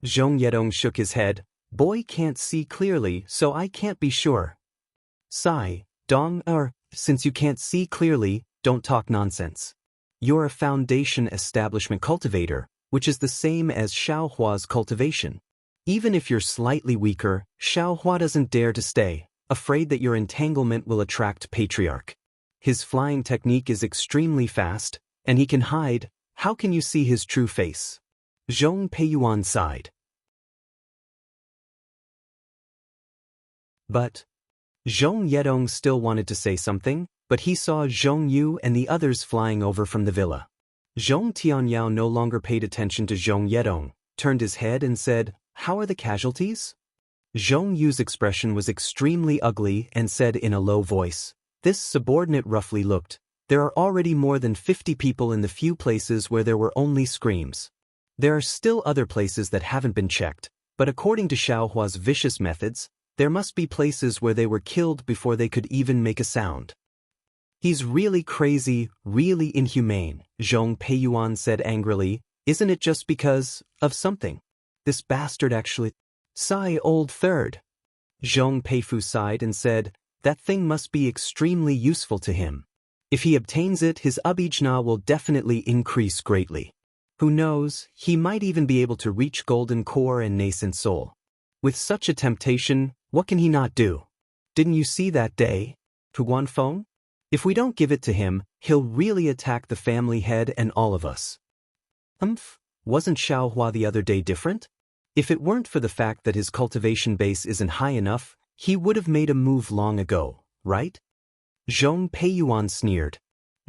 Zhong Yedong shook his head. "Boy can't see clearly, so I can't be sure." "Sigh, Dong, since you can't see clearly, don't talk nonsense." You're a foundation establishment cultivator, which is the same as Xiaohua's cultivation. Even if you're slightly weaker, Xiaohua doesn't dare to stay, afraid that your entanglement will attract patriarch. His flying technique is extremely fast, and he can hide. How can you see his true face? Zhong Peiyuan sighed. But Zhong Yedong still wanted to say something, but he saw Zhong Yu and the others flying over from the villa. Zhong Tianyao no longer paid attention to Zhong Yedong, turned his head and said, "How are the casualties?" Zhong Yu's expression was extremely ugly and said in a low voice, "This subordinate roughly looked. There are already more than 50 people in the few places where there were only screams. There are still other places that haven't been checked, but according to Xiaohua's vicious methods, there must be places where they were killed before they could even make a sound." "He's really crazy, really inhumane," Zhong Peiyuan said angrily. "Isn't it just because of something? This bastard actually—" "Sigh, old third." Zhong Peifu sighed and said, "That thing must be extremely useful to him. If he obtains it, his abijna will definitely increase greatly. Who knows, he might even be able to reach golden core and nascent soul. With such a temptation, what can he not do? Didn't you see that day? Huguanfeng? If we don't give it to him, he'll really attack the family head and all of us." Wasn't Xiaohua the other day different? If it weren't for the fact that his cultivation base isn't high enough, he would have made a move long ago, right? Zhong Peiyuan sneered.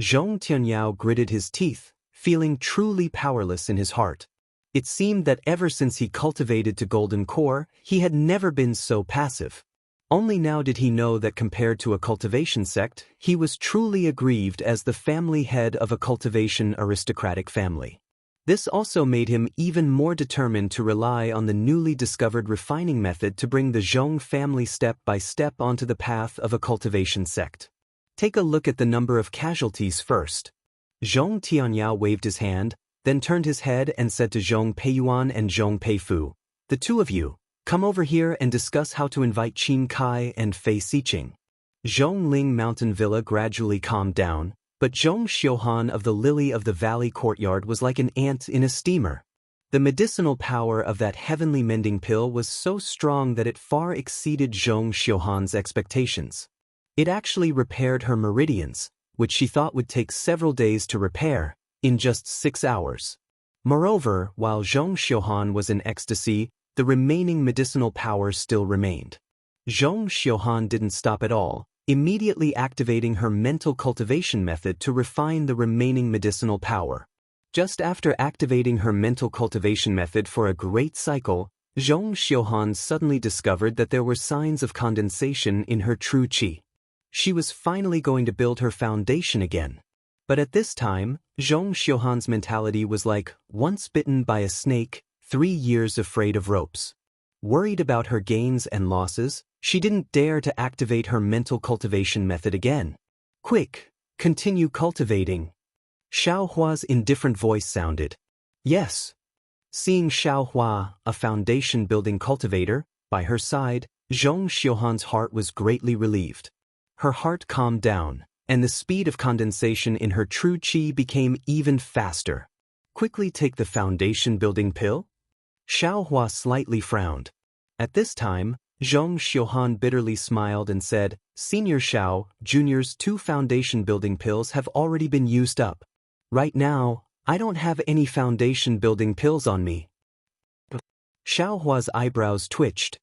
Zhong Tianyao gritted his teeth, feeling truly powerless in his heart. It seemed that ever since he cultivated to golden core, he had never been so passive. Only now did he know that compared to a cultivation sect, he was truly aggrieved as the family head of a cultivation aristocratic family. This also made him even more determined to rely on the newly discovered refining method to bring the Zhong family step by step onto the path of a cultivation sect. Take a look at the number of casualties first. Zhong Tianyao waved his hand, then turned his head and said to Zhong Peiyuan and Zhong Peifu, "The two of you, come over here and discuss how to invite Qin Kai and Fei Xiqing." Zhongling Mountain Villa gradually calmed down, but Zhong Xiuhan of the Lily of the Valley courtyard was like an ant in a steamer. The medicinal power of that heavenly mending pill was so strong that it far exceeded Zhong Xiuhan's expectations. It actually repaired her meridians, which she thought would take several days to repair, in just 6 hours. Moreover, while Zhong Xiuhan was in ecstasy, the remaining medicinal power still remained. Zhong Xiuhan didn't stop at all, immediately activating her mental cultivation method to refine the remaining medicinal power. Just after activating her mental cultivation method for a great cycle, Zhong Xiuhan suddenly discovered that there were signs of condensation in her true qi. She was finally going to build her foundation again. But at this time, Zhong Xiuhan's mentality was like, once bitten by a snake, 3 years afraid of ropes. Worried about her gains and losses, she didn't dare to activate her mental cultivation method again. "Quick, continue cultivating." Xiaohua's indifferent voice sounded. "Yes." Seeing Xiaohua, a foundation-building cultivator, by her side, Zhong Xiuhan's heart was greatly relieved. Her heart calmed down, and the speed of condensation in her true qi became even faster. "Quickly take the foundation-building pill?" Xiaohua slightly frowned. At this time, Zhong Xiuhan bitterly smiled and said, "Senior Xiao, Junior's 2 foundation-building pills have already been used up. Right now, I don't have any foundation-building pills on me." Xiaohua's eyebrows twitched.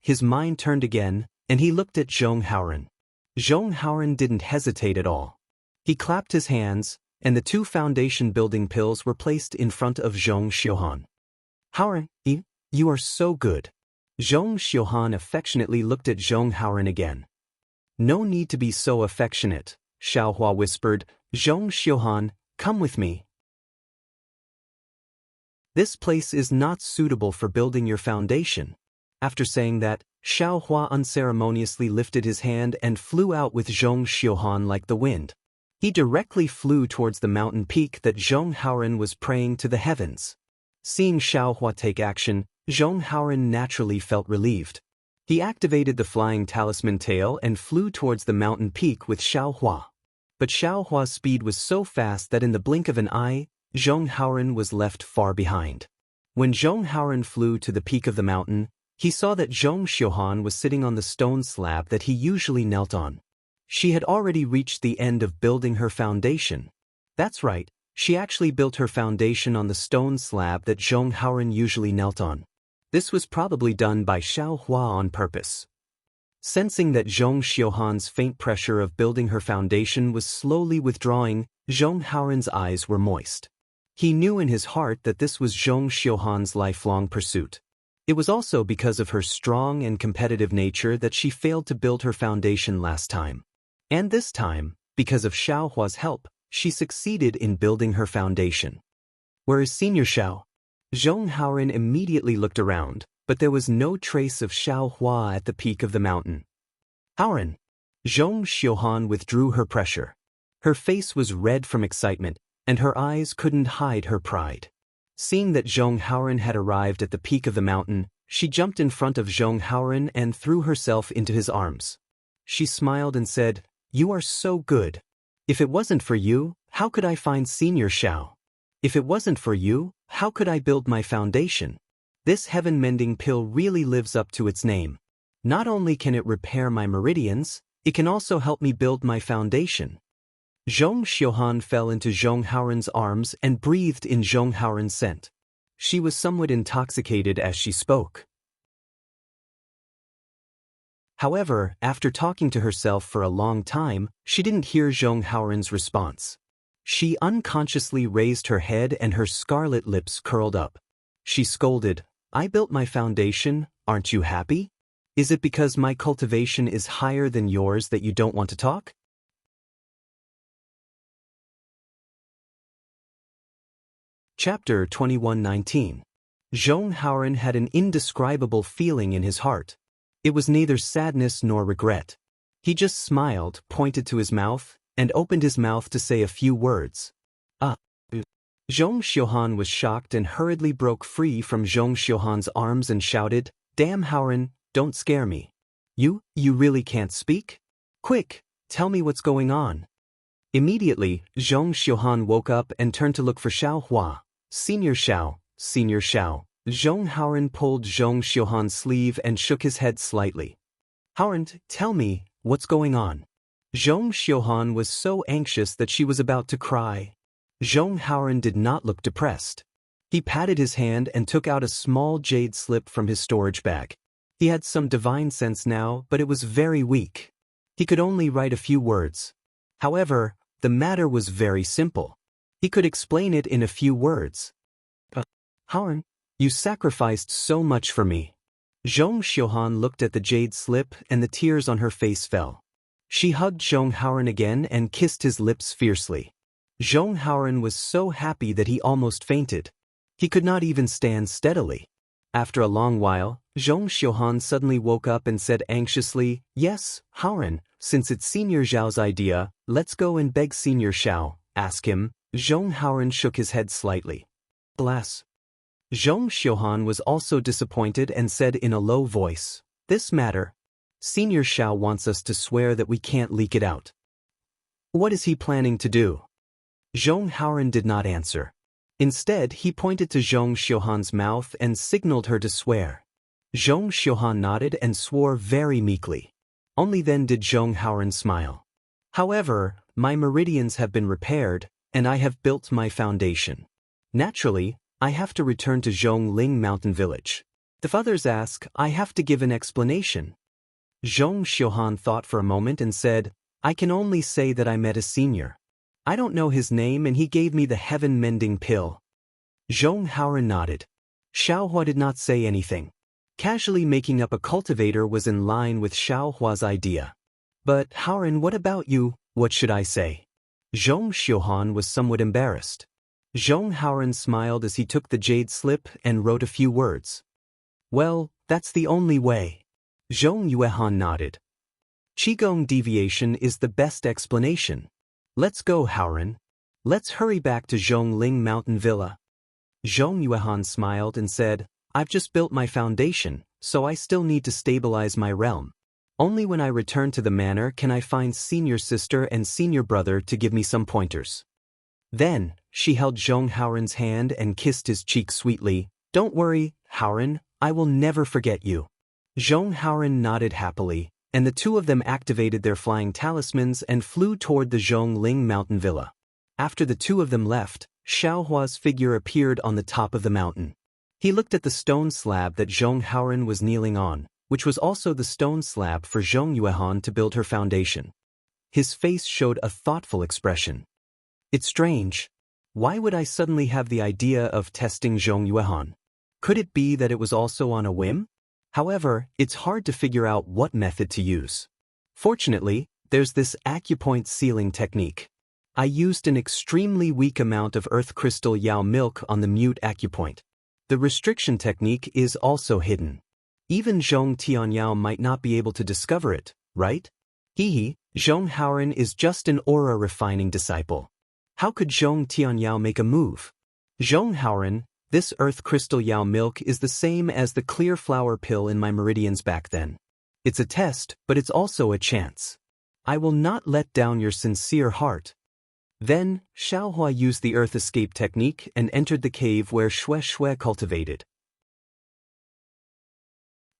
His mind turned again, and he looked at Zhong Haoran. Zhong Haoran didn't hesitate at all. He clapped his hands, and the 2 foundation-building pills were placed in front of Zhong Xiuhan. "Haoran, you are so good." Zhong Xiuhan affectionately looked at Zhong Haoran again. "No need to be so affectionate," Xiaohua whispered. "Zhong Xiuhan, come with me. This place is not suitable for building your foundation." After saying that, Xiaohua unceremoniously lifted his hand and flew out with Zhong Xiuhan like the wind. He directly flew towards the mountain peak that Zhong Haoran was praying to the heavens. Seeing Xiaohua take action, Zhong Haoran naturally felt relieved. He activated the flying talisman tail and flew towards the mountain peak with Xiaohua. But Xiao Hua's speed was so fast that in the blink of an eye, Zhong Haoren was left far behind. When Zhong Haoren flew to the peak of the mountain, he saw that Zhong Xiuhan was sitting on the stone slab that he usually knelt on. She had already reached the end of building her foundation. That's right, she actually built her foundation on the stone slab that Zhong Haoren usually knelt on. This was probably done by Xiao Hua on purpose. Sensing that Zhong Xiuhan's faint pressure of building her foundation was slowly withdrawing, Zhong Haoren's eyes were moist. He knew in his heart that this was Zhong Xiuhan's lifelong pursuit. It was also because of her strong and competitive nature that she failed to build her foundation last time. And this time, because of Xiao Hua's help, she succeeded in building her foundation. Where is Senior Xiao? Zhong Haoren immediately looked around, but there was no trace of Xiao Hua at the peak of the mountain. Haoren! Zhong Xiuhan withdrew her pressure. Her face was red from excitement, and her eyes couldn't hide her pride. Seeing that Zhong Haoren had arrived at the peak of the mountain, she jumped in front of Zhong Haoren and threw herself into his arms. She smiled and said, "You are so good. If it wasn't for you, how could I find Senior Xiao? If it wasn't for you, how could I build my foundation? This heaven-mending pill really lives up to its name. Not only can it repair my meridians, it can also help me build my foundation." Zhong Xiuhan fell into Zhong Haoren's arms and breathed in Zhong Haoren's scent. She was somewhat intoxicated as she spoke. However, after talking to herself for a long time, she didn't hear Zhong Haoren's response. She unconsciously raised her head and her scarlet lips curled up. She scolded, "I built my foundation, aren't you happy? Is it because my cultivation is higher than yours that you don't want to talk?" Chapter 21:19. Zhong Haoren had an indescribable feeling in his heart. It was neither sadness nor regret. He just smiled, pointed to his mouth, and opened his mouth to say a few words. Zhong Xiuhan was shocked and hurriedly broke free from Zhong Xiuhan's arms and shouted, "Damn Haoren, don't scare me. You really can't speak? Quick, tell me what's going on." Immediately, Zhong Xiuhan woke up and turned to look for Xiao Hua. "Senior Xiao, Senior Xiao." Zhong Haoren pulled Zhong Xiuhan's sleeve and shook his head slightly. "Haoren, tell me, what's going on?" Zhong Xiuhan was so anxious that she was about to cry. Zhong Haoren did not look depressed. He patted his hand and took out a small jade slip from his storage bag. He had some divine sense now, but it was very weak. He could only write a few words. However, the matter was very simple. He could explain it in a few words. "Haoren, you sacrificed so much for me." Zhong Xiuhan looked at the jade slip and the tears on her face fell. She hugged Zhong Haoren again and kissed his lips fiercely. Zhong Haoren was so happy that he almost fainted. He could not even stand steadily. After a long while, Zhong Xiuhan suddenly woke up and said anxiously, "Yes, Haoren, since it's Senior Zhao's idea, let's go and beg Senior Xiao, ask him." Zhong Haoren shook his head slightly. "Alas." Zhong Xiuhan was also disappointed and said in a low voice, "This matter. Senior Xiao wants us to swear that we can't leak it out." "What is he planning to do?" Zhong Haoren did not answer. Instead, he pointed to Zhong Xiuhan's mouth and signaled her to swear. Zhong Xiuhan nodded and swore very meekly. Only then did Zhong Haoren smile. "However, my meridians have been repaired, and I have built my foundation. Naturally, I have to return to Zhongling Mountain Village. If others ask, I have to give an explanation." Zhong Xiuhan thought for a moment and said, "I can only say that I met a senior. I don't know his name and he gave me the heaven-mending pill." Zhong Haoren nodded. Xiao Hua did not say anything. Casually making up a cultivator was in line with Xiao Hua's idea. "But Haoren, what about you? What should I say?" Zhong Xiuhan was somewhat embarrassed. Zhong Haoren smiled as he took the jade slip and wrote a few words. "Well, that's the only way." Zhong Yuehan nodded. "Qigong deviation is the best explanation. Let's go, Haoren. Let's hurry back to Zhongling Mountain Villa." Zhong Yuehan smiled and said, "I've just built my foundation, so I still need to stabilize my realm. Only when I return to the manor can I find senior sister and senior brother to give me some pointers. Then, she held Zhong Haoren's hand and kissed his cheek sweetly. Don't worry, Haoren, I will never forget you. Zhong Haoren nodded happily, and the two of them activated their flying talismans and flew toward the Zhongling mountain villa. After the two of them left, Xiaohua's figure appeared on the top of the mountain. He looked at the stone slab that Zhong Haoren was kneeling on, which was also the stone slab for Zhong Yuehan to build her foundation. His face showed a thoughtful expression. It's strange. Why would I suddenly have the idea of testing Zhong Yuehan? Could it be that it was also on a whim? However, it's hard to figure out what method to use. Fortunately, there's this acupoint sealing technique. I used an extremely weak amount of earth crystal Yao milk on the mute acupoint. The restriction technique is also hidden. Even Zhong Tianyao might not be able to discover it, right? Zhong Haoren is just an aura refining disciple. How could Zhong Tianyao make a move? Zhong Haoren, this earth crystal Yao milk is the same as the clear flower pill in my meridians back then. It's a test, but it's also a chance. I will not let down your sincere heart. Then, Xiaohua used the earth escape technique and entered the cave where Shui cultivated.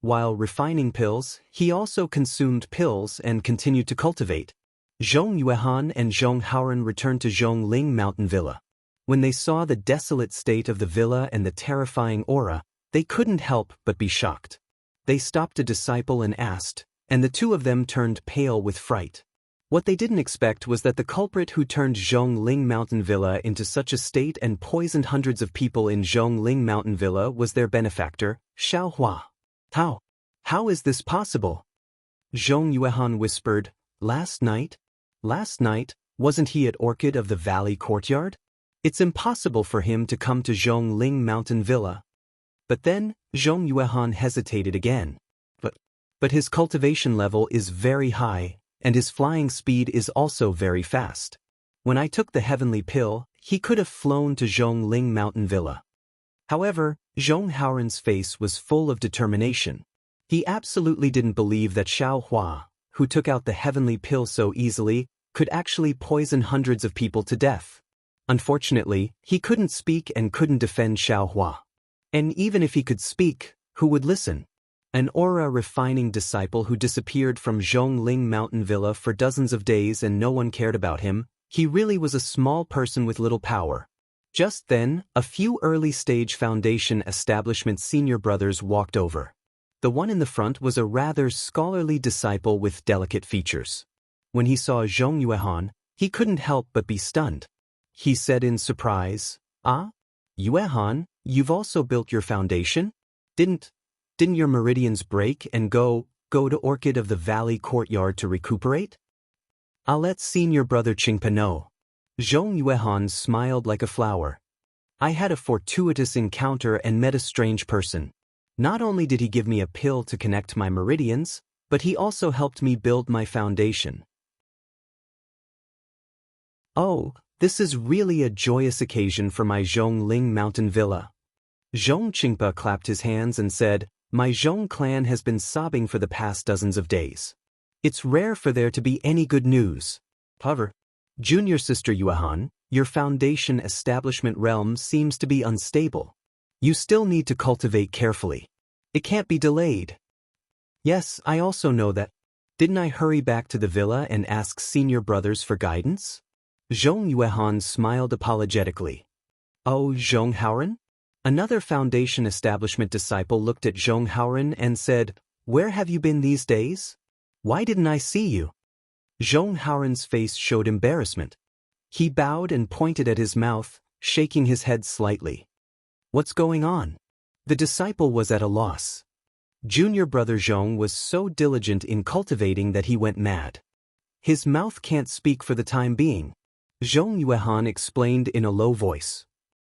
While refining pills, he also consumed pills and continued to cultivate. Zhong Yuehan and Zhong Haoren returned to Zhongling mountain villa. When they saw the desolate state of the villa and the terrifying aura, they couldn't help but be shocked. They stopped a disciple and asked, and the two of them turned pale with fright. What they didn't expect was that the culprit who turned Zhongling mountain villa into such a state and poisoned hundreds of people in Zhongling mountain villa was their benefactor, Xiaohua. How is this possible? Zhong Yuehan whispered, Last night, wasn't he at Orchid of the Valley courtyard? It's impossible for him to come to Zhongling mountain villa. But then, Zhong Yuehan hesitated again. But his cultivation level is very high, and his flying speed is also very fast. When I took the heavenly pill, he could have flown to Zhongling mountain villa. However, Zhong Haoren's face was full of determination. He absolutely didn't believe that Xiaohua, who took out the heavenly pill so easily, could actually poison hundreds of people to death. Unfortunately, he couldn't speak and couldn't defend Xiaohua. And even if he could speak, who would listen? An aura-refining disciple who disappeared from Zhongling mountain villa for dozens of days and no one cared about him, he really was a small person with little power. Just then, a few early-stage foundation establishment senior brothers walked over. The one in the front was a rather scholarly disciple with delicate features. When he saw Zhong Yuehan, he couldn't help but be stunned. He said in surprise, Yuehan, you've also built your foundation? Didn't your meridians break and go to Orchid of the Valley courtyard to recuperate? I'll let senior brother Qingpa know. Zhong Yuehan smiled like a flower. I had a fortuitous encounter and met a strange person. Not only did he give me a pill to connect my meridians, but he also helped me build my foundation. Oh, this is really a joyous occasion for my Zhongling mountain villa. Zhong Qingpa clapped his hands and said, My Zhong clan has been sobbing for the past dozens of days. It's rare for there to be any good news. However, junior sister Yuehan, your foundation establishment realm seems to be unstable. You still need to cultivate carefully. It can't be delayed. Yes, I also know that. Didn't I hurry back to the villa and ask senior brothers for guidance? Zhong Yuehan smiled apologetically. Oh, Zhong Haoren? Another foundation establishment disciple looked at Zhong Haoren and said, Where have you been these days? Why didn't I see you? Zhong Haoren's face showed embarrassment. He bowed and pointed at his mouth, shaking his head slightly. What's going on? The disciple was at a loss. Junior brother Zhong was so diligent in cultivating that he went mad. His mouth can't speak for the time being. Zhong Yuehan explained in a low voice.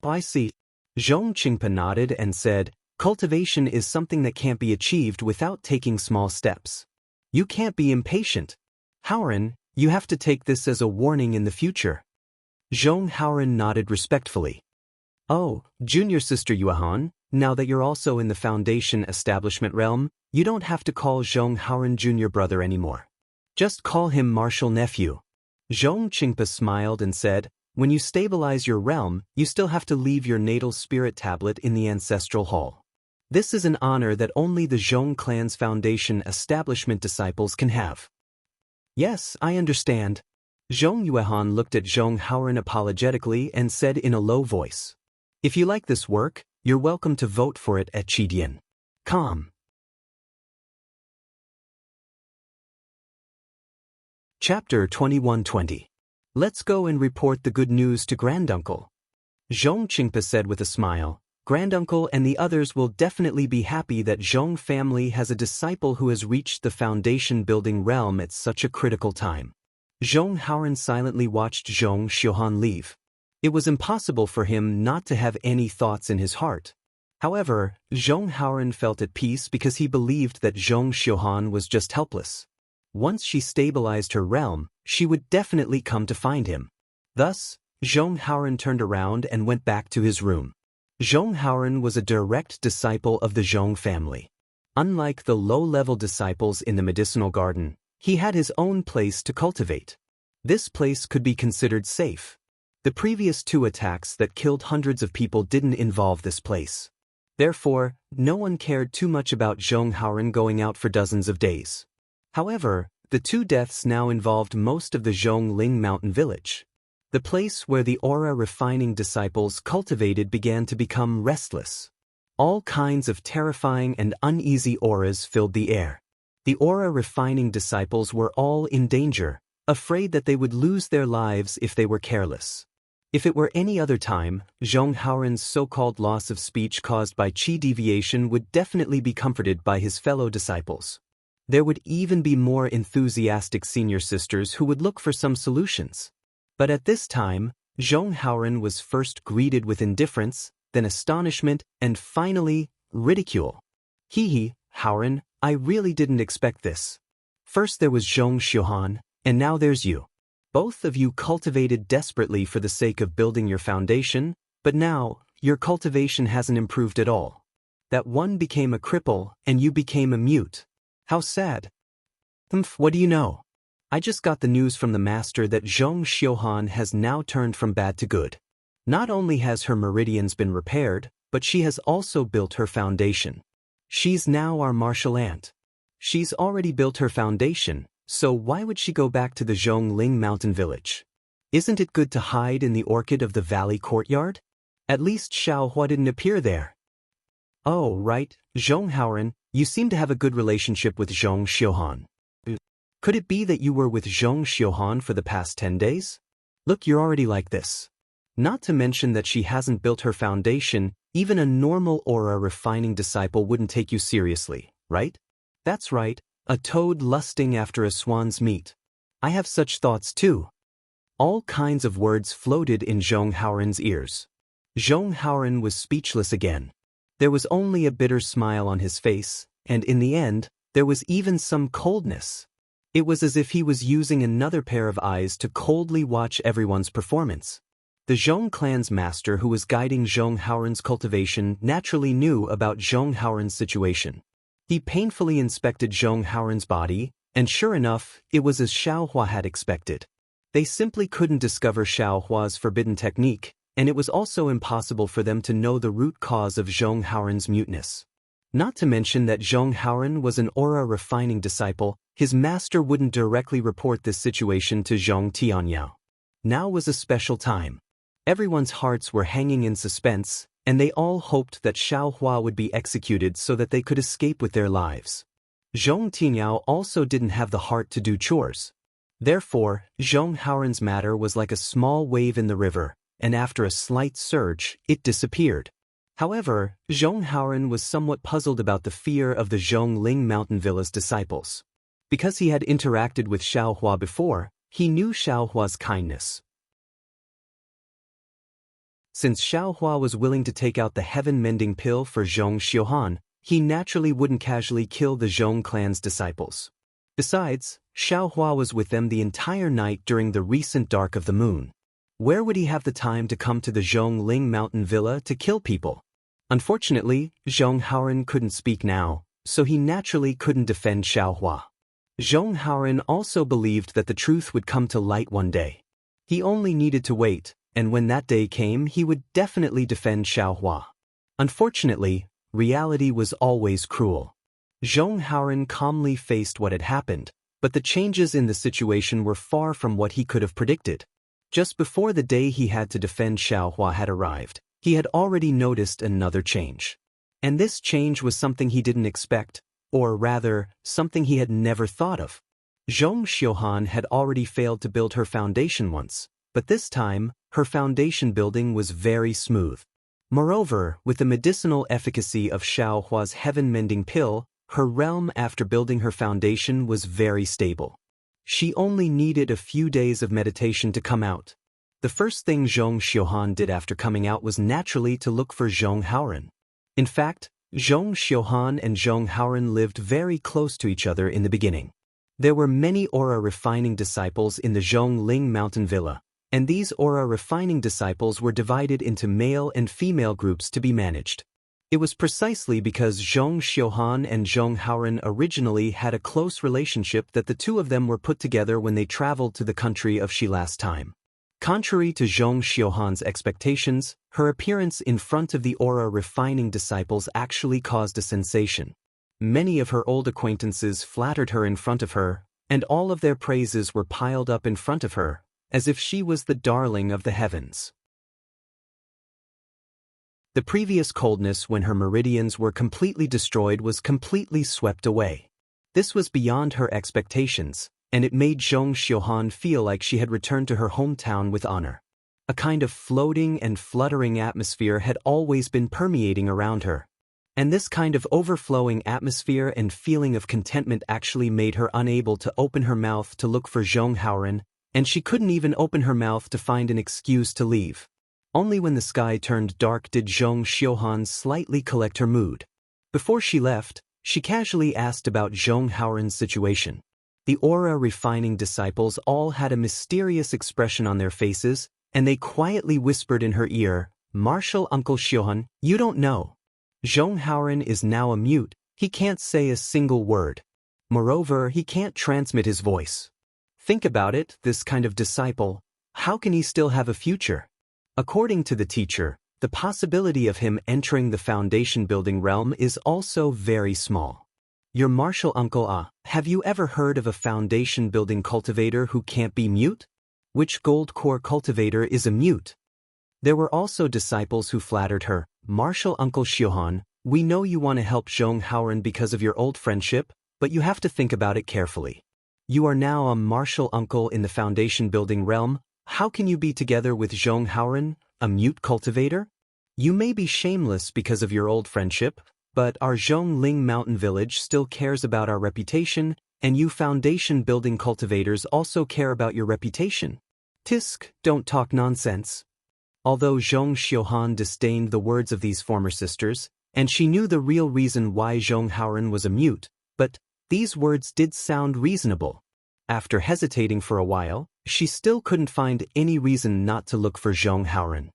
I see. Zhong Qingpa nodded and said, Cultivation is something that can't be achieved without taking small steps. You can't be impatient. Haoren, you have to take this as a warning in the future. Zhong Haoren nodded respectfully. Oh, junior sister Yuehan, now that you're also in the Foundation establishment realm, you don't have to call Zhong Haoren Jr. brother anymore. Just call him Martial Nephew. Zhong Qingpa smiled and said, when you stabilize your realm, you still have to leave your natal spirit tablet in the ancestral hall. This is an honor that only the Zhong clan's Foundation establishment disciples can have. Yes, I understand. Zhong Yuehan looked at Zhong Haoren apologetically and said in a low voice, if you like this work, you're welcome to vote for it at Qidian. Com. Chapter 2120. Let's go and report the good news to Granduncle. Zhong Qingpa said with a smile, Granduncle and the others will definitely be happy that Zhong family has a disciple who has reached the foundation building realm at such a critical time. Zhong Haoren silently watched Zhong Xiuhan leave. It was impossible for him not to have any thoughts in his heart. However, Zhong Haoren felt at peace because he believed that Zhong Xiuhan was just helpless. Once she stabilized her realm, she would definitely come to find him. Thus, Zhong Haoren turned around and went back to his room. Zhong Haoren was a direct disciple of the Zhong family. Unlike the low-level disciples in the medicinal garden, he had his own place to cultivate. This place could be considered safe. The previous 2 attacks that killed hundreds of people didn't involve this place. Therefore, no one cared too much about Zhong Haoren going out for dozens of days. However, the 2 deaths now involved most of the Zhongling mountain village. The place where the aura refining disciples cultivated began to become restless. All kinds of terrifying and uneasy auras filled the air. The aura refining disciples were all in danger, afraid that they would lose their lives if they were careless. If it were any other time, Zhong Haoren's so-called loss of speech caused by qi deviation would definitely be comforted by his fellow disciples. There would even be more enthusiastic senior sisters who would look for some solutions. But at this time, Zhong Haoren was first greeted with indifference, then astonishment, and finally, ridicule. Hee, Haoren, I really didn't expect this. First there was Zhong Xiuhan, and now there's you. Both of you cultivated desperately for the sake of building your foundation, but now, your cultivation hasn't improved at all. That one became a cripple, and you became a mute. How sad. What do you know? I just got the news from the master that Zhong Xiuhan has now turned from bad to good. Not only has her meridians been repaired, but she has also built her foundation. She's now our martial aunt. She's already built her foundation, so why would she go back to the Zhongling mountain village? Isn't it good to hide in the orchid of the valley courtyard? At least Xiaohua didn't appear there. Oh, right, Zhong Haoren, you seem to have a good relationship with Zhong Xiuhan. Could it be that you were with Zhong Xiuhan for the past 10 days? Look, you're already like this. Not to mention that she hasn't built her foundation, even a normal aura refining disciple wouldn't take you seriously, right? That's right. A toad lusting after a swan's meat. I have such thoughts too. All kinds of words floated in Zhong Haoren's ears. Zhong Haoren was speechless again. There was only a bitter smile on his face, and in the end, there was even some coldness. It was as if he was using another pair of eyes to coldly watch everyone's performance. The Zhong clan's master who was guiding Zhong Haoren's cultivation naturally knew about Zhong Haoren's situation. He painfully inspected Zhong Haoren's body, and sure enough, it was as Xiaohua had expected. They simply couldn't discover Xiaohua's forbidden technique, and it was also impossible for them to know the root cause of Zhong Haoren's muteness. Not to mention that Zhong Haoren was an aura-refining disciple, his master wouldn't directly report this situation to Zhong Tianyao. Now was a special time. Everyone's hearts were hanging in suspense, and they all hoped that Xiaohua would be executed so that they could escape with their lives. Zhong Tianyao also didn't have the heart to do chores. Therefore, Zhong Haoren's matter was like a small wave in the river, and after a slight surge, it disappeared. However, Zhong Haoren was somewhat puzzled about the fear of the Zhongling mountain villa's disciples. Because he had interacted with Xiaohua before, he knew Xiaohua's kindness. Since Xiaohua was willing to take out the heaven-mending pill for Zhong Xiuhan, he naturally wouldn't casually kill the Zhong clan's disciples. Besides, Xiaohua was with them the entire night during the recent dark of the moon. Where would he have the time to come to the Zhongling mountain villa to kill people? Unfortunately, Zhong Haoren couldn't speak now, so he naturally couldn't defend Xiaohua. Zhong Haoren also believed that the truth would come to light one day. He only needed to wait, and when that day came he would definitely defend Xiaohua. Unfortunately, reality was always cruel. Zhong Haoren calmly faced what had happened, but the changes in the situation were far from what he could have predicted. Just before the day he had to defend Xiaohua had arrived, he had already noticed another change. And this change was something he didn't expect, or rather, something he had never thought of. Zhong Xiuhan had already failed to build her foundation once, but this time, her foundation building was very smooth. Moreover, with the medicinal efficacy of Xiaohua's heaven-mending pill, her realm after building her foundation was very stable. She only needed a few days of meditation to come out. The first thing Zhong Xiuhan did after coming out was naturally to look for Zhong Haoren. In fact, Zhong Xiuhan and Zhong Haoren lived very close to each other in the beginning. There were many aura refining disciples in the Zhongling mountain villa, and these aura refining disciples were divided into male and female groups to be managed. It was precisely because Zhong Xiuhan and Zhong Haoren originally had a close relationship that the two of them were put together when they traveled to the country of Xi last time. Contrary to Zhong Xiuhan's expectations, her appearance in front of the aura refining disciples actually caused a sensation. Many of her old acquaintances flattered her in front of her, and all of their praises were piled up in front of her, as if she was the darling of the heavens. The previous coldness when her meridians were completely destroyed was completely swept away. This was beyond her expectations, and it made Zhong Xiuhan feel like she had returned to her hometown with honor. A kind of floating and fluttering atmosphere had always been permeating around her. And this kind of overflowing atmosphere and feeling of contentment actually made her unable to open her mouth to look for Zhong Haoren, and she couldn't even open her mouth to find an excuse to leave. Only when the sky turned dark did Zhong Xiuhan slightly collect her mood. Before she left, she casually asked about Zhong Haoren's situation. The aura refining disciples all had a mysterious expression on their faces, and they quietly whispered in her ear, "Martial Uncle Xiuhan, you don't know. Zhong Haoren is now a mute, he can't say a single word. Moreover, he can't transmit his voice. Think about it, this kind of disciple, how can he still have a future?" According to the teacher, the possibility of him entering the foundation building realm is also very small. Your martial uncle, have you ever heard of a foundation building cultivator who can't be mute? Which gold core cultivator is a mute? There were also disciples who flattered her, "Martial Uncle Xiuhan, we know you want to help Zhong Haoren because of your old friendship, but you have to think about it carefully. You are now a martial uncle in the foundation building realm. How can you be together with Zhong Haoren, a mute cultivator? You may be shameless because of your old friendship, but our Zhongling mountain village still cares about our reputation, and you foundation building cultivators also care about your reputation. Tisk, don't talk nonsense." Although Zhong Xiuhan disdained the words of these former sisters, and she knew the real reason why Zhong Haoren was a mute, but these words did sound reasonable. After hesitating for a while, she still couldn't find any reason not to look for Zhong Haoren.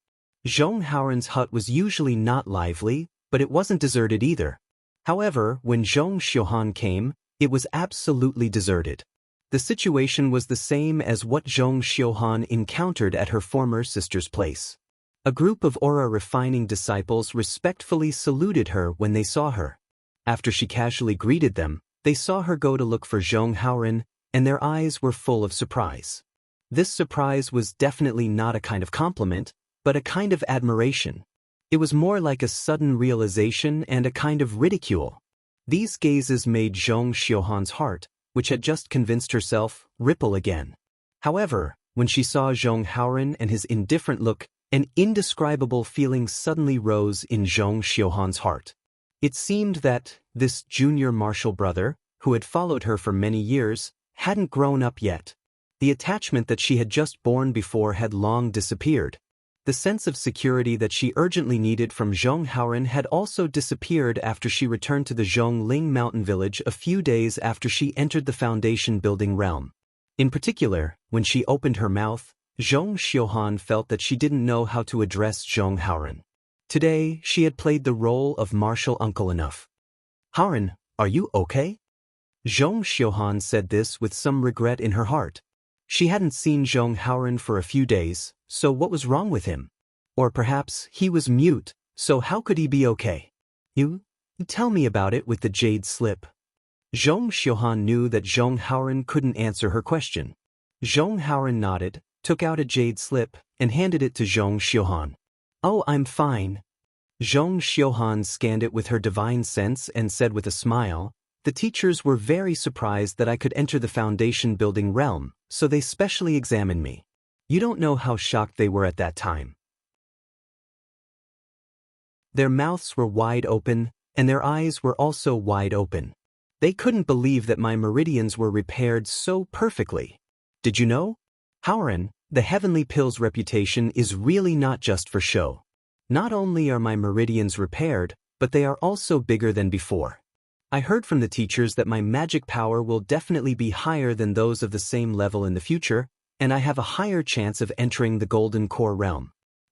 Zhong Haoren's hut was usually not lively, but it wasn't deserted either. However, when Zhong Xiuhan came, it was absolutely deserted. The situation was the same as what Zhong Xiuhan encountered at her former sister's place. A group of aura refining disciples respectfully saluted her when they saw her. After she casually greeted them, they saw her go to look for Zhong Haoren, and their eyes were full of surprise. This surprise was definitely not a kind of compliment, but a kind of admiration. It was more like a sudden realization and a kind of ridicule. These gazes made Zhong Xiuhan's heart, which had just convinced herself, ripple again. However, when she saw Zhong Haoren and his indifferent look, an indescribable feeling suddenly rose in Zhong Xiuhan's heart. It seemed that this junior martial brother, who had followed her for many years, hadn't grown up yet. The attachment that she had just borne before had long disappeared. The sense of security that she urgently needed from Zhong Haoren had also disappeared after she returned to the Zhongling mountain village a few days after she entered the foundation building realm. In particular, when she opened her mouth, Zhong Xiuhan felt that she didn't know how to address Zhong Haoren. Today, she had played the role of martial uncle enough. Haoran, are you okay? Zhong Xiuhan said this with some regret in her heart. She hadn't seen Zhong Haoran for a few days, so what was wrong with him? Or perhaps he was mute, so how could he be okay? You tell me about it with the jade slip. Zhong Xiuhan knew that Zhong Haoran couldn't answer her question. Zhong Haoran nodded, took out a jade slip, and handed it to Zhong Xiuhan. Oh, I'm fine. Zhong Xiuhan scanned it with her divine sense and said with a smile, the teachers were very surprised that I could enter the foundation building realm, so they specially examined me. You don't know how shocked they were at that time. Their mouths were wide open, and their eyes were also wide open. They couldn't believe that my meridians were repaired so perfectly. Did you know? Haoran, the heavenly pill's reputation is really not just for show. Not only are my meridians repaired, but they are also bigger than before. I heard from the teachers that my magic power will definitely be higher than those of the same level in the future, and I have a higher chance of entering the Golden Core realm.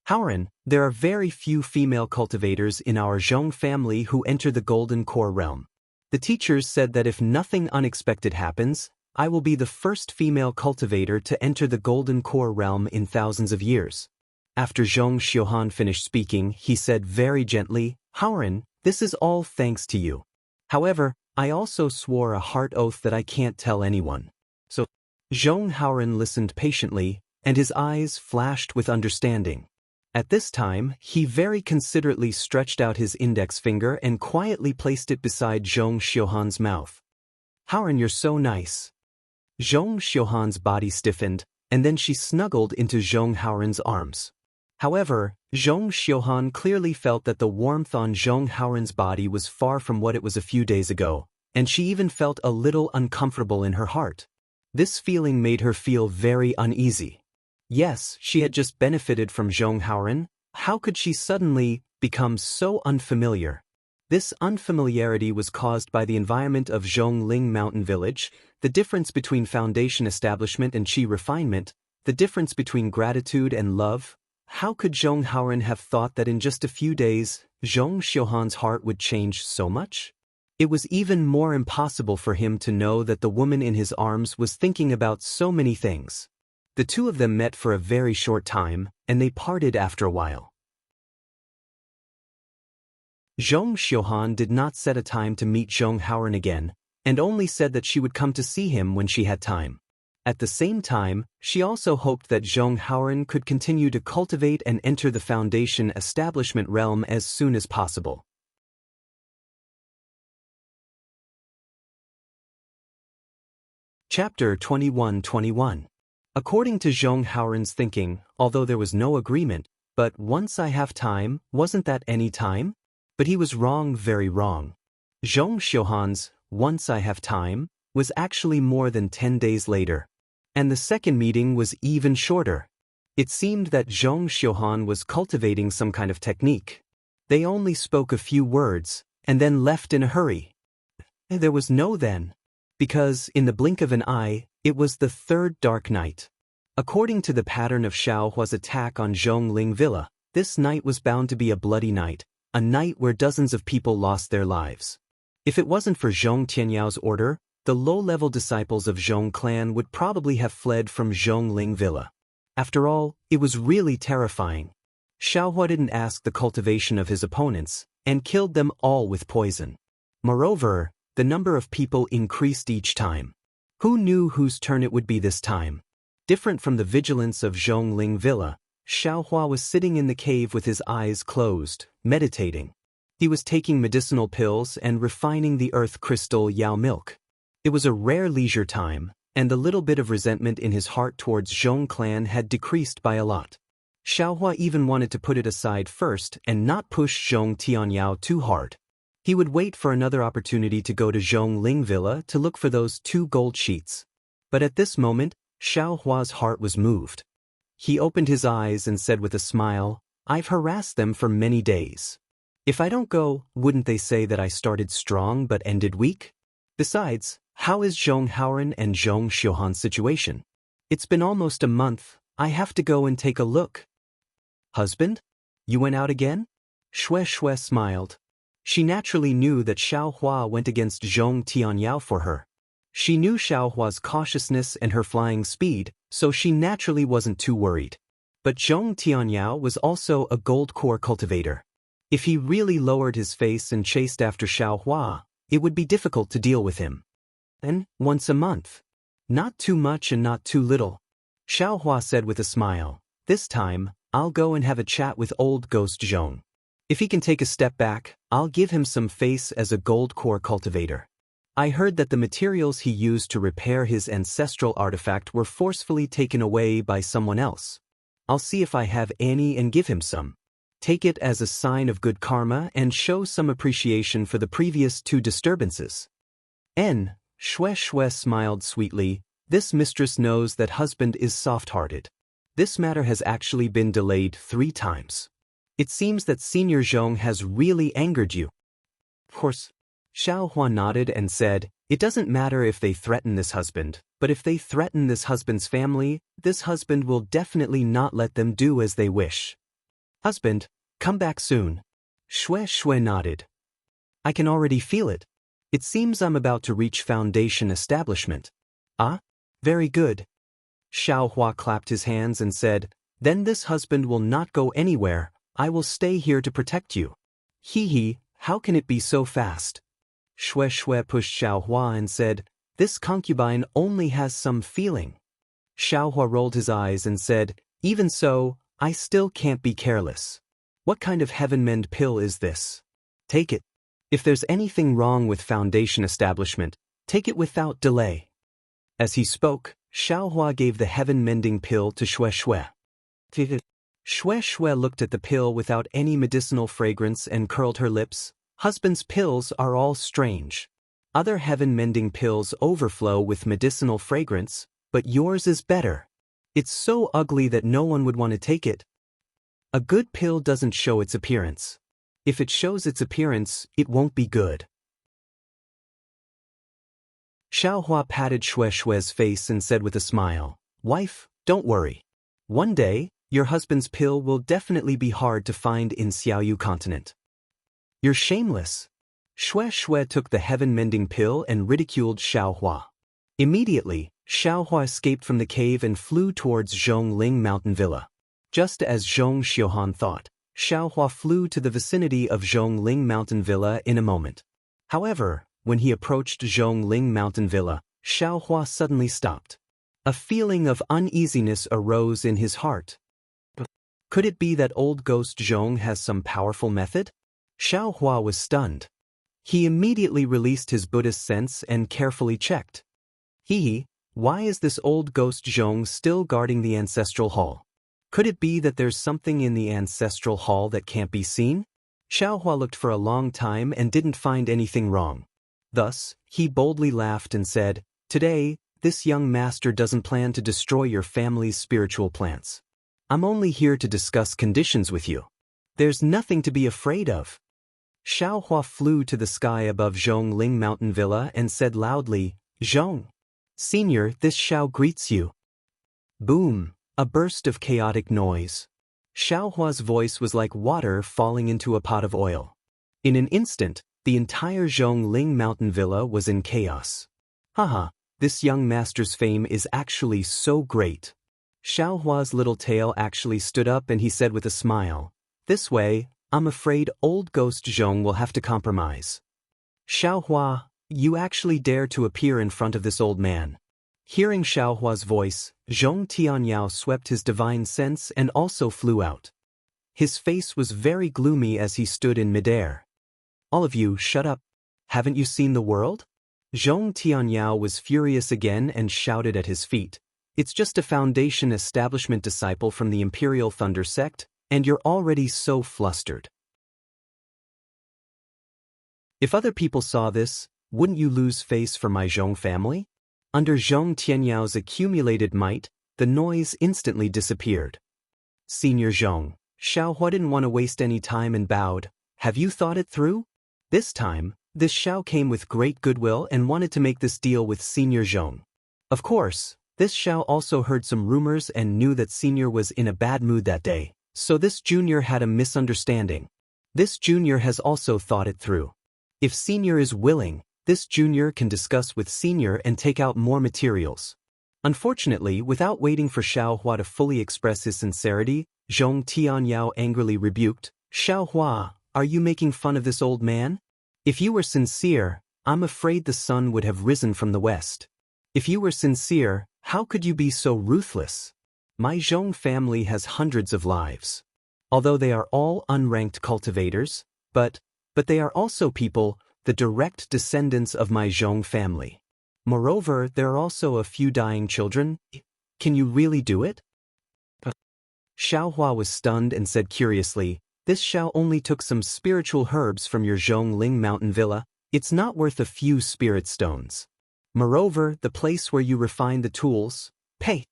Haoran, there are very few female cultivators in our Zhong family who enter the Golden Core realm. The teachers said that if nothing unexpected happens, I will be the first female cultivator to enter the Golden Core realm in thousands of years. After Zhong Xiuhan finished speaking, he said very gently, Haoran, this is all thanks to you. However, I also swore a heart oath that I can't tell anyone. So, Zhong Haoran listened patiently, and his eyes flashed with understanding. At this time, he very considerately stretched out his index finger and quietly placed it beside Zhong Xiuhan's mouth. Haoran, you're so nice. Zhong Xiuhan's body stiffened, and then she snuggled into Zhong Haoran's arms. However, Zhong Xiuhan clearly felt that the warmth on Zhong Haoran's body was far from what it was a few days ago, and she even felt a little uncomfortable in her heart. This feeling made her feel very uneasy. Yes, she had just benefited from Zhong Haoran. How could she suddenly become so unfamiliar? This unfamiliarity was caused by the environment of Zhongling Mountain Village, the difference between foundation establishment and qi refinement, the difference between gratitude and love. How could Zhong Haoran have thought that in just a few days, Zhong Xiuhan's heart would change so much? It was even more impossible for him to know that the woman in his arms was thinking about so many things. The two of them met for a very short time, and they parted after a while. Zhong Xiuhan did not set a time to meet Zhong Haoran again, and only said that she would come to see him when she had time. At the same time, she also hoped that Zhong Haoran could continue to cultivate and enter the foundation establishment realm as soon as possible. Chapter 21-21. According to Zhong Haoran's thinking, although there was no agreement, but once I have time, wasn't that any time? But he was wrong, very wrong. Zhong Xiuhan's once I have time was actually more than 10 days later. And the second meeting was even shorter. It seemed that Zhong Xiuhan was cultivating some kind of technique. They only spoke a few words, and then left in a hurry. There was no then. Because, in the blink of an eye, it was the third dark night. According to the pattern of Xiaohua's attack on Zhongling Villa, this night was bound to be a bloody night, a night where dozens of people lost their lives. If it wasn't for Zhong Tianyao's order, the low-level disciples of Zhong clan would probably have fled from Zhongling Villa. After all, it was really terrifying. Xiaohua didn't ask the cultivation of his opponents, and killed them all with poison. Moreover, the number of people increased each time. Who knew whose turn it would be this time? Different from the vigilance of Zhongling Villa, Xiaohua was sitting in the cave with his eyes closed, meditating. He was taking medicinal pills and refining the earth crystal Yao milk. It was a rare leisure time, and the little bit of resentment in his heart towards Zhong clan had decreased by a lot. Xiaohua even wanted to put it aside first and not push Zhong Tianyao too hard. He would wait for another opportunity to go to Zhongling Villa to look for those 2 gold sheets. But at this moment, Xiaohua's heart was moved. He opened his eyes and said with a smile, I've harassed them for many days. If I don't go, wouldn't they say that I started strong but ended weak? Besides, how is Zhong Haoran and Zhong Xiuhan's situation? It's been almost a month. I have to go and take a look. Husband? You went out again? Shui Shui smiled. She naturally knew that Xiaohua went against Zhong Tianyao for her. She knew Xiaohua's cautiousness and her flying speed, so she naturally wasn't too worried. But Zhong Tianyao was also a gold core cultivator. If he really lowered his face and chased after Xiaohua, it would be difficult to deal with him. And once a month. Not too much and not too little. Xiaohua said with a smile. This time, I'll go and have a chat with old ghost Zhong. If he can take a step back, I'll give him some face as a gold core cultivator. I heard that the materials he used to repair his ancestral artifact were forcefully taken away by someone else. I'll see if I have any and give him some. Take it as a sign of good karma and show some appreciation for the previous 2 disturbances. Shui Shui smiled sweetly. This mistress knows that husband is soft-hearted. This matter has actually been delayed 3 times. It seems that Senior Zhong has really angered you. Of course. Xiaohua nodded and said, it doesn't matter if they threaten this husband, but if they threaten this husband's family, this husband will definitely not let them do as they wish. Husband, come back soon. Shui Shui nodded. I can already feel it. It seems I'm about to reach foundation establishment. Ah? Very good. Xiaohua clapped his hands and said, then this husband will not go anywhere. I will stay here to protect you. Hee, how can it be so fast? Shui Shui pushed Xiaohua and said, this concubine only has some feeling. Xiaohua rolled his eyes and said, even so, I still can't be careless. What kind of heaven-mend pill is this? Take it. If there's anything wrong with foundation establishment, take it without delay. As he spoke, Xiaohua gave the heaven-mending pill to Shui Shui. Shui Shui looked at the pill without any medicinal fragrance and curled her lips. Husband's pills are all strange. Other heaven-mending pills overflow with medicinal fragrance, but yours is better. It's so ugly that no one would want to take it. A good pill doesn't show its appearance. If it shows its appearance, it won't be good. Xiaohua patted Shui Shui's face and said with a smile, wife, don't worry. One day, your husband's pill will definitely be hard to find in Xiaoyu continent. You're shameless. Shui Shui took the heaven-mending pill and ridiculed Xiaohua. Immediately, Xiaohua escaped from the cave and flew towards Zhongling Mountain Villa. Just as Zhong Xiuhan thought, Xiaohua flew to the vicinity of Zhongling Mountain Villa in a moment. However, when he approached Zhongling Mountain Villa, Xiaohua suddenly stopped. A feeling of uneasiness arose in his heart. Could it be that old ghost Zhong has some powerful method? Xiaohua was stunned. He immediately released his Buddhist sense and carefully checked. Why is this old ghost Zhong still guarding the ancestral hall? Could it be that there's something in the ancestral hall that can't be seen? Xiaohua looked for a long time and didn't find anything wrong. Thus, he boldly laughed and said, today, this young master doesn't plan to destroy your family's spiritual plants. I'm only here to discuss conditions with you. There's nothing to be afraid of. Xiaohua flew to the sky above Zhongling Mountain Villa and said loudly, Zhong. Senior, this Xiao greets you. Boom, a burst of chaotic noise. Xiaohua's voice was like water falling into a pot of oil. In an instant, the entire Zhongling Mountain Villa was in chaos. Haha, this young master's fame is actually so great. Xiaohua's little tail actually stood up and he said with a smile, this way, I'm afraid old ghost Zhong will have to compromise. Xiaohua, you actually dare to appear in front of this old man. Hearing Xiaohua's voice, Zhong Tianyao swept his divine sense and also flew out. His face was very gloomy as he stood in midair. All of you, shut up. Haven't you seen the world? Zhong Tianyao was furious again and shouted at his feet. It's just a foundation establishment disciple from the Imperial Thunder sect, and you're already so flustered. If other people saw this, wouldn't you lose face for my Zhong family? Under Zhong Tianyao's accumulated might, the noise instantly disappeared. Senior Zhong, Xiaohua didn't want to waste any time and bowed. Have you thought it through? This time, this Xiao came with great goodwill and wanted to make this deal with Senior Zhong. Of course, this Xiao also heard some rumors and knew that Senior was in a bad mood that day, so this junior had a misunderstanding. This junior has also thought it through. If senior is willing, this junior can discuss with senior and take out more materials. Unfortunately, without waiting for Xiao Hua to fully express his sincerity, Zhong Tianyao angrily rebuked, "Xiao Hua, are you making fun of this old man? If you were sincere, I'm afraid the sun would have risen from the west. If you were sincere, how could you be so ruthless? My Zhong family has hundreds of lives. Although they are all unranked cultivators, but they are also people, the direct descendants of my Zhong family. Moreover, there are also a few dying children. Can you really do it?" Xiao Hua was stunned and said curiously, "This Xiao only took some spiritual herbs from your Zhongling mountain villa. It's not worth a few spirit stones. Moreover, the place where you refine the tools, pay."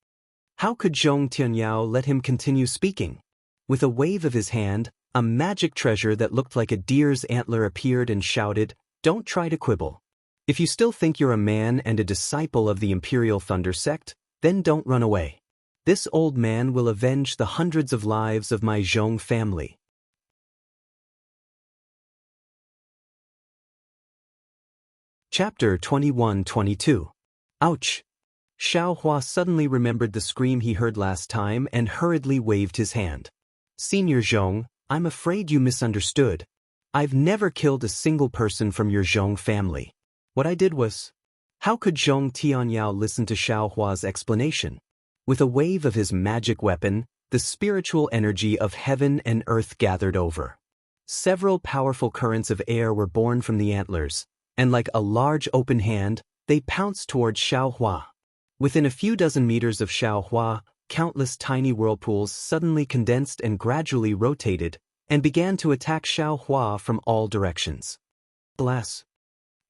How could Zhong Tianyao let him continue speaking? With a wave of his hand, a magic treasure that looked like a deer's antler appeared and shouted, "Don't try to quibble. If you still think you're a man and a disciple of the Imperial Thunder sect, then don't run away. This old man will avenge the hundreds of lives of my Zhong family." Chapter 21-22. Ouch! Xiao Hua suddenly remembered the scream he heard last time and hurriedly waved his hand. "Senior Zhong, I'm afraid you misunderstood. I've never killed a single person from your Zhong family. What I did was..." How could Zhong Tianyao listen to Xiao Hua's explanation? With a wave of his magic weapon, the spiritual energy of heaven and earth gathered over. Several powerful currents of air were born from the antlers, and like a large open hand, they pounced towards Xiao Hua. Within a few dozen meters of Xiao Hua, countless tiny whirlpools suddenly condensed and gradually rotated, and began to attack Xiao Hua from all directions. Alas!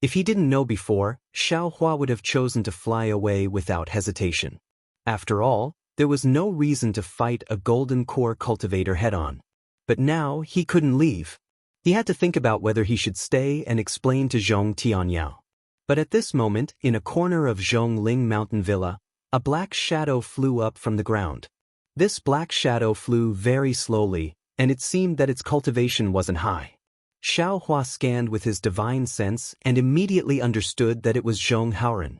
If he didn't know before, Xiao Hua would have chosen to fly away without hesitation. After all, there was no reason to fight a golden core cultivator head-on. But now he couldn't leave. He had to think about whether he should stay and explain to Zhong Tianyao. But at this moment, in a corner of Zhongling Mountain Villa, a black shadow flew up from the ground. This black shadow flew very slowly, and it seemed that its cultivation wasn't high. Xiao Hua scanned with his divine sense and immediately understood that it was Zhong Haoren.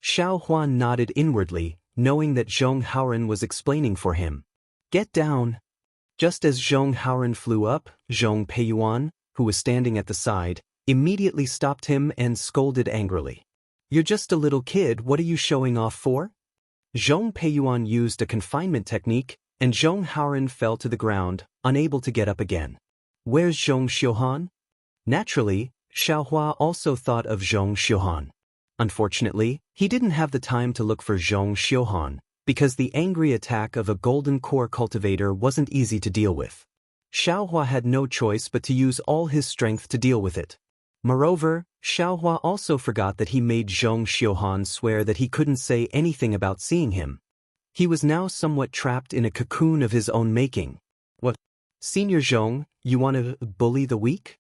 Xiao Hua nodded inwardly, knowing that Zhong Haoren was explaining for him. "Get down." Just as Zhong Haoren flew up, Zhong Peiyuan, who was standing at the side, immediately stopped him and scolded angrily. "You're just a little kid, what are you showing off for?" Zhong Peiyuan used a confinement technique, and Zhong Haoren fell to the ground, unable to get up again. "Where's Zhong Xiuhan?" Naturally, Xiao Hua also thought of Zhong Xiuhan. Unfortunately, he didn't have the time to look for Zhong Xiuhan, because the angry attack of a golden core cultivator wasn't easy to deal with. Xiao Hua had no choice but to use all his strength to deal with it. Moreover, Xiao Hua also forgot that he made Zhong Xiuhan swear that he couldn't say anything about seeing him. He was now somewhat trapped in a cocoon of his own making. "What? Senior Zhong, you want to bully the weak?"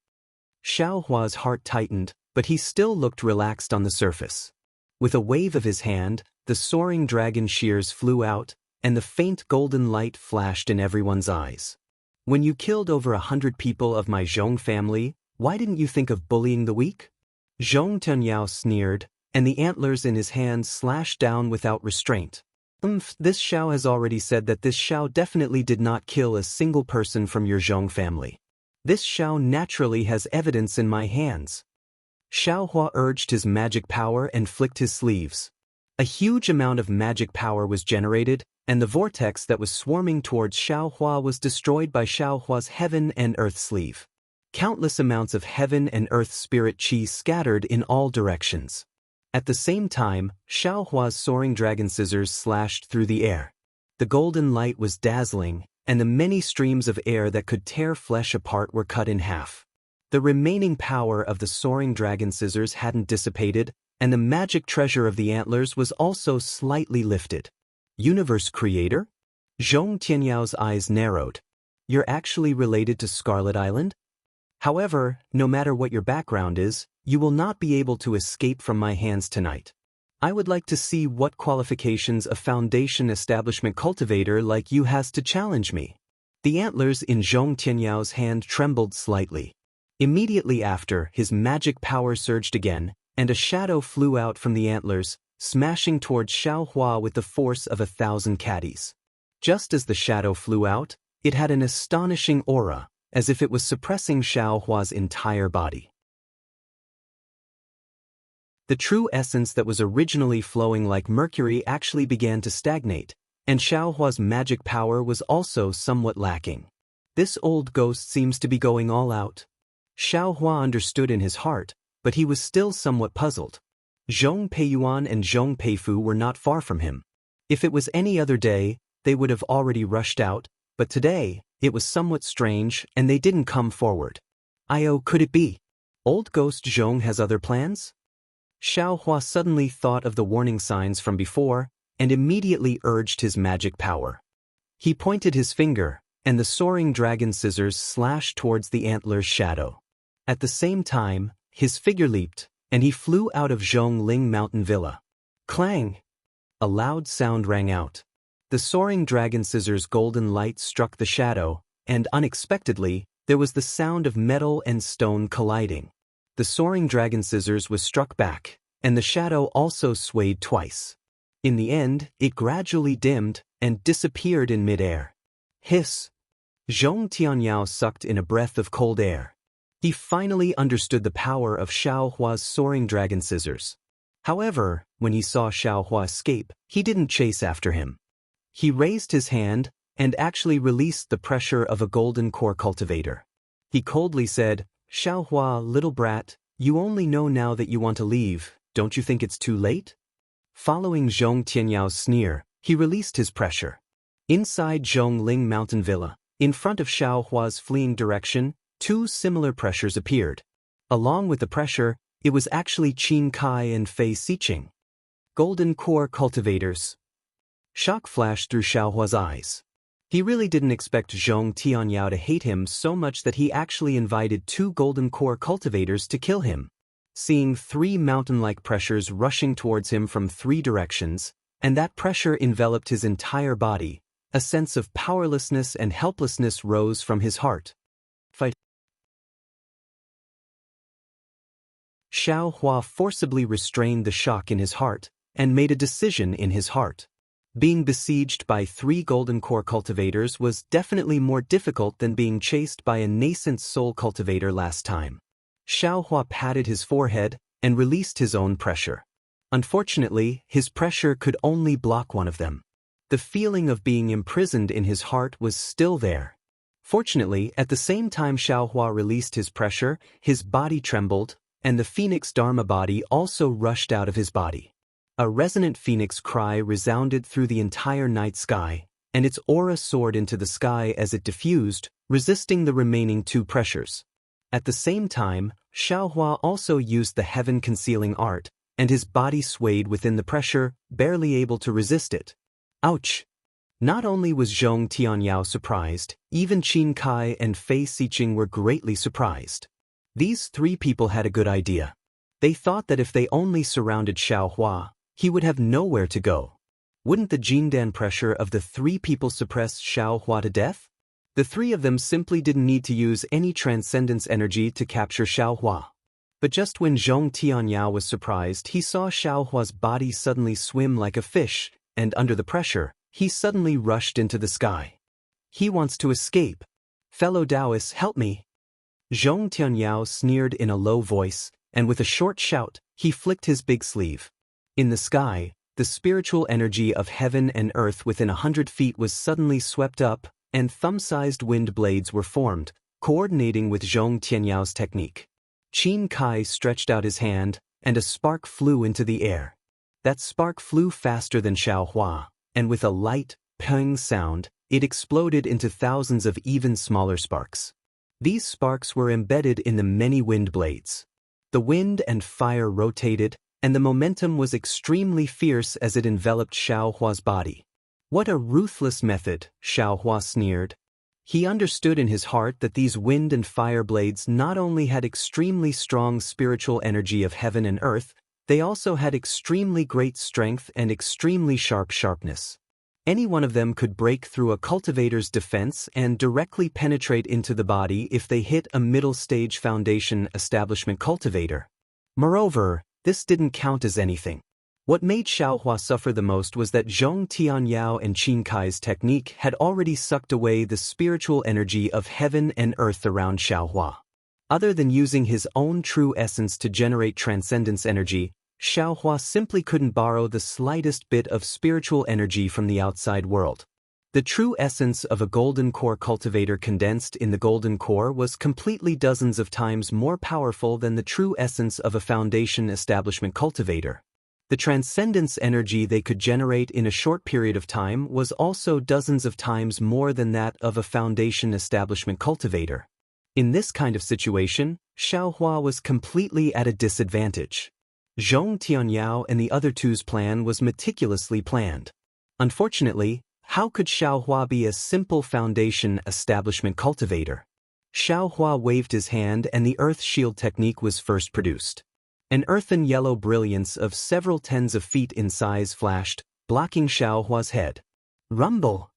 Xiao Hua's heart tightened, but he still looked relaxed on the surface. With a wave of his hand, the soaring dragon shears flew out, and the faint golden light flashed in everyone's eyes. "When you killed over 100 people of my Zhong family, why didn't you think of bullying the weak?" Zhong Tianyao sneered, and the antlers in his hands slashed down without restraint. This Xiao has already said that this Xiao definitely did not kill a single person from your Zhong family. This Xiao naturally has evidence in my hands." Xiao Hua urged his magic power and flicked his sleeves. A huge amount of magic power was generated, and the vortex that was swarming towards Xiao Hua was destroyed by Xiao Hua's heaven and earth sleeve. Countless amounts of heaven and earth spirit chi scattered in all directions. At the same time, Xiao Hua's soaring dragon scissors slashed through the air. The golden light was dazzling, and the many streams of air that could tear flesh apart were cut in half. The remaining power of the soaring dragon scissors hadn't dissipated, and the magic treasure of the antlers was also slightly lifted. "Universe Creator?" Zhong Tianyao's eyes narrowed. "You're actually related to Scarlet Island? However, no matter what your background is, you will not be able to escape from my hands tonight. I would like to see what qualifications a Foundation establishment cultivator like you has to challenge me." The antlers in Zhong Tianyao's hand trembled slightly. Immediately after, his magic power surged again, and a shadow flew out from the antlers, smashing towards Xiaohua with the force of 1,000 caddies. Just as the shadow flew out, it had an astonishing aura, as if it was suppressing Xiaohua's entire body. The true essence that was originally flowing like mercury actually began to stagnate, and Xiaohua's magic power was also somewhat lacking. This old ghost seems to be going all out. Xiaohua understood in his heart, but he was still somewhat puzzled. Zhong Peiyuan and Zhong Peifu were not far from him. If it was any other day, they would have already rushed out, but today, it was somewhat strange and they didn't come forward. Could it be? Old ghost Zhong has other plans? Xiaohua suddenly thought of the warning signs from before and immediately urged his magic power. He pointed his finger, and the soaring dragon scissors slashed towards the antler's shadow. At the same time, his figure leaped, and he flew out of Zhongling Mountain Villa. Clang! A loud sound rang out. The soaring dragon scissors' golden light struck the shadow, and unexpectedly, there was the sound of metal and stone colliding. The soaring dragon scissors was struck back, and the shadow also swayed twice. In the end, it gradually dimmed and disappeared in midair. Hiss! Zhong Tianyao sucked in a breath of cold air. He finally understood the power of Xiaohua's soaring dragon scissors. However, when he saw Xiaohua escape, he didn't chase after him. He raised his hand and actually released the pressure of a golden core cultivator. He coldly said, "Xiaohua, little brat, you only know now that you want to leave, don't you think it's too late?" Following Zhong Tianyao's sneer, he released his pressure. Inside Zhongling Mountain Villa, in front of Xiaohua's fleeing direction, two similar pressures appeared. Along with the pressure, it was actually Qin Kai and Fei Siqing. Golden core cultivators. Shock flashed through Xiaohua's eyes. He really didn't expect Zhong Tianyao to hate him so much that he actually invited two golden core cultivators to kill him. Seeing three mountain-like pressures rushing towards him from three directions, and that pressure enveloped his entire body, a sense of powerlessness and helplessness rose from his heart. Fight. Xiaohua forcibly restrained the shock in his heart, and made a decision in his heart. Being besieged by three golden core cultivators was definitely more difficult than being chased by a nascent soul cultivator last time. Xiaohua patted his forehead and released his own pressure. Unfortunately, his pressure could only block one of them. The feeling of being imprisoned in his heart was still there. Fortunately, at the same time Xiaohua released his pressure, his body trembled, and the phoenix Dharma body also rushed out of his body. A resonant phoenix cry resounded through the entire night sky, and its aura soared into the sky as it diffused, resisting the remaining two pressures. At the same time, Xiaohua also used the heaven-concealing art, and his body swayed within the pressure, barely able to resist it. Ouch! Not only was Zhong Tianyao surprised, even Qin Kai and Fei Siqing were greatly surprised. These three people had a good idea. They thought that if they only surrounded Xiaohua, he would have nowhere to go. Wouldn't the Jindan pressure of the three people suppress Xiaohua to death? The three of them simply didn't need to use any transcendence energy to capture Xiaohua. But just when Zhong Tianyao was surprised, he saw Xiaohua's body suddenly swim like a fish, and under the pressure, he suddenly rushed into the sky. He wants to escape. Fellow Taoists, help me! Zhong Tianyao sneered in a low voice, and with a short shout, he flicked his big sleeve. In the sky, the spiritual energy of heaven and earth within 100 feet was suddenly swept up, and thumb-sized wind blades were formed, coordinating with Zhong Tianyao's technique. Qin Kai stretched out his hand, and a spark flew into the air. That spark flew faster than Xiaohua, and with a light, peng sound, it exploded into thousands of even smaller sparks. These sparks were embedded in the many wind blades. The wind and fire rotated, and the momentum was extremely fierce as it enveloped Xiaohua's body. What a ruthless method, Xiaohua sneered. He understood in his heart that these wind and fire blades not only had extremely strong spiritual energy of heaven and earth, they also had extremely great strength and extremely sharp sharpness. Any one of them could break through a cultivator's defense and directly penetrate into the body if they hit a middle-stage foundation establishment cultivator. Moreover, this didn't count as anything. What made Xiaohua suffer the most was that Zhong Tianyao and Qin Kai's technique had already sucked away the spiritual energy of heaven and earth around Xiaohua. Other than using his own true essence to generate transcendence energy, Xiaohua simply couldn't borrow the slightest bit of spiritual energy from the outside world. The true essence of a golden core cultivator condensed in the golden core was completely dozens of times more powerful than the true essence of a foundation establishment cultivator. The transcendence energy they could generate in a short period of time was also dozens of times more than that of a foundation establishment cultivator. In this kind of situation, Xiaohua was completely at a disadvantage. Zhong Tianyao and the other two's plan was meticulously planned. Unfortunately, how could Xiaohua be a simple foundation establishment cultivator? Xiaohua waved his hand and the earth shield technique was first produced. An earthen yellow brilliance of several tens of feet in size flashed, blocking Xiaohua's head. Rumble!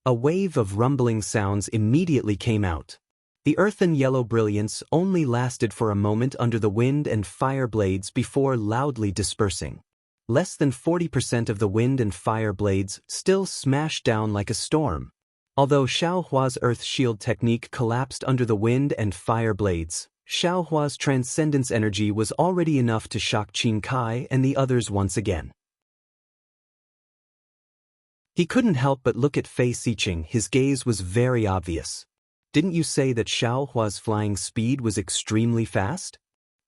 A wave of rumbling sounds immediately came out. The earthen yellow brilliance only lasted for a moment under the wind and fire blades before loudly dispersing. Less than 40% of the wind and fire blades still smashed down like a storm. Although Xiaohua's earth shield technique collapsed under the wind and fire blades, Xiaohua's transcendence energy was already enough to shock Qin Kai and the others once again. He couldn't help but look at Fei Xiqing. His gaze was very obvious. Didn't you say that Xiaohua's flying speed was extremely fast?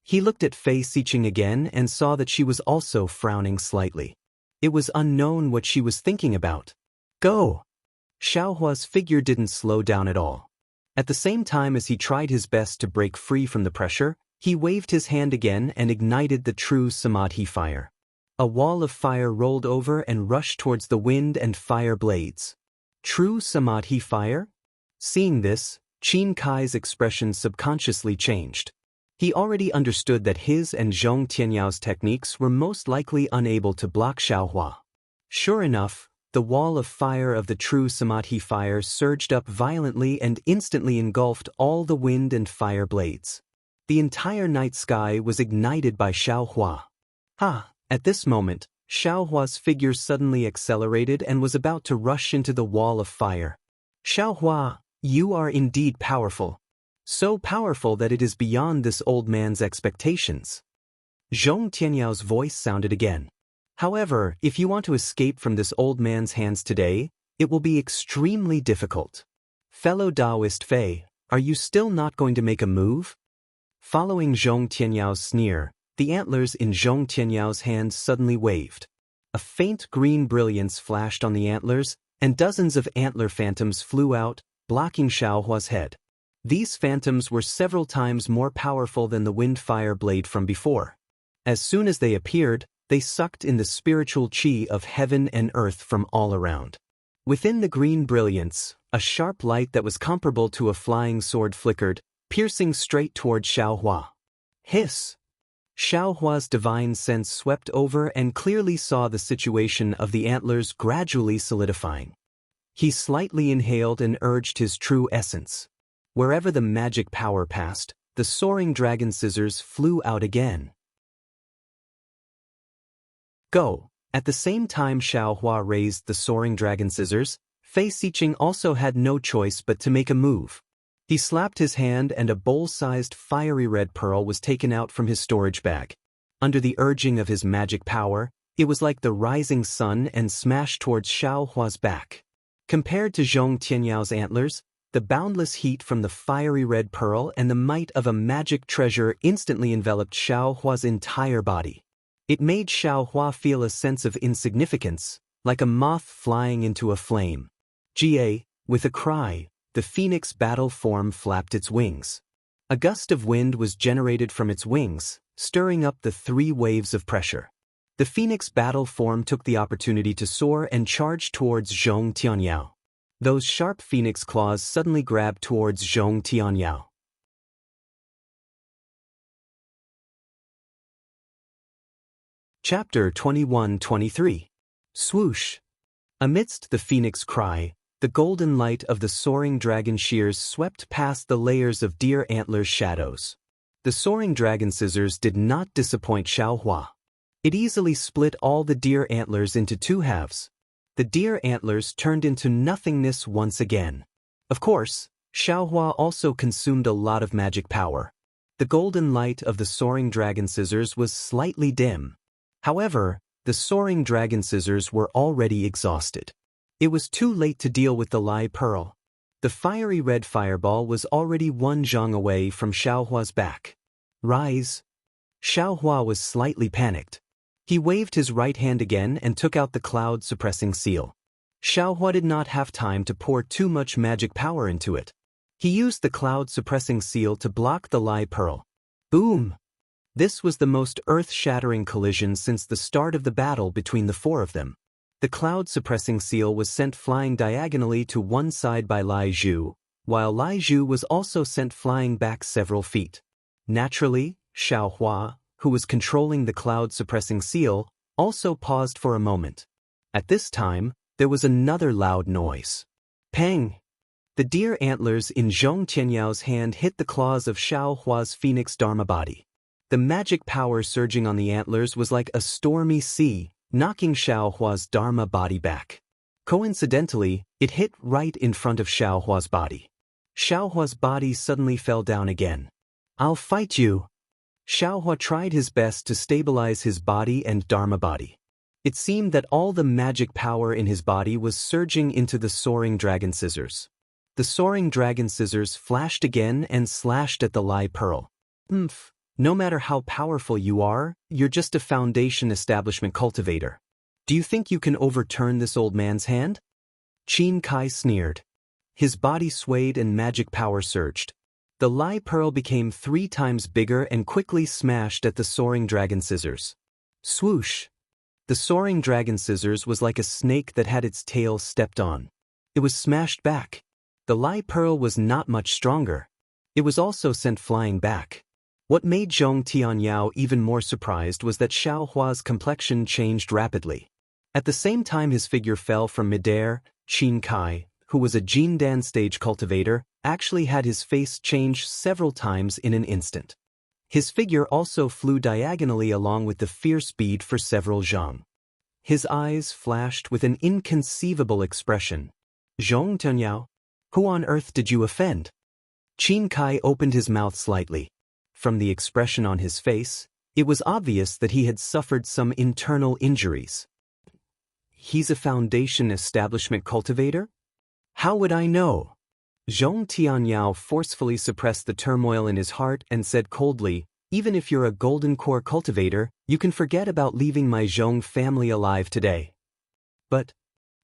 He looked at Fei Xiqing again and saw that she was also frowning slightly. It was unknown what she was thinking about. Go! Xiaohua's figure didn't slow down at all. At the same time as he tried his best to break free from the pressure, he waved his hand again and ignited the true samadhi fire. A wall of fire rolled over and rushed towards the wind and fire blades. True samadhi fire? Seeing this, Qin Kai's expression subconsciously changed. He already understood that his and Zhong Tianyao's techniques were most likely unable to block Xiaohua. Sure enough, the wall of fire of the true samadhi fire surged up violently and instantly engulfed all the wind and fire blades. The entire night sky was ignited by Xiaohua. At this moment, Xiaohua's figure suddenly accelerated and was about to rush into the wall of fire. Xiaohua, you are indeed powerful. So powerful that it is beyond this old man's expectations. Zhong Tianyao's voice sounded again. However, if you want to escape from this old man's hands today, it will be extremely difficult. Fellow Taoist Fei, are you still not going to make a move? Following Zhong Tianyao's sneer, the antlers in Zhong Tianyao's hands suddenly waved. A faint green brilliance flashed on the antlers, and dozens of antler phantoms flew out, blocking Xiaohua's head. These phantoms were several times more powerful than the wind-fire blade from before. As soon as they appeared, they sucked in the spiritual qi of heaven and earth from all around. Within the green brilliance, a sharp light that was comparable to a flying sword flickered, piercing straight toward Xiaohua. Hiss! Xiaohua's divine sense swept over and clearly saw the situation of the antlers gradually solidifying. He slightly inhaled and urged his true essence. Wherever the magic power passed, the soaring dragon scissors flew out again. Go! At the same time Xiaohua raised the soaring dragon scissors, Fei Xiqing also had no choice but to make a move. He slapped his hand and a bowl-sized fiery red pearl was taken out from his storage bag. Under the urging of his magic power, it was like the rising sun and smashed towards Xiaohua's back. Compared to Zhong Tianyao's antlers, the boundless heat from the fiery red pearl and the might of a magic treasure instantly enveloped Xiaohua's entire body. It made Xiaohua feel a sense of insignificance, like a moth flying into a flame. With a cry, the phoenix battle form flapped its wings. A gust of wind was generated from its wings, stirring up the 3 waves of pressure. The phoenix battle form took the opportunity to soar and charge towards Zhong Tianyao. Those sharp phoenix claws suddenly grabbed towards Zhong Tianyao. Chapter 21-23. Swoosh! Amidst the phoenix cry, the golden light of the soaring dragon shears swept past the layers of deer antlers shadows. The soaring dragon scissors did not disappoint Xiaohua. It easily split all the deer antlers into two halves. The deer antlers turned into nothingness once again. Of course, Xiaohua also consumed a lot of magic power. The golden light of the soaring dragon scissors was slightly dim. However, the soaring dragon scissors were already exhausted. It was too late to deal with the Lai Pearl. The fiery red fireball was already one zhang away from Xiaohua's back. Rise! Xiaohua was slightly panicked. He waved his right hand again and took out the cloud-suppressing seal. Xiaohua did not have time to pour too much magic power into it. He used the cloud-suppressing seal to block the Lai Pearl. Boom! This was the most earth-shattering collision since the start of the battle between the four of them. The cloud-suppressing seal was sent flying diagonally to one side by Lai Zhu, while Lai Zhu was also sent flying back several feet. Naturally, Xiaohua, who was controlling the cloud-suppressing seal, also paused for a moment. At this time, there was another loud noise. Pang! The deer antlers in Zhong Tianyao hand hit the claws of Xiaohua's phoenix dharma body. The magic power surging on the antlers was like a stormy sea, knocking Xiaohua's dharma body back. Coincidentally, it hit right in front of Xiaohua's body. Xiaohua's body suddenly fell down again. I'll fight you! Xiaohua tried his best to stabilize his body and dharma body. It seemed that all the magic power in his body was surging into the soaring dragon scissors. The soaring dragon scissors flashed again and slashed at the Lai Pearl. No matter how powerful you are, you're just a foundation establishment cultivator. Do you think you can overturn this old man's hand? Qin Kai sneered. His body swayed and magic power surged. The Lai Pearl became 3 times bigger and quickly smashed at the soaring dragon scissors. Swoosh! The soaring dragon scissors was like a snake that had its tail stepped on. It was smashed back. The Lai Pearl was not much stronger. It was also sent flying back. What made Zhong Tianyao even more surprised was that Xiaohua's complexion changed rapidly. At the same time his figure fell from midair, Qin Kai, who was a Jindan stage cultivator, actually had his face change several times in an instant. His figure also flew diagonally along with the fierce bead for several zhang. His eyes flashed with an inconceivable expression. Zhong Tianyao, who on earth did you offend? Qin Kai opened his mouth slightly. From the expression on his face, it was obvious that he had suffered some internal injuries. He's a foundation establishment cultivator? How would I know? Zhong Tianyao forcefully suppressed the turmoil in his heart and said coldly, even if you're a golden core cultivator, you can forget about leaving my Zhong family alive today. But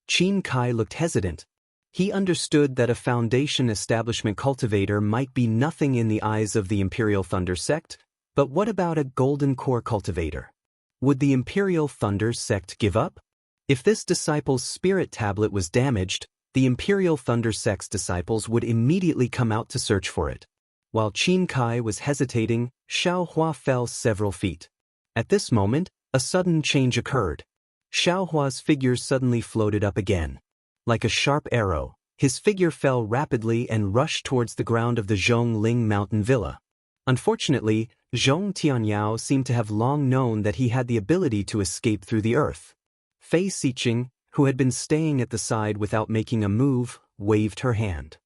Qin Kai looked hesitant. He understood that a foundation establishment cultivator might be nothing in the eyes of the Imperial Thunder sect, but what about a golden core cultivator? Would the Imperial Thunder sect give up? If this disciple's spirit tablet was damaged, the Imperial Thunder sect's disciples would immediately come out to search for it. While Qin Kai was hesitating, Xiaohua fell several feet. At this moment, a sudden change occurred. Xiaohua's figure suddenly floated up again. Like a sharp arrow, his figure fell rapidly and rushed towards the ground of the Zhongling mountain villa. Unfortunately, Zhong Tianyao seemed to have long known that he had the ability to escape through the earth. Fei Siqing, who had been staying at the side without making a move, waved her hand.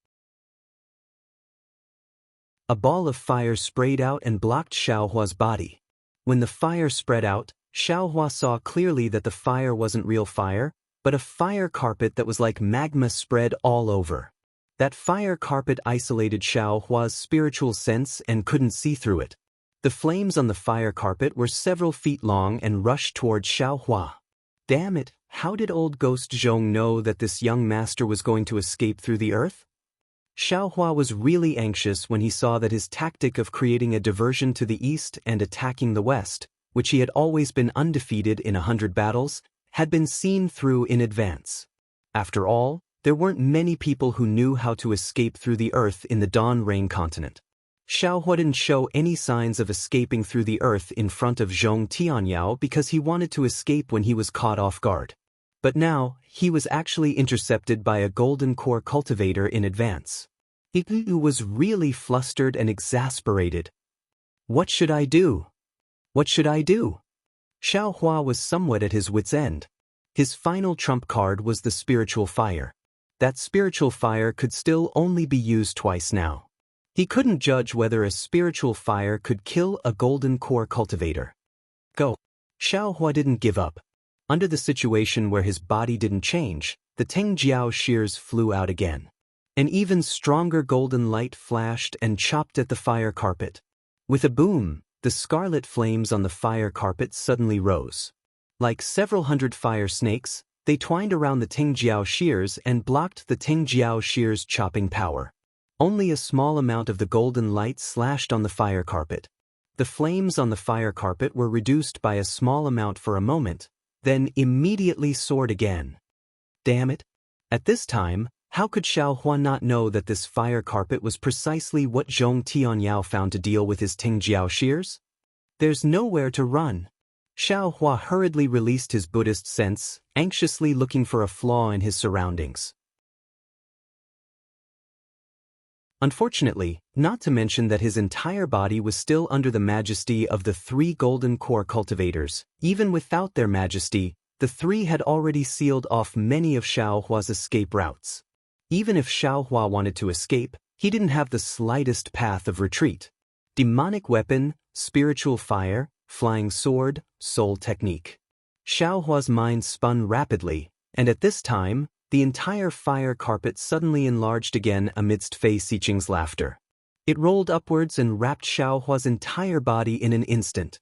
A ball of fire sprayed out and blocked Xiaohua's body. When the fire spread out, Xiaohua saw clearly that the fire wasn't real fire, but a fire carpet that was like magma spread all over. That fire carpet isolated Xiaohua's spiritual sense and couldn't see through it. The flames on the fire carpet were several feet long and rushed towards Xiaohua. Damn it, how did old Ghost Zhong know that this young master was going to escape through the earth? Xiaohua was really anxious when he saw that his tactic of creating a diversion to the east and attacking the west, which he had always been undefeated in 100 battles, had been seen through in advance. After all, there weren't many people who knew how to escape through the earth in the Dawn Rain continent. Xiaohua didn't show any signs of escaping through the earth in front of Zhong Tianyao because he wanted to escape when he was caught off guard. But now, he was actually intercepted by a golden core cultivator in advance. He was really flustered and exasperated. What should I do? What should I do? Xiao Hua was somewhat at his wit's end. His final trump card was the spiritual fire. That spiritual fire could still only be used twice now. He couldn't judge whether a spiritual fire could kill a golden core cultivator. Go. Xiao Hua didn't give up. Under the situation where his body didn't change, the Tengjiao shears flew out again. An even stronger golden light flashed and chopped at the fire carpet. With a boom, the scarlet flames on the fire carpet suddenly rose. Like several hundred fire snakes, they twined around the Tengjiao shears and blocked the Tengjiao shears' chopping power. Only a small amount of the golden light slashed on the fire carpet. The flames on the fire carpet were reduced by a small amount for a moment, then immediately soared again. Damn it! At this time, how could Xiao Hua not know that this fire carpet was precisely what Zhong Tianyao found to deal with his Tengjiao shears? There's nowhere to run. Xiao Hua hurriedly released his Buddhist sense, anxiously looking for a flaw in his surroundings. Unfortunately, not to mention that his entire body was still under the majesty of the 3 golden core cultivators. Even without their majesty, the 3 had already sealed off many of Xiao Hua's escape routes. Even if Xiao Hua wanted to escape, he didn't have the slightest path of retreat. Demonic weapon, spiritual fire, flying sword, soul technique. Xiao Hua's mind spun rapidly, and at this time, the entire fire carpet suddenly enlarged again amidst Fei Xiqing's laughter. It rolled upwards and wrapped Xiao Hua's entire body in an instant.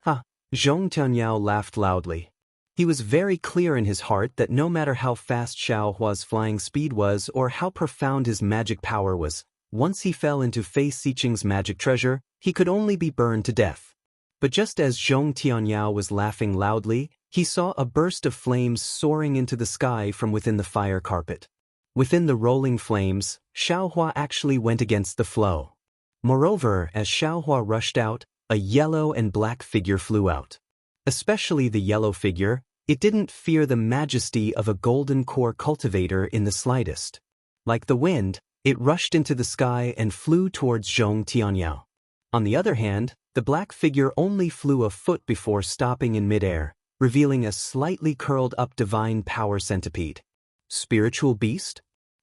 Ha! Zhong Tianyao laughed loudly. He was very clear in his heart that no matter how fast Xiao Hua's flying speed was or how profound his magic power was, once he fell into Fei Xiqing's magic treasure, he could only be burned to death. But just as Zhong Tianyao was laughing loudly, he saw a burst of flames soaring into the sky from within the fire carpet. Within the rolling flames, Xiao Hua actually went against the flow. Moreover, as Xiao Hua rushed out, a yellow and black figure flew out. Especially the yellow figure, it didn't fear the majesty of a golden core cultivator in the slightest. Like the wind, it rushed into the sky and flew towards Zhong Tianyao. On the other hand, the black figure only flew a foot before stopping in midair, revealing a slightly curled-up divine power centipede. Spiritual beast?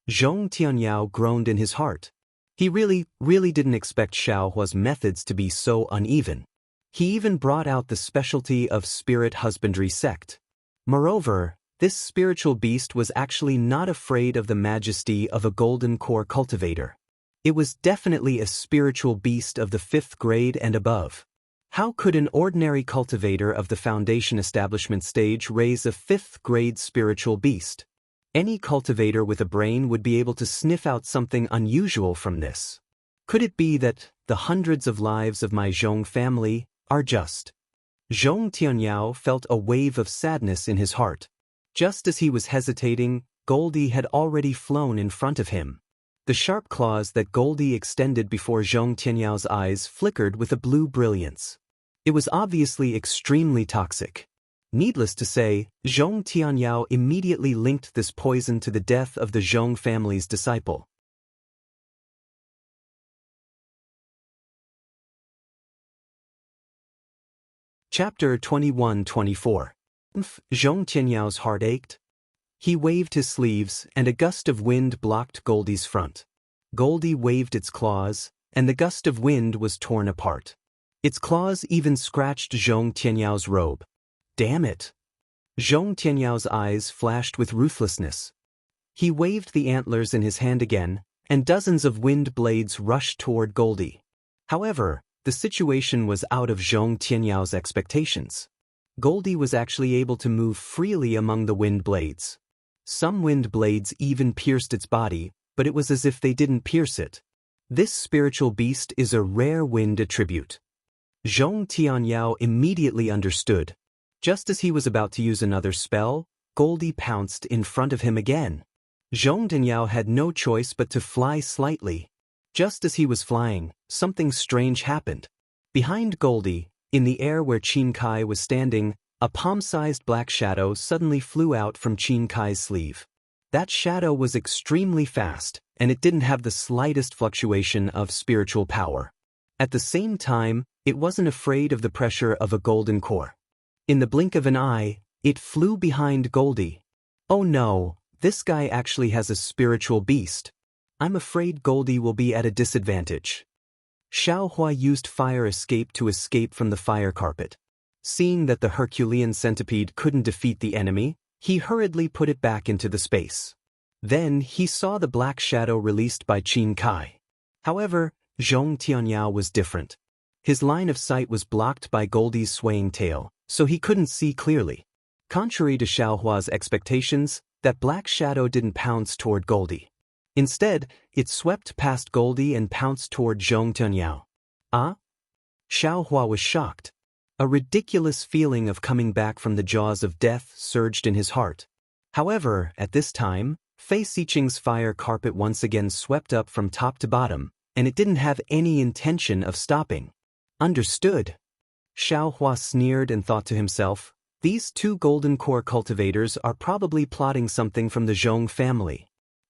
Zhong Tianyao groaned in his heart. He really didn't expect Xiao Hua's methods to be so uneven. He even brought out the specialty of spirit husbandry sect. Moreover, this spiritual beast was actually not afraid of the majesty of a golden core cultivator. It was definitely a spiritual beast of the 5th grade and above. How could an ordinary cultivator of the foundation establishment stage raise a 5th grade spiritual beast? Any cultivator with a brain would be able to sniff out something unusual from this. Could it be that the hundreds of lives of my Zhong family are just? Zhong Tianyao felt a wave of sadness in his heart. Just as he was hesitating, Goldie had already flown in front of him. The sharp claws that Goldie extended before Zhong Tianyao's eyes flickered with a blue brilliance. It was obviously extremely toxic. Needless to say, Zhong Tianyao immediately linked this poison to the death of the Zhong family's disciple. Chapter 21-24. Zhong Tianyao's heart ached. He waved his sleeves, and a gust of wind blocked Goldie's front. Goldie waved its claws, and the gust of wind was torn apart. Its claws even scratched Zhong Tianyao's robe. Damn it! Zhong Tianyao's eyes flashed with ruthlessness. He waved the antlers in his hand again, and dozens of wind blades rushed toward Goldie. However, the situation was out of Zhong Tianyao's expectations. Goldie was actually able to move freely among the wind blades. Some wind blades even pierced its body, but it was as if they didn't pierce it. This spiritual beast is a rare wind attribute. Zhong Tianyao immediately understood. Just as he was about to use another spell, Goldie pounced in front of him again. Zhong Tianyao had no choice but to fly slightly. Just as he was flying, something strange happened. Behind Goldie, in the air where Qin Kai was standing, A palm-sized black shadow suddenly flew out from Qin Kai's sleeve. That shadow was extremely fast, and it didn't have the slightest fluctuation of spiritual power. At the same time, it wasn't afraid of the pressure of a golden core. In the blink of an eye, it flew behind Goldie. Oh no, this guy actually has a spiritual beast. I'm afraid Goldie will be at a disadvantage. Xiaohua used fire escape to escape from the fire carpet. Seeing that the Herculean centipede couldn't defeat the enemy, he hurriedly put it back into the space. Then he saw the black shadow released by Qin Kai. However, Zhong Tianyao was different. His line of sight was blocked by Goldie's swaying tail, so he couldn't see clearly. Contrary to Xiaohua's expectations, that black shadow didn't pounce toward Goldie. Instead, it swept past Goldie and pounced toward Zhong Tianyao. Ah? Xiaohua was shocked. A ridiculous feeling of coming back from the jaws of death surged in his heart. However, at this time, Fei Xiqing's fire carpet once again swept up from top to bottom, and it didn't have any intention of stopping. Understood. Xiaohua sneered and thought to himself, these two golden core cultivators are probably plotting something from the Zhong family.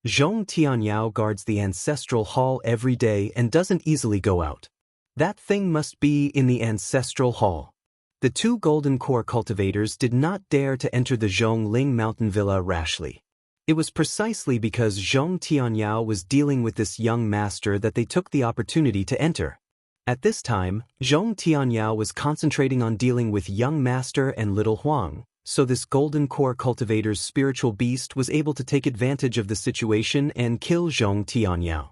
Zhong Tianyao guards the ancestral hall every day and doesn't easily go out. That thing must be in the ancestral hall. The two golden core cultivators did not dare to enter the Zhongling mountain villa rashly. It was precisely because Zhong Tianyao was dealing with this young master that they took the opportunity to enter. At this time, Zhong Tianyao was concentrating on dealing with young master and little Huang, so this golden core cultivator's spiritual beast was able to take advantage of the situation and kill Zhong Tianyao.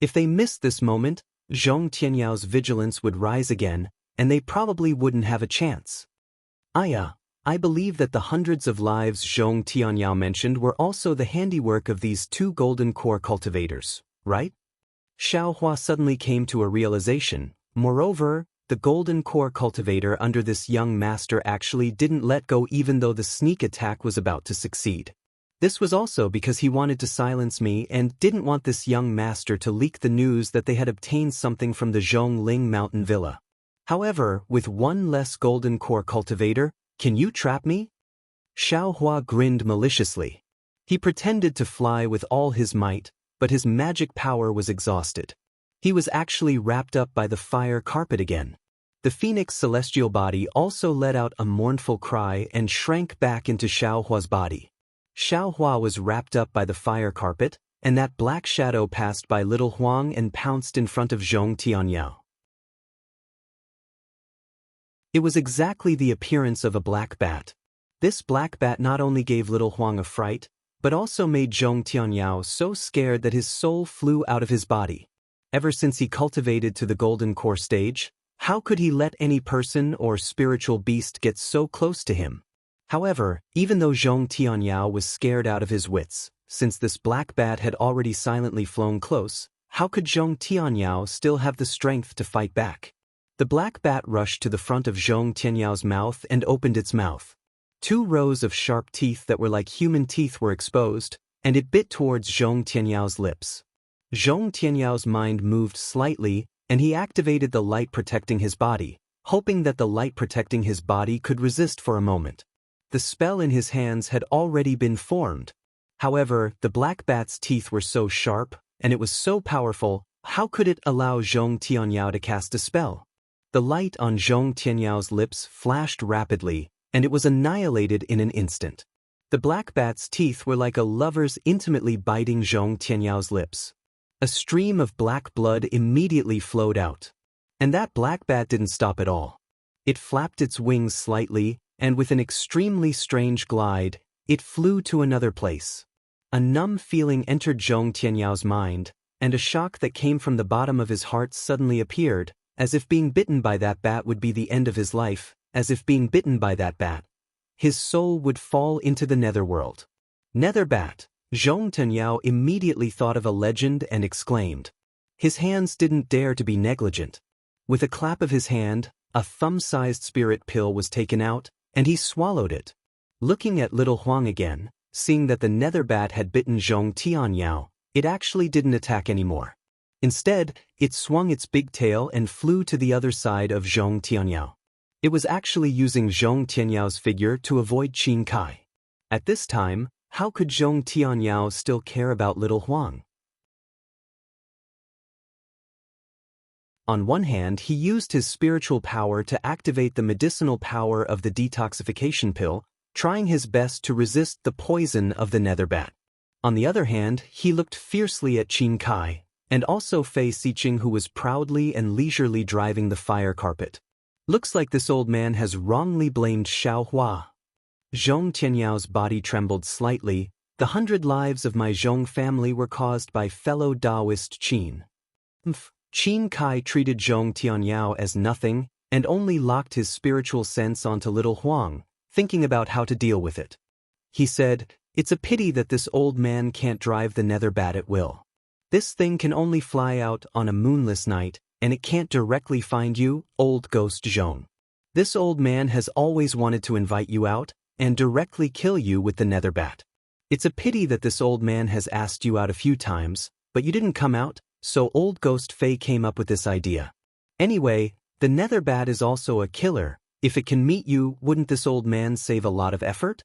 If they missed this moment, Zhong Tianyao's vigilance would rise again, and they probably wouldn't have a chance. I believe that the hundreds of lives Zhong Tianyao mentioned were also the handiwork of these two golden core cultivators, right? Xiaohua suddenly came to a realization. Moreover, the golden core cultivator under this young master actually didn't let go even though the sneak attack was about to succeed. This was also because he wanted to silence me and didn't want this young master to leak the news that they had obtained something from the Zhongling mountain villa. However, with one less golden core cultivator, can you trap me? Xiaohua grinned maliciously. He pretended to fly with all his might, but his magic power was exhausted. He was actually wrapped up by the fire carpet again. The phoenix celestial body also let out a mournful cry and shrank back into Xiaohua's body. Xiaohua was wrapped up by the fire carpet, and that black shadow passed by little Huang and pounced in front of Zhong Tianyao. It was exactly the appearance of a black bat. This black bat not only gave little Huang a fright, but also made Zhong Tianyao so scared that his soul flew out of his body. Ever since he cultivated to the golden core stage, how could he let any person or spiritual beast get so close to him? However, even though Zhong Tianyao was scared out of his wits, since this black bat had already silently flown close, how could Zhong Tianyao still have the strength to fight back? The black bat rushed to the front of Zhong Tianyao's mouth and opened its mouth. 2 rows of sharp teeth that were like human teeth were exposed, and it bit towards Zhong Tianyao's lips. Zhong Tianyao's mind moved slightly, and he activated the light protecting his body, hoping that the light protecting his body could resist for a moment. The spell in his hands had already been formed. However, the black bat's teeth were so sharp, and it was so powerful, how could it allow Zhong Tianyao to cast a spell? The light on Zhong Tianyao's lips flashed rapidly, and it was annihilated in an instant. The black bat's teeth were like a lover's intimately biting Zhong Tianyao's lips. A stream of black blood immediately flowed out. And that black bat didn't stop at all. It flapped its wings slightly, and with an extremely strange glide, it flew to another place. A numb feeling entered Zhong Tianyao's mind, and a shock that came from the bottom of his heart suddenly appeared, as if being bitten by that bat would be the end of his life, as if being bitten by that bat. His soul would fall into the netherworld. Nether bat. Zhong Tianyao immediately thought of a legend and exclaimed. His hands didn't dare to be negligent. With a clap of his hand, a thumb-sized spirit pill was taken out, and he swallowed it. Looking at little Huang again, seeing that the nether bat had bitten Zhong Tianyao, it actually didn't attack anymore. Instead, it swung its big tail and flew to the other side of Zhong Tianyao. It was actually using Zhong Tianyao figure to avoid Qin Kai. At this time, how could Zhong Tianyao still care about little Huang? On one hand, he used his spiritual power to activate the medicinal power of the detoxification pill, trying his best to resist the poison of the nether bat. On the other hand, he looked fiercely at Qin Kai, and also Fei Xiqing, who was proudly and leisurely driving the fire carpet. Looks like this old man has wrongly blamed Xiao Hua. Zhong Tianyao's body trembled slightly. The 100 lives of my Zhong family were caused by fellow Taoist Qin. Qin Kai treated Zhong Tianyao as nothing, and only locked his spiritual sense onto little Huang, thinking about how to deal with it. He said, "It's a pity that this old man can't drive the nether bat at will. This thing can only fly out on a moonless night, and it can't directly find you, old ghost Zhong. This old man has always wanted to invite you out, and directly kill you with the nether bat. It's a pity that this old man has asked you out a few times, but you didn't come out, so old ghost Fei came up with this idea. Anyway, the nether bat is also a killer. If it can meet you, wouldn't this old man save a lot of effort?"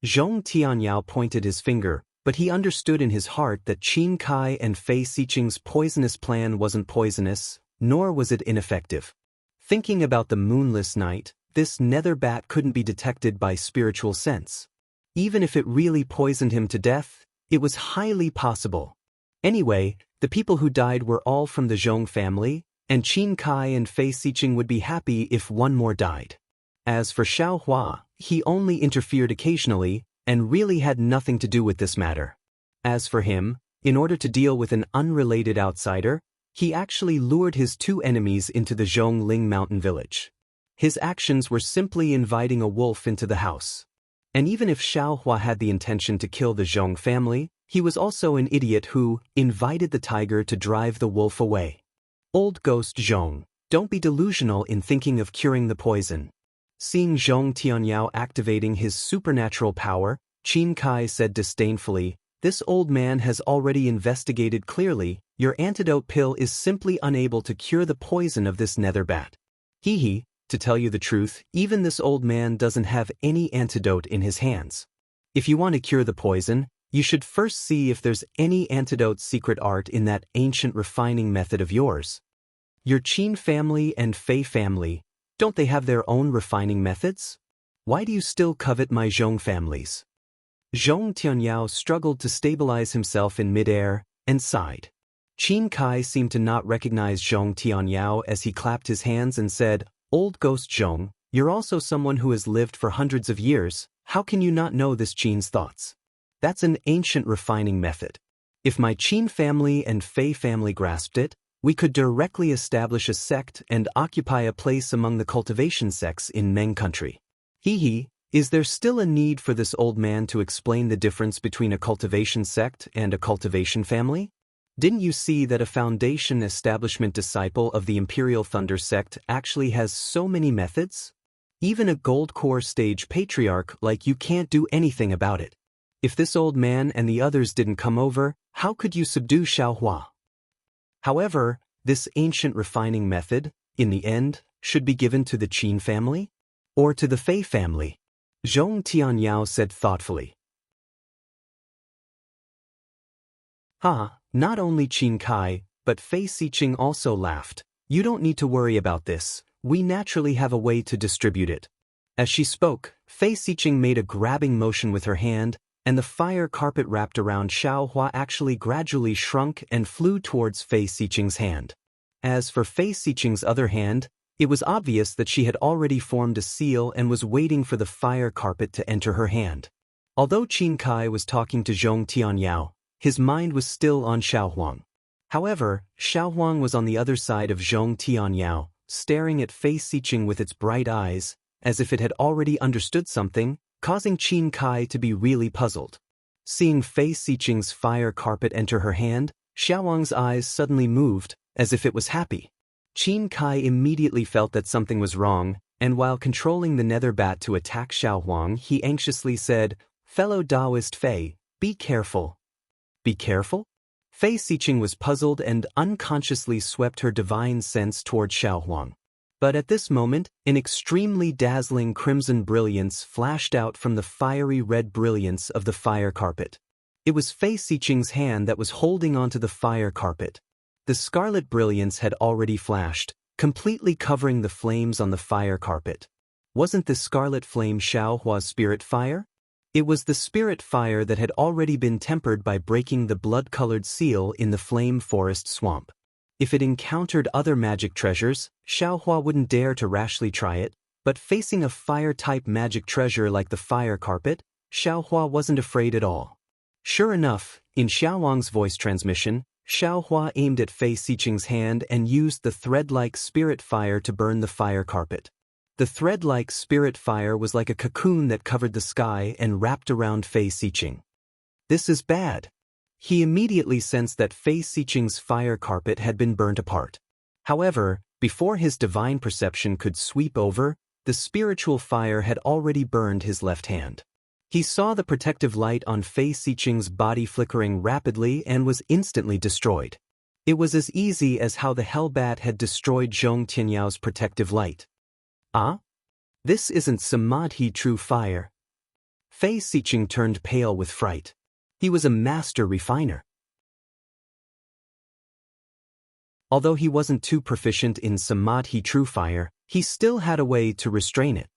Zhong Tianyao pointed his finger, but he understood in his heart that Qin Kai and Fei Xiqing's poisonous plan wasn't poisonous, nor was it ineffective. Thinking about the moonless night, this nether bat couldn't be detected by spiritual sense. Even if it really poisoned him to death, it was highly possible. Anyway, the people who died were all from the Zhong family, and Qin Kai and Fei Xiqing would be happy if one more died. As for Xiao Hua, he only interfered occasionally, and really had nothing to do with this matter. As for him, in order to deal with an unrelated outsider, he actually lured his 2 enemies into the Zhongling mountain village. His actions were simply inviting a wolf into the house. And even if Xiao Hua had the intention to kill the Zhong family, he was also an idiot who invited the tiger to drive the wolf away. Old ghost Zhong, don't be delusional in thinking of curing the poison. Seeing Zhong Tianyao activating his supernatural power, Qin Kai said disdainfully, "This old man has already investigated clearly. Your antidote pill is simply unable to cure the poison of this nether bat. Hee, to tell you the truth, even this old man doesn't have any antidote in his hands. If you want to cure the poison, you should first see if there's any antidote secret art in that ancient refining method of yours. Your Qin family and Fei family, don't they have their own refining methods? Why do you still covet my Zhong families?" Zhong Tianyao struggled to stabilize himself in midair, and sighed. Qin Kai seemed to not recognize Zhong Tianyao as he clapped his hands and said, "Old ghost Zhong, you're also someone who has lived for hundreds of years. How can you not know this Qin's thoughts? That's an ancient refining method. If my Qin family and Fei family grasped it, we could directly establish a sect and occupy a place among the cultivation sects in Meng country. Hee, is there still a need for this old man to explain the difference between a cultivation sect and a cultivation family? Didn't you see that a foundation establishment disciple of the Imperial Thunder sect actually has so many methods? Even a gold core stage patriarch like you can't do anything about it. If this old man and the others didn't come over, how could you subdue Xiao Hua? However, this ancient refining method, in the end, should be given to the Qin family? Or to the Fei family?" Zhong Tianyao said thoughtfully. Not only Qin Kai, but Fei Xiqing also laughed. "You don't need to worry about this. We naturally have a way to distribute it." As she spoke, Fei Xiqing made a grabbing motion with her hand, and the fire carpet wrapped around Xiao Hua actually gradually shrunk and flew towards Fei Xiqing's hand. As for Fei Xiqing's other hand, it was obvious that she had already formed a seal and was waiting for the fire carpet to enter her hand. Although Qin Kai was talking to Zhong Tianyao, his mind was still on Xiao Huang. However, Xiao Huang was on the other side of Zhong Tianyao, staring at Fei Xiqing with its bright eyes, as if it had already understood something, causing Qin Kai to be really puzzled. Seeing Fei Xiqing's fire carpet enter her hand, Xiao Huang's eyes suddenly moved, as if it was happy. Qin Kai immediately felt that something was wrong, and while controlling the nether bat to attack Xiao Huang, he anxiously said, "Fellow Taoist Fei, be careful." "Be careful?" Fei Xiqing was puzzled and unconsciously swept her divine sense toward Xiao Huang. But at this moment, an extremely dazzling crimson brilliance flashed out from the fiery red brilliance of the fire carpet. It was Fei Xiqing's hand that was holding onto the fire carpet. The scarlet brilliance had already flashed, completely covering the flames on the fire carpet. Wasn't the scarlet flame Xiaohua's spirit fire? It was the spirit fire that had already been tempered by breaking the blood-colored seal in the flame forest swamp. If it encountered other magic treasures, Xiaohua wouldn't dare to rashly try it, but facing a fire-type magic treasure like the fire carpet, Xiaohua wasn't afraid at all. Sure enough, in Xiaowang's voice transmission, Xiaohua aimed at Fei Xiqing's hand and used the thread-like spirit fire to burn the fire carpet. The thread-like spirit fire was like a cocoon that covered the sky and wrapped around Fei Xiqing. This is bad. He immediately sensed that Fei Xiqing's fire carpet had been burnt apart. However, before his divine perception could sweep over, the spiritual fire had already burned his left hand. He saw the protective light on Fei Xiqing's body flickering rapidly and was instantly destroyed. It was as easy as how the Hellbat had destroyed Zhong Tianyao's protective light. Ah? This isn't Samadhi true fire. Fei Xiqing turned pale with fright. He was a master refiner. Although he wasn't too proficient in Samadhi true fire, he still had a way to restrain it.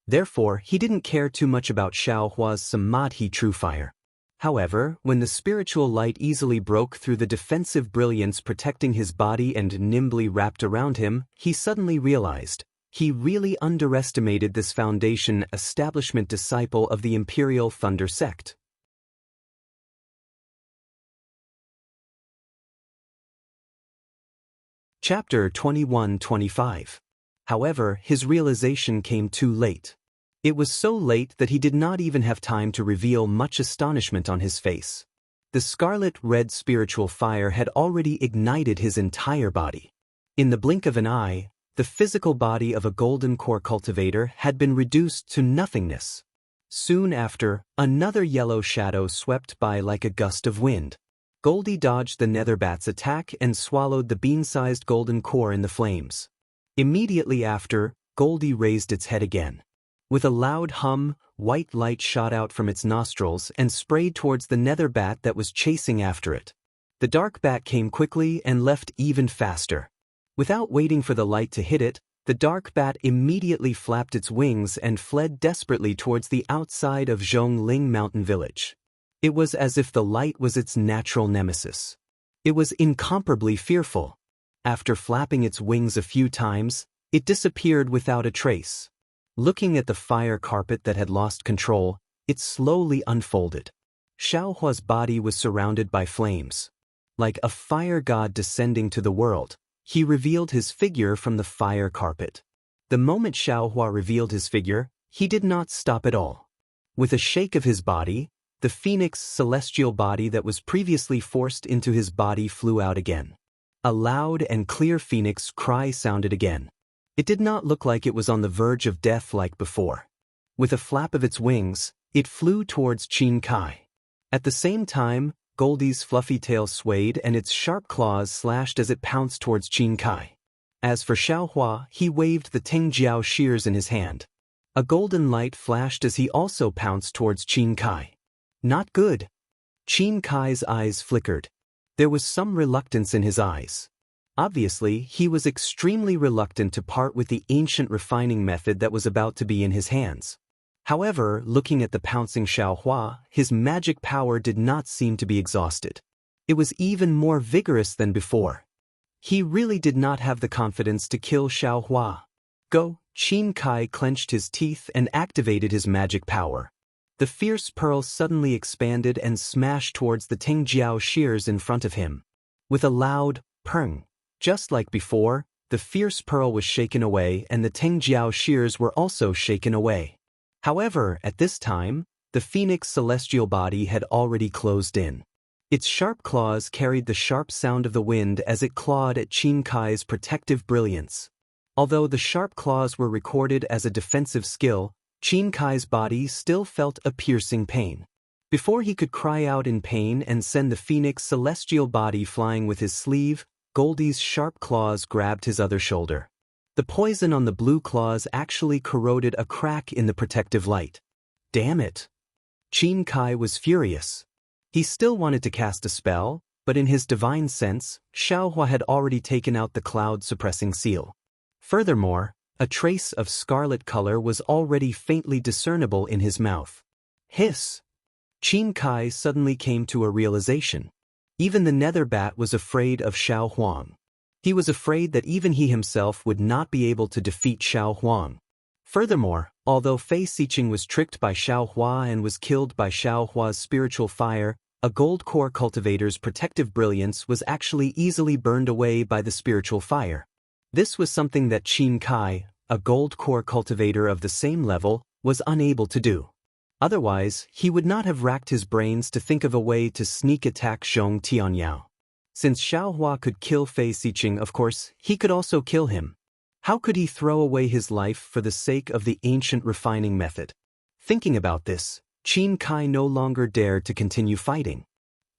Therefore, he didn't care too much about Xiaohua's Samadhi true fire. However, when the spiritual light easily broke through the defensive brilliance protecting his body and nimbly wrapped around him, he suddenly realized he really underestimated this foundation establishment disciple of the Imperial Thunder sect. Chapter 21-25. However, his realization came too late. It was so late that he did not even have time to reveal much astonishment on his face. The scarlet-red spiritual fire had already ignited his entire body. In the blink of an eye, the physical body of a golden core cultivator had been reduced to nothingness. Soon after, another yellow shadow swept by like a gust of wind. Goldie dodged the netherbat's attack and swallowed the bean-sized golden core in the flames. Immediately after, Goldie raised its head again. With a loud hum, white light shot out from its nostrils and sprayed towards the netherbat that was chasing after it. The dark bat came quickly and left even faster. Without waiting for the light to hit it, the dark bat immediately flapped its wings and fled desperately towards the outside of Zhongling Mountain Village. It was as if the light was its natural nemesis. It was incomparably fearful. After flapping its wings a few times, it disappeared without a trace. Looking at the fire carpet that had lost control, it slowly unfolded. Xiaohua's body was surrounded by flames. Like a fire god descending to the world, he revealed his figure from the fire carpet. The moment Xiaohua revealed his figure, he did not stop at all. With a shake of his body, the phoenix celestial body that was previously forced into his body flew out again. A loud and clear phoenix cry sounded again. It did not look like it was on the verge of death like before. With a flap of its wings, it flew towards Qin Kai. At the same time, Goldie's fluffy tail swayed and its sharp claws slashed as it pounced towards Qin Kai. As for Xiaohua, he waved the Tingjiao shears in his hand. A golden light flashed as he also pounced towards Qin Kai. Not good. Qin Kai's eyes flickered. There was some reluctance in his eyes. Obviously, he was extremely reluctant to part with the ancient refining method that was about to be in his hands. However, looking at the pouncing Xiaohua, his magic power did not seem to be exhausted. It was even more vigorous than before. He really did not have the confidence to kill Xiaohua. Go! Qin Kai clenched his teeth and activated his magic power. The fierce pearl suddenly expanded and smashed towards the Tingjiao shears in front of him. With a loud peng, just like before, the fierce pearl was shaken away and the Tingjiao shears were also shaken away. However, at this time, the phoenix celestial body had already closed in. Its sharp claws carried the sharp sound of the wind as it clawed at Qin Kai's protective brilliance. Although the sharp claws were recorded as a defensive skill, Qin Kai's body still felt a piercing pain. Before he could cry out in pain and send the phoenix celestial body flying with his sleeve, Goldie's sharp claws grabbed his other shoulder. The poison on the blue claws actually corroded a crack in the protective light. Damn it! Qin Kai was furious. He still wanted to cast a spell, but in his divine sense, Xiaohua had already taken out the cloud-suppressing seal. Furthermore, a trace of scarlet color was already faintly discernible in his mouth. Hiss! Qin Kai suddenly came to a realization. Even the nether bat was afraid of Xiao Huang. He was afraid that even he himself would not be able to defeat Xiao Huang. Furthermore, although Fei Xiqing was tricked by Xiao Hua and was killed by Xiao Hua's spiritual fire, a gold core cultivator's protective brilliance was actually easily burned away by the spiritual fire. This was something that Qin Kai, a gold core cultivator of the same level, was unable to do. Otherwise, he would not have racked his brains to think of a way to sneak attack Zhong Tianyao. Since Xiao Hua could kill Fei Xiqing, of course, he could also kill him. How could he throw away his life for the sake of the ancient refining method? Thinking about this, Qin Kai no longer dared to continue fighting.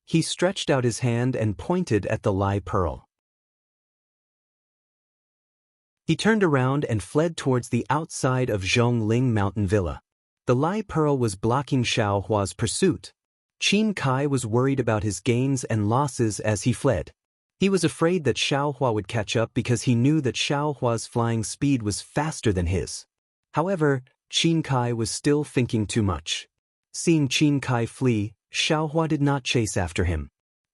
He stretched out his hand and pointed at the Lai Pearl. He turned around and fled towards the outside of Zhongling Mountain Villa. The Lai Pearl was blocking Xiao Hua's pursuit. Qin Kai was worried about his gains and losses as he fled. He was afraid that Xiao Hua would catch up because he knew that Xiao Hua's flying speed was faster than his. However, Qin Kai was still thinking too much. Seeing Qin Kai flee, Xiao Hua did not chase after him.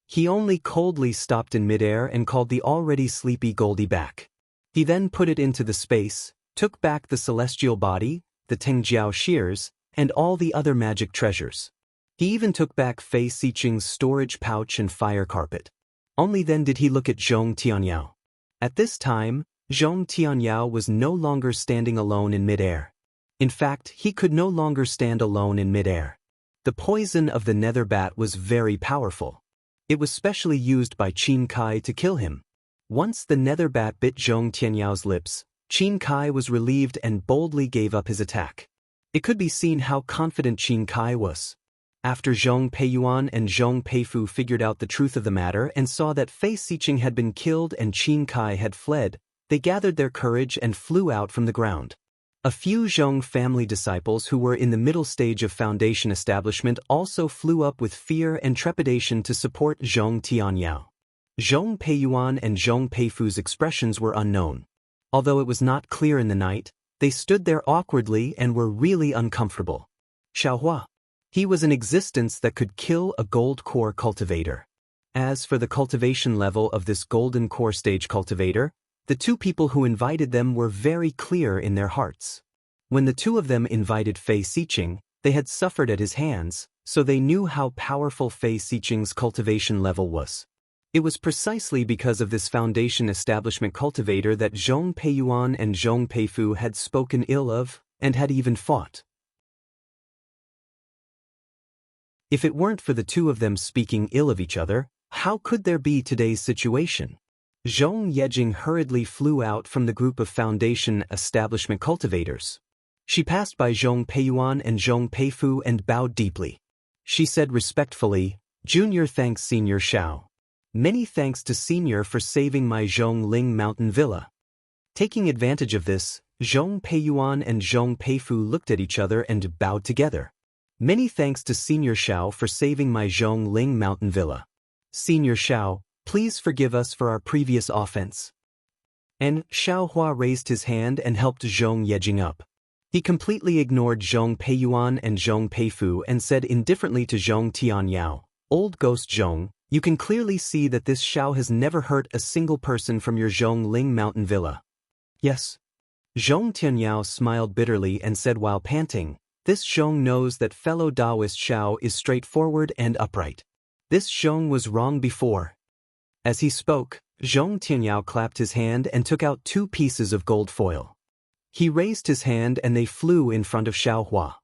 He only coldly stopped in midair and called the already sleepy Goldie back. He then put it into the space, took back the celestial body, the Tengjiao shears, and all the other magic treasures. He even took back Fei Xiqing's storage pouch and fire carpet. Only then did he look at Zhong Tianyao. At this time, Zhong Tianyao was no longer standing alone in midair. In fact, he could no longer stand alone in midair. The poison of the nether bat was very powerful. It was specially used by Qin Kai to kill him. Once the nether bat bit Zhong Tianyao's lips, Qin Kai was relieved and boldly gave up his attack. It could be seen how confident Qin Kai was. After Zhong Peiyuan and Zhong Peifu figured out the truth of the matter and saw that Fei Xiqing had been killed and Qin Kai had fled, they gathered their courage and flew out from the ground. A few Zhong family disciples who were in the middle stage of foundation establishment also flew up with fear and trepidation to support Zhong Tianyao. Zhong Peiyuan and Zhong Peifu's expressions were unknown. Although it was not clear in the night, they stood there awkwardly and were really uncomfortable. Xiao Hua. He was an existence that could kill a gold core cultivator. As for the cultivation level of this golden core stage cultivator, the two people who invited them were very clear in their hearts. When the two of them invited Fei Xiqing, they had suffered at his hands, so they knew how powerful Fei Xiqing's cultivation level was. It was precisely because of this foundation establishment cultivator that Zhong Peiyuan and Zhong Peifu had spoken ill of, and had even fought. If it weren't for the two of them speaking ill of each other, how could there be today's situation? Zhong Yejing hurriedly flew out from the group of foundation establishment cultivators. She passed by Zhong Peiyuan and Zhong Peifu and bowed deeply. She said respectfully, "Junior thanks Senior Xiao. Many thanks to Senior for saving my Zhongling Mountain Villa." Taking advantage of this, Zhong Peiyuan and Zhong Peifu looked at each other and bowed together. "Many thanks to Senior Xiao for saving my Zhongling Mountain Villa. Senior Xiao, please forgive us for our previous offense." And Xiao Hua raised his hand and helped Zhong Yejing up. He completely ignored Zhong Peiyuan and Zhong Peifu and said indifferently to Zhong Tianyao, "Old Ghost Zhong, you can clearly see that this Xiao has never hurt a single person from your Zhongling Mountain Villa." "Yes." Zhong Tianyao smiled bitterly and said while panting, "This Zhong knows that fellow Taoist Xiao is straightforward and upright. This Zhong was wrong before." As he spoke, Zhong Tianyao clapped his hand and took out 2 pieces of gold foil. He raised his hand and they flew in front of Xiao Hua.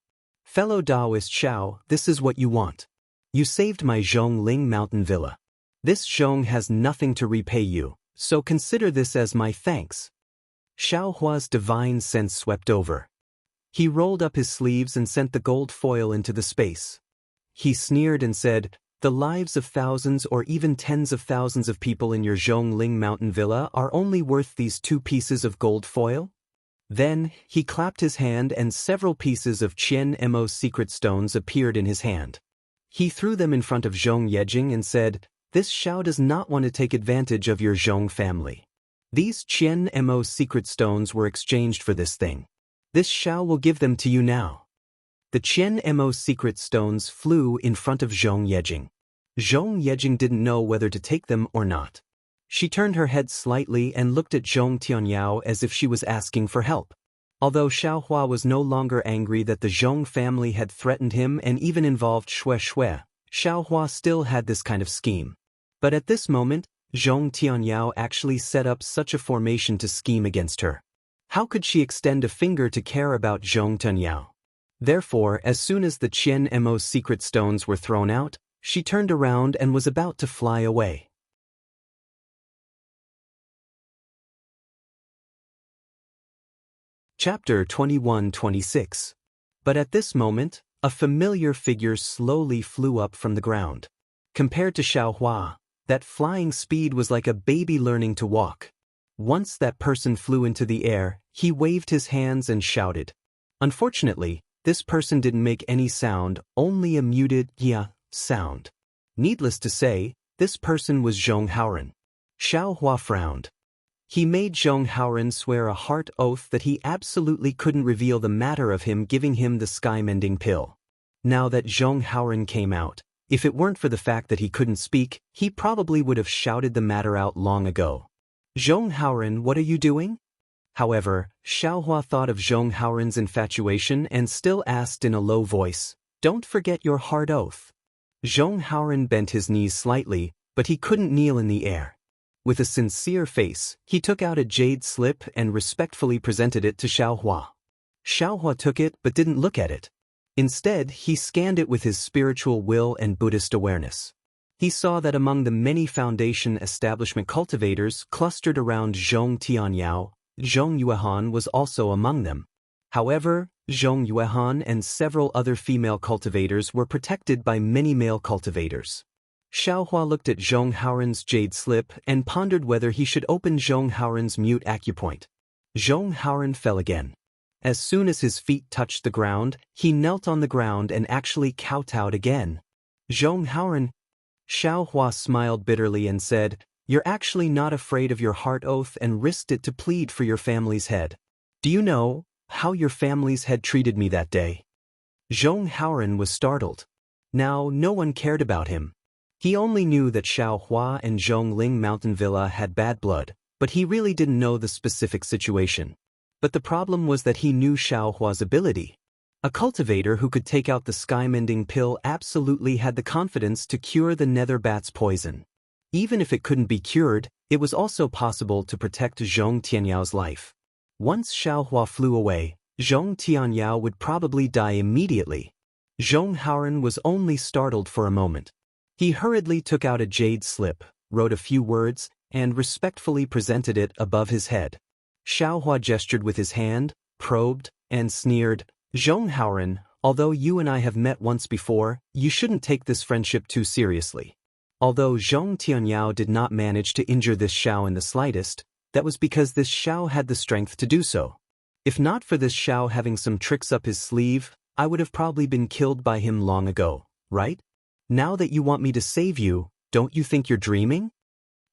"Fellow Taoist Xiao, this is what you want. You saved my Zhongling Mountain Villa. This Zhong has nothing to repay you, so consider this as my thanks." Xiao Hua's divine sense swept over. He rolled up his sleeves and sent the gold foil into the space. He sneered and said, The lives of thousands or even tens of thousands of people in your Zhongling mountain villa are only worth these 2 pieces of gold foil? Then, he clapped his hand and several pieces of Qian Mo's secret stones appeared in his hand. He threw them in front of Zhong Yejing and said, "This Xiao does not want to take advantage of your Zhong family. These Qian Mo's secret stones were exchanged for this thing. This Xiao will give them to you now." The Qian Mo's secret stones flew in front of Zhong Yejing. Zhong Yejing didn't know whether to take them or not. She turned her head slightly and looked at Zhong Tianyao as if she was asking for help. Although Xiaohua was no longer angry that the Zhong family had threatened him and even involved Xue Xue, Xiaohua still had this kind of scheme. But at this moment, Zhong Tianyao actually set up such a formation to scheme against her. How could she extend a finger to care about Zhong Tianyao? Therefore, as soon as the Qian Mo's secret stones were thrown out, she turned around and was about to fly away. Chapter 21-26. But at this moment, a familiar figure slowly flew up from the ground. Compared to Xiaohua, that flying speed was like a baby learning to walk. Once that person flew into the air, he waved his hands and shouted. Unfortunately, this person didn't make any sound, only a muted "yeah" sound. Needless to say, this person was Zhong Haoran. Xiaohua frowned. He made Zhong Haoran swear a heart oath that he absolutely couldn't reveal the matter of him giving him the sky-mending pill. Now that Zhong Haoran came out, if it weren't for the fact that he couldn't speak, he probably would have shouted the matter out long ago. "Zhong Haoran, what are you doing?" However, Xiaohua thought of Zhong Haoran's infatuation and still asked in a low voice, "Don't forget your heart oath." Zhong Haoran bent his knees slightly, but he couldn't kneel in the air. With a sincere face, he took out a jade slip and respectfully presented it to Xiaohua. Xiaohua took it but didn't look at it. Instead, he scanned it with his spiritual will and Buddhist awareness. He saw that among the many foundation establishment cultivators clustered around Zhong Tianyao, Zhong Yuehan was also among them. However, Zhong Yuehan and several other female cultivators were protected by many male cultivators. Xiaohua looked at Zhong Haoran's jade slip and pondered whether he should open Zhong Haoran's mute acupoint. Zhong Haoran fell again. As soon as his feet touched the ground, he knelt on the ground and actually kowtowed again. "Zhong Haoran." Xiaohua smiled bitterly and said, "You're actually not afraid of your heart oath and risked it to plead for your family's head. Do you know how your family's head treated me that day?" Zhong Haoran was startled. Now no one cared about him. He only knew that Xiaohua and Zhongling Mountain Villa had bad blood, but he really didn't know the specific situation. But the problem was that he knew Xiaohua's ability. A cultivator who could take out the sky-mending pill absolutely had the confidence to cure the nether bat's poison. Even if it couldn't be cured, it was also possible to protect Zhong Tianyao's life. Once Xiaohua flew away, Zhong Tianyao would probably die immediately. Zhong Haoran was only startled for a moment. He hurriedly took out a jade slip, wrote a few words, and respectfully presented it above his head. Xiaohua gestured with his hand, probed, and sneered, "Zhong Haoran, although you and I have met once before, you shouldn't take this friendship too seriously." Although Zhong Tianyao did not manage to injure this Xiao in the slightest, that was because this Xiao had the strength to do so. If not for this Xiao having some tricks up his sleeve, I would have probably been killed by him long ago, right? Now that you want me to save you, don't you think you're dreaming?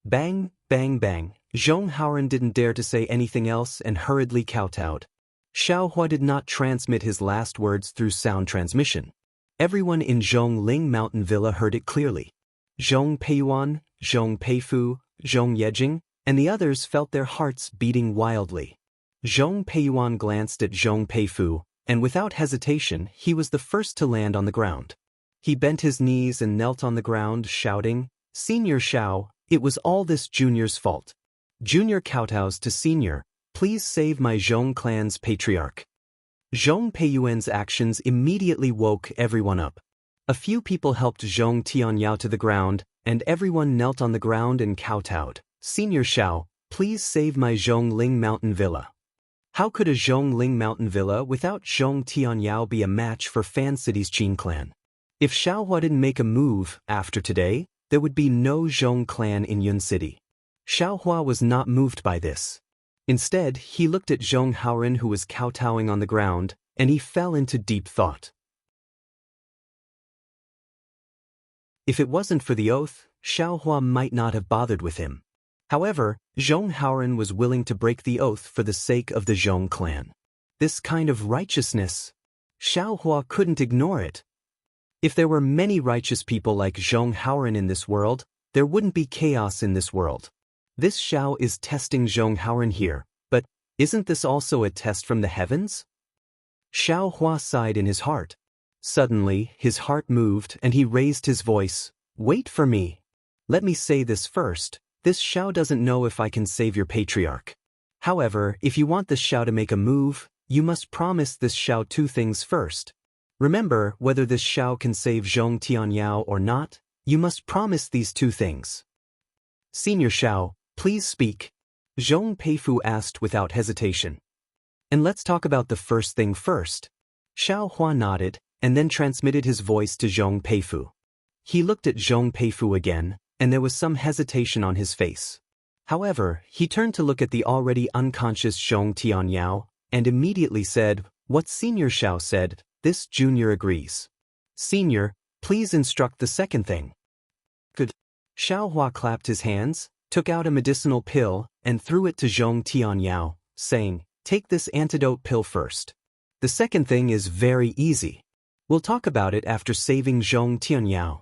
Bang, bang, bang. Zhong Haoran didn't dare to say anything else and hurriedly kowtowed. Xiaohua did not transmit his last words through sound transmission. Everyone in Zhongling Mountain Villa heard it clearly. Zhong Peiyuan, Zhong Peifu, Zhong Yejing, and the others felt their hearts beating wildly. Zhong Peiyuan glanced at Zhong Peifu, and without hesitation he was the first to land on the ground. He bent his knees and knelt on the ground, shouting, "Senior Xiao, it was all this junior's fault. Junior kowtows to senior, please save my Zhong clan's patriarch." Zhong Peiyuan's actions immediately woke everyone up. A few people helped Zhong Tianyao to the ground, and everyone knelt on the ground and kowtowed. "Senior Xiao, please save my Zhongling Mountain Villa." How could a Zhongling Mountain Villa without Zhong Tianyao be a match for Fan City's Qin clan? If Xiaohua didn't make a move after today, there would be no Zhong clan in Yun City. Xiaohua was not moved by this. Instead, he looked at Zhong Haoren, who was kowtowing on the ground, and he fell into deep thought. If it wasn't for the oath, Xiaohua might not have bothered with him. However, Zhong Haoren was willing to break the oath for the sake of the Zhong clan. This kind of righteousness, Xiaohua couldn't ignore it. If there were many righteous people like Zhong Haoren in this world, there wouldn't be chaos in this world. This Xiao is testing Zhong Haoren here, but isn't this also a test from the heavens? Xiaohua sighed in his heart. Suddenly, his heart moved and he raised his voice. Wait for me. Let me say this first. This Xiao doesn't know if I can save your patriarch. However, if you want this Xiao to make a move, you must promise this Xiao two things first. Remember, whether this Xiao can save Zhong Tianyao or not, you must promise these two things. Senior Xiao, please speak. Zhong Peifu asked without hesitation. And let's talk about the first thing first. Xiaohua nodded, and then transmitted his voice to Zhong Peifu. He looked at Zhong Peifu again, and there was some hesitation on his face. However, he turned to look at the already unconscious Zhong Tianyao, and immediately said, what Senior Xiao said, this junior agrees. Senior, please instruct the second thing. Good. Xiaohua clapped his hands, took out a medicinal pill, and threw it to Zhong Tianyao, saying, take this antidote pill first. The second thing is very easy. We'll talk about it after saving Zhong Tianyao.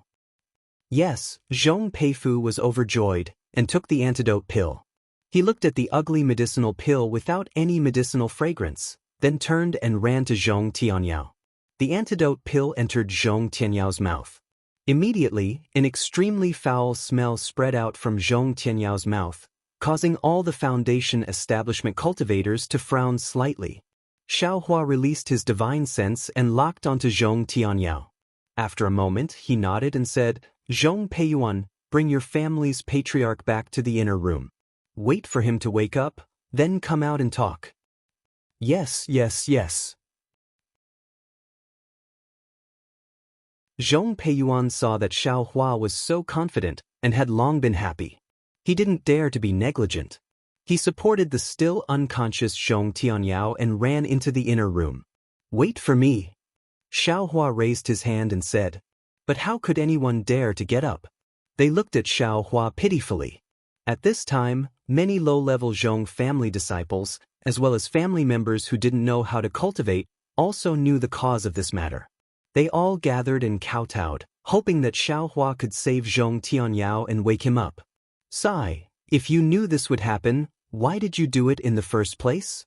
Yes, Zhong Peifu was overjoyed, and took the antidote pill. He looked at the ugly medicinal pill without any medicinal fragrance, then turned and ran to Zhong Tianyao. The antidote pill entered Zhong Tianyao's mouth. Immediately, an extremely foul smell spread out from Zhong Tianyao's mouth, causing all the Foundation establishment cultivators to frown slightly. Xiaohua released his divine sense and locked onto Zhong Tianyao. After a moment, he nodded and said, Zhong Peiyuan, bring your family's patriarch back to the inner room. Wait for him to wake up, then come out and talk. Yes, yes, yes. Zhong Peiyuan saw that Xiaohua was so confident and had long been happy. He didn't dare to be negligent. He supported the still unconscious Zhong Tianyao and ran into the inner room. Wait for me. Xiaohua raised his hand and said. But how could anyone dare to get up? They looked at Xiaohua pitifully. At this time, many low-level Zhong family disciples, as well as family members who didn't know how to cultivate, also knew the cause of this matter. They all gathered and kowtowed, hoping that Xiaohua could save Zhong Tianyao and wake him up. Sigh, if you knew this would happen, why did you do it in the first place?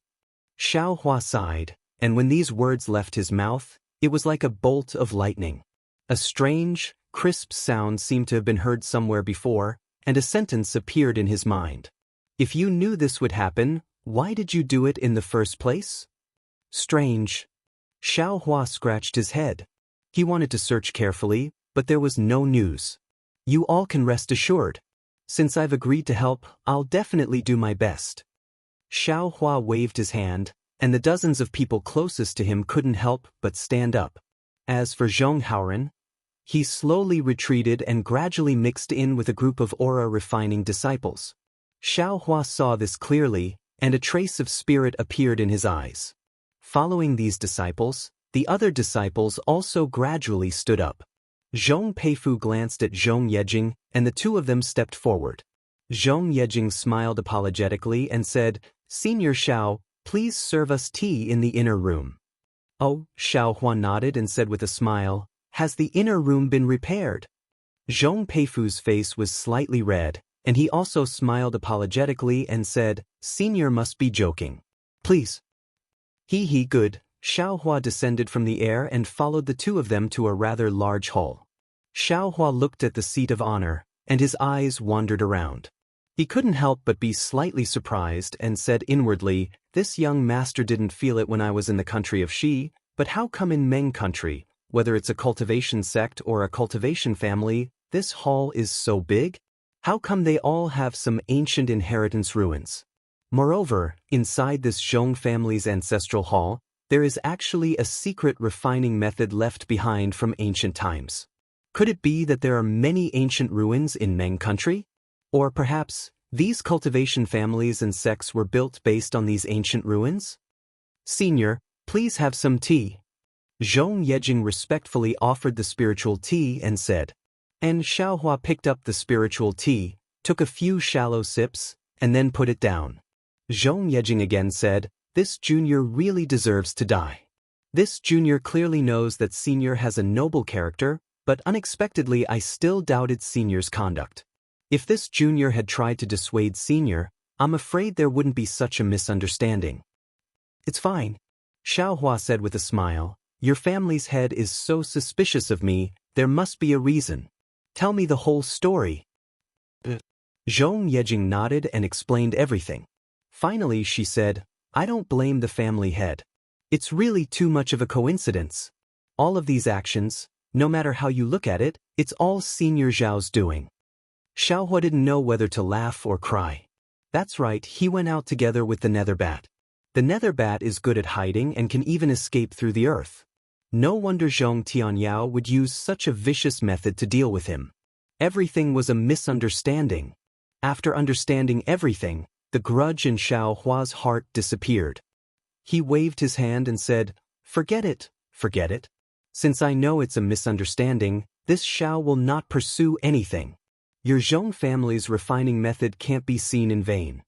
Xiaohua sighed, and when these words left his mouth, it was like a bolt of lightning. A strange, crisp sound seemed to have been heard somewhere before, and a sentence appeared in his mind. If you knew this would happen, why did you do it in the first place? Strange. Xiaohua scratched his head. He wanted to search carefully, but there was no news. You all can rest assured. Since I've agreed to help, I'll definitely do my best. Xiaohua waved his hand, and the dozens of people closest to him couldn't help but stand up. As for Zhong Haoren, he slowly retreated and gradually mixed in with a group of aura-refining disciples. Xiaohua saw this clearly, and a trace of spirit appeared in his eyes. Following these disciples, the other disciples also gradually stood up. Zhong Peifu glanced at Zhong Yejing, and the two of them stepped forward. Zhong Yejing smiled apologetically and said, Senior Xiao, please serve us tea in the inner room. Oh, Xiaohua nodded and said with a smile, has the inner room been repaired? Zhong Peifu's face was slightly red, and he also smiled apologetically and said, Senior must be joking. Please. He good. Xiaohua descended from the air and followed the two of them to a rather large hall. Xiaohua looked at the seat of honor, and his eyes wandered around. He couldn't help but be slightly surprised and said inwardly, this young master didn't feel it when I was in the country of Shi, but how come in Meng country, whether it's a cultivation sect or a cultivation family, this hall is so big? How come they all have some ancient inheritance ruins? Moreover, inside this Zhong family's ancestral hall, there is actually a secret refining method left behind from ancient times. Could it be that there are many ancient ruins in Meng country? Or perhaps, these cultivation families and sects were built based on these ancient ruins? Senior, please have some tea. Zhong Yejing respectfully offered the spiritual tea and said. And Xiaohua picked up the spiritual tea, took a few shallow sips, and then put it down. Zhong Yejing again said, this junior really deserves to die. This junior clearly knows that senior has a noble character, but unexpectedly I still doubted senior's conduct. If this junior had tried to dissuade senior, I'm afraid there wouldn't be such a misunderstanding. It's fine, Xiaohua said with a smile. Your family's head is so suspicious of me, there must be a reason. Tell me the whole story. Zhong Yejing nodded and explained everything. Finally she said, I don't blame the family head. It's really too much of a coincidence. All of these actions, no matter how you look at it, it's all Senior Zhao's doing. Xiaohua didn't know whether to laugh or cry. That's right, he went out together with the nether bat. The nether bat is good at hiding and can even escape through the earth. No wonder Zhong Tianyao would use such a vicious method to deal with him. Everything was a misunderstanding. After understanding everything, the grudge in Xiaohua's heart disappeared. He waved his hand and said, forget it, forget it. Since I know it's a misunderstanding, this Xiao will not pursue anything. Your Zhong family's refining method can't be seen in vain.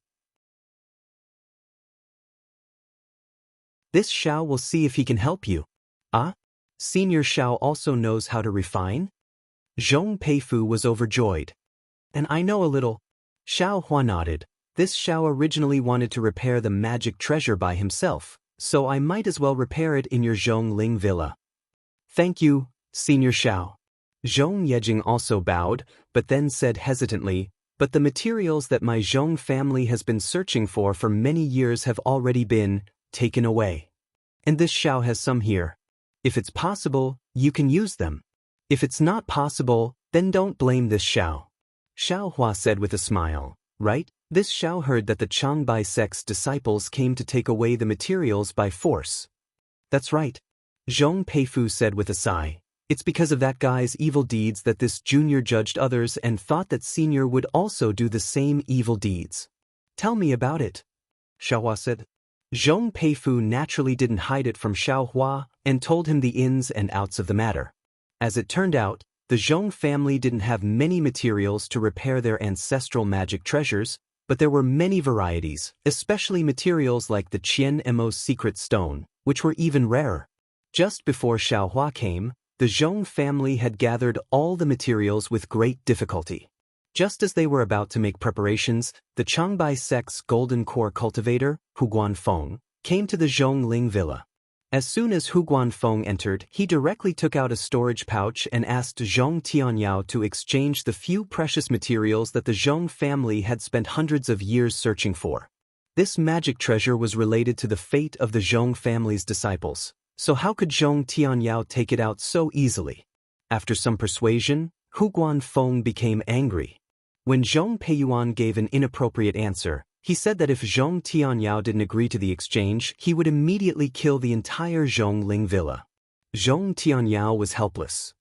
This Xiao will see if he can help you. Ah? Senior Xiao also knows how to refine? Zhong Peifu was overjoyed. And I know a little. Xiaohua nodded. This Xiao originally wanted to repair the magic treasure by himself, so I might as well repair it in your Zhongling villa. Thank you, Senior Xiao. Zhong Yejing also bowed, but then said hesitantly, but the materials that my Zhong family has been searching for many years have already been taken away. And this Xiao has some here. If it's possible, you can use them. If it's not possible, then don't blame this Xiao. Xiaohua said with a smile, right? This Xiao heard that the Changbai sect's disciples came to take away the materials by force. That's right. Zhong Peifu said with a sigh. It's because of that guy's evil deeds that this junior judged others and thought that senior would also do the same evil deeds. Tell me about it. Xiaohua said. Zhong Peifu naturally didn't hide it from Xiaohua and told him the ins and outs of the matter. As it turned out, the Zhong family didn't have many materials to repair their ancestral magic treasures, but there were many varieties, especially materials like the Qian Emo's secret stone, which were even rarer. Just before Xiaohua came, the Zhong family had gathered all the materials with great difficulty. Just as they were about to make preparations, the Changbai sect's golden core cultivator, Hu Guanfeng, came to the Zhongling villa. As soon as Hu Guanfeng entered, he directly took out a storage pouch and asked Zhong Tianyao to exchange the few precious materials that the Zhong family had spent hundreds of years searching for. This magic treasure was related to the fate of the Zhong family's disciples, so how could Zhong Tianyao take it out so easily? After some persuasion, Hu Guanfeng became angry. When Zhong Peiyuan gave an inappropriate answer, he said that if Zhong Tianyao didn't agree to the exchange, he would immediately kill the entire Zhongling villa. Zhong Tianyao was helpless.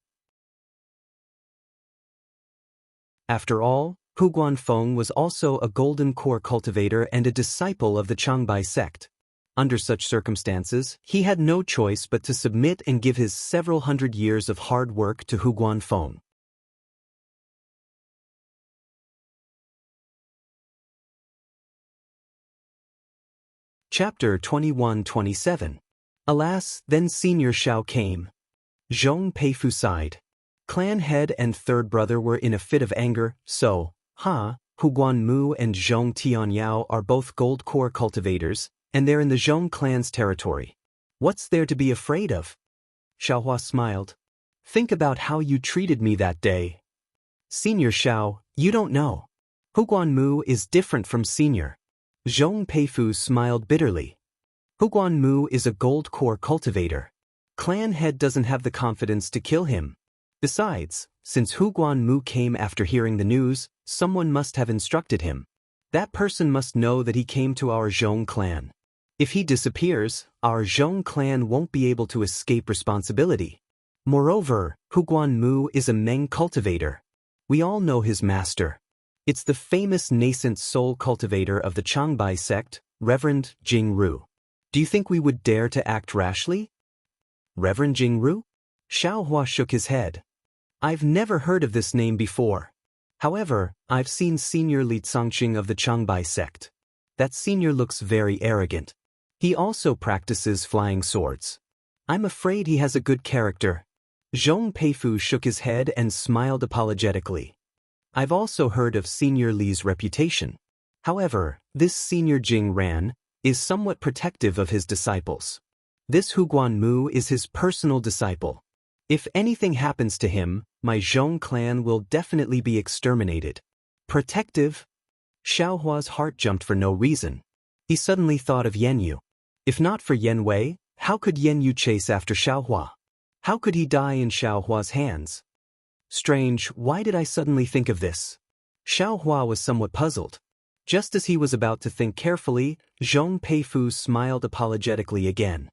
After all, Hu Guanfeng was also a golden core cultivator and a disciple of the Changbai sect. Under such circumstances, he had no choice but to submit and give his several hundred years of hard work to Hu Guanfeng. Chapter 21-27. Alas, then Senior Xiao came. Zhong Peifu sighed. Clan head and third brother were in a fit of anger, Hu Guanmu and Zhong Tianyao are both gold core cultivators, and they're in the Zhong clan's territory. What's there to be afraid of? Xiaohua smiled. Think about how you treated me that day. Senior Xiao, you don't know. Hu Guanmu is different from Senior. Zhong Peifu smiled bitterly. Hu Guanmu is a gold core cultivator. Clan head doesn't have the confidence to kill him. Besides, since Hu Guanmu came after hearing the news, someone must have instructed him. That person must know that he came to our Zhong clan. If he disappears, our Zhong clan won't be able to escape responsibility. Moreover, Hu Guanmu is a Meng cultivator. We all know his master. It's the famous nascent soul cultivator of the Changbai sect, Reverend Jianghu. Do you think we would dare to act rashly? Reverend Jianghu? Xiaohua shook his head. I've never heard of this name before. However, I've seen Senior Li Cangqing of the Changbai sect. That senior looks very arrogant. He also practices flying swords. I'm afraid he has a good character. Zhong Peifu shook his head and smiled apologetically. I've also heard of Senior Li's reputation. However, this Senior Jing Ran is somewhat protective of his disciples. This Hu Guanmu is his personal disciple. If anything happens to him, my Zhong clan will definitely be exterminated. Protective? Xiaohua's heart jumped for no reason. He suddenly thought of Yanyu. If not for Yan Wei, how could Yanyu chase after Xiaohua? How could he die in Xiaohua's hands? Strange, why did I suddenly think of this? Xiaohua was somewhat puzzled. Just as he was about to think carefully, Zhong Peifu smiled apologetically again.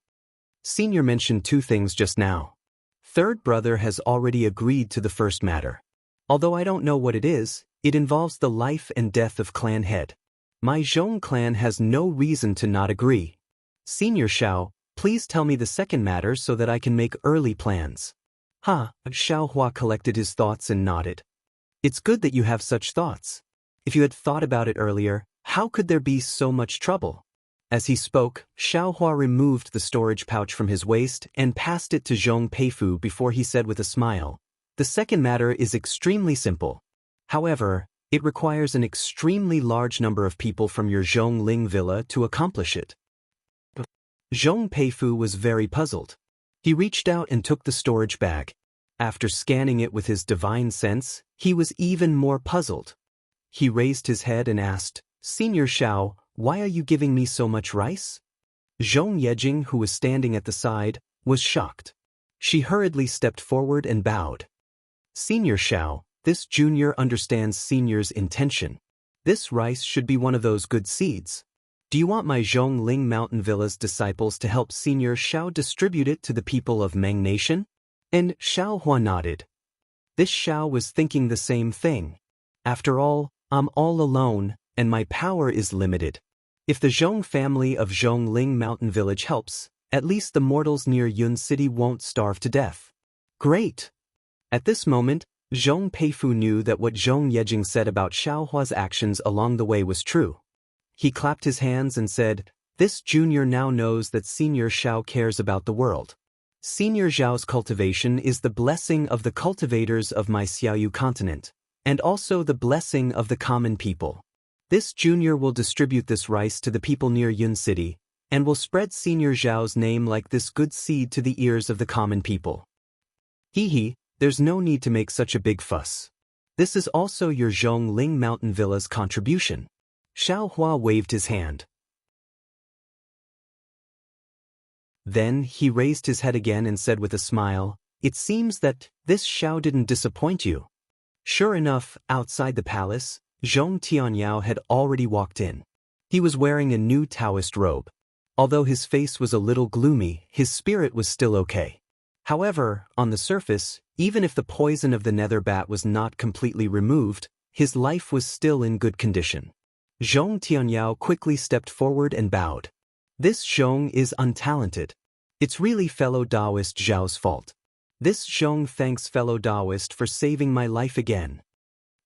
Senior mentioned two things just now. Third brother has already agreed to the first matter. Although I don't know what it is, it involves the life and death of clan head. My Zhong clan has no reason to not agree. Senior Xiao, please tell me the second matter so that I can make early plans. Xiaohua collected his thoughts and nodded. It's good that you have such thoughts. If you had thought about it earlier, how could there be so much trouble? As he spoke, Xiaohua removed the storage pouch from his waist and passed it to Zhong Peifu before he said with a smile, the second matter is extremely simple. However, it requires an extremely large number of people from your Zhongling villa to accomplish it. Zhong Peifu was very puzzled. He reached out and took the storage bag. After scanning it with his divine sense, he was even more puzzled. He raised his head and asked, Senior Xiao, why are you giving me so much rice? Zhong Yejing, who was standing at the side, was shocked. She hurriedly stepped forward and bowed. Senior Xiao, this junior understands Senior's intention. This rice should be one of those good seeds. Do you want my Zhongling Mountain Villa's disciples to help Senior Xiao distribute it to the people of Meng Nation? And Xiaohua nodded. This Xiao was thinking the same thing. After all, I'm all alone, and my power is limited. If the Zhong family of Zhongling Mountain Village helps, at least the mortals near Yun City won't starve to death. Great! At this moment, Zhong Peifu knew that what Zhong Yejing said about Xiaohua's actions along the way was true. He clapped his hands and said, this junior now knows that Senior Xiao cares about the world. Senior Xiao's cultivation is the blessing of the cultivators of my Xiaoyu continent, and also the blessing of the common people. This junior will distribute this rice to the people near Yun City, and will spread Senior Xiao's name like this good seed to the ears of the common people. There's no need to make such a big fuss. This is also your Zhongling Mountain Villa's contribution. Xiaohua waved his hand. Then he raised his head again and said with a smile, it seems that this Xiao didn't disappoint you. Sure enough, outside the palace, Zhong Tianyao had already walked in. He was wearing a new Taoist robe. Although his face was a little gloomy, his spirit was still okay. However, on the surface, even if the poison of the nether bat was not completely removed, his life was still in good condition. Zhong Tianyao quickly stepped forward and bowed. This Zhong is untalented. It's really fellow Taoist Zhao's fault. This Zhong thanks fellow Taoist for saving my life again.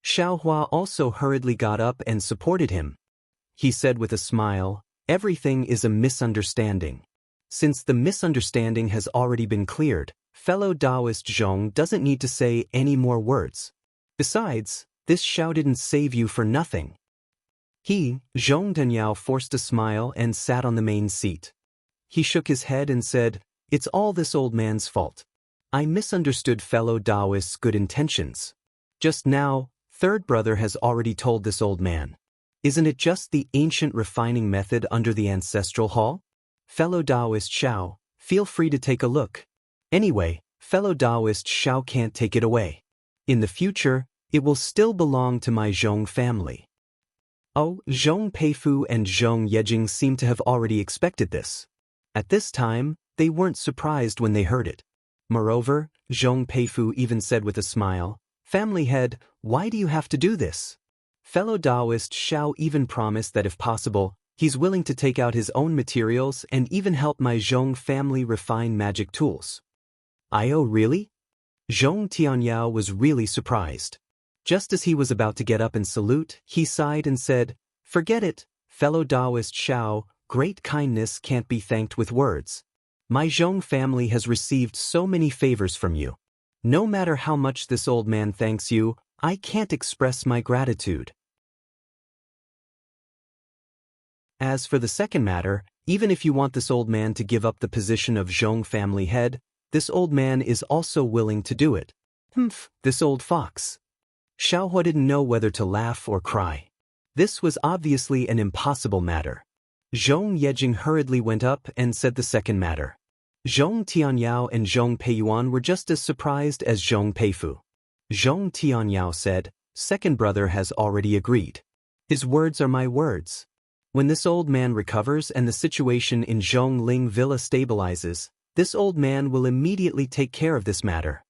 Xiaohua also hurriedly got up and supported him. He said with a smile, everything is a misunderstanding. Since the misunderstanding has already been cleared, fellow Taoist Zhong doesn't need to say any more words. Besides, this Xiao didn't save you for nothing. Zhong Danyao forced a smile and sat on the main seat. He shook his head and said, it's all this old man's fault. I misunderstood fellow Taoist's good intentions. Just now, third brother has already told this old man. Isn't it just the ancient refining method under the ancestral hall? Fellow Taoist Xiao, feel free to take a look. Anyway, fellow Taoist Xiao can't take it away. In the future, it will still belong to my Zhong family. Oh, Zhong Peifu and Zhong Yejing seemed to have already expected this. At this time, they weren't surprised when they heard it. Moreover, Zhong Peifu even said with a smile, "Family head, why do you have to do this?" Fellow Taoist Xiao even promised that if possible, he's willing to take out his own materials and even help my Zhong family refine magic tools. "Oh, really?" Zhong Tianyao was really surprised. Just as he was about to get up and salute, he sighed and said, "Forget it, fellow Taoist Xiao, great kindness can't be thanked with words. My Zhong family has received so many favors from you. No matter how much this old man thanks you, I can't express my gratitude." As for the second matter, even if you want this old man to give up the position of Zhong family head, this old man is also willing to do it. Humph, this old fox. Xiaohua didn't know whether to laugh or cry. This was obviously an impossible matter. Zhong Yejing hurriedly went up and said the second matter. Zhong Tianyao and Zhong Peiyuan were just as surprised as Zhong Peifu. Zhong Tianyao said, "Second brother has already agreed. His words are my words. When this old man recovers and the situation in Zhongling Villa stabilizes, this old man will immediately take care of this matter."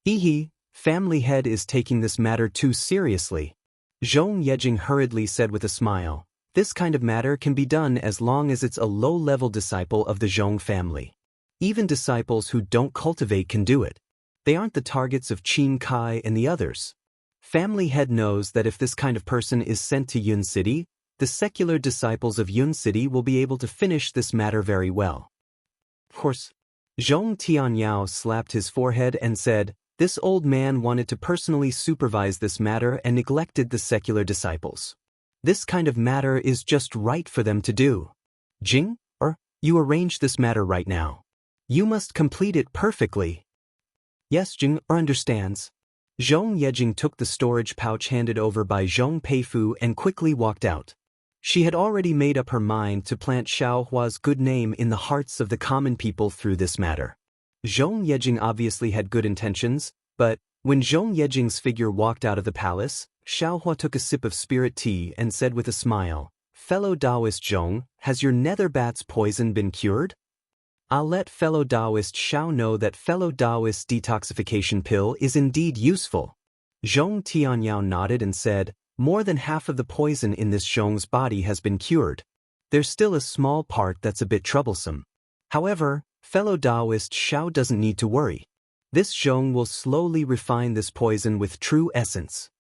"Hee, family head is taking this matter too seriously," Zhong Yejing hurriedly said with a smile. "This kind of matter can be done as long as it's a low-level disciple of the Zhong family. Even disciples who don't cultivate can do it. They aren't the targets of Qin Kai and the others. Family head knows that if this kind of person is sent to Yun City, the secular disciples of Yun City will be able to finish this matter very well." Of course, Zhong Tianyao slapped his forehead and said, "This old man wanted to personally supervise this matter and neglected the secular disciples. This kind of matter is just right for them to do. Jing, you arrange this matter right now. You must complete it perfectly." "Yes, Jing understands." Zhong Yejing took the storage pouch handed over by Zhong Peifu and quickly walked out. She had already made up her mind to plant Xiaohua's good name in the hearts of the common people through this matter. Zhong Yejing obviously had good intentions, but when Zhong Yejing's figure walked out of the palace, Xiaohua took a sip of spirit tea and said with a smile, "Fellow Taoist Zhong, has your nether bat's poison been cured? I'll let fellow Taoist Xiao know that fellow Taoist detoxification pill is indeed useful." Zhong Tianyao nodded and said, "More than half of the poison in this Zhong's body has been cured. There's still a small part that's a bit troublesome. However, fellow Taoist Xiao doesn't need to worry. This Zhong will slowly refine this poison with true essence."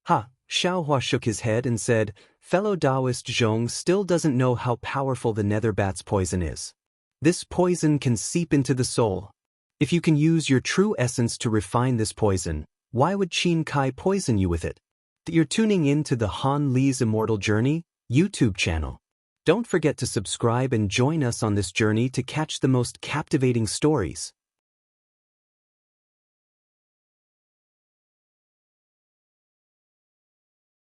Xiaohua shook his head and said, "Fellow Taoist Zhong still doesn't know how powerful the nether bat's poison is. This poison can seep into the soul. If you can use your true essence to refine this poison, why would Qin Kai poison you with it?" You're tuning in to the Han Li's Immortal Journey YouTube channel. Don't forget to subscribe and join us on this journey to catch the most captivating stories.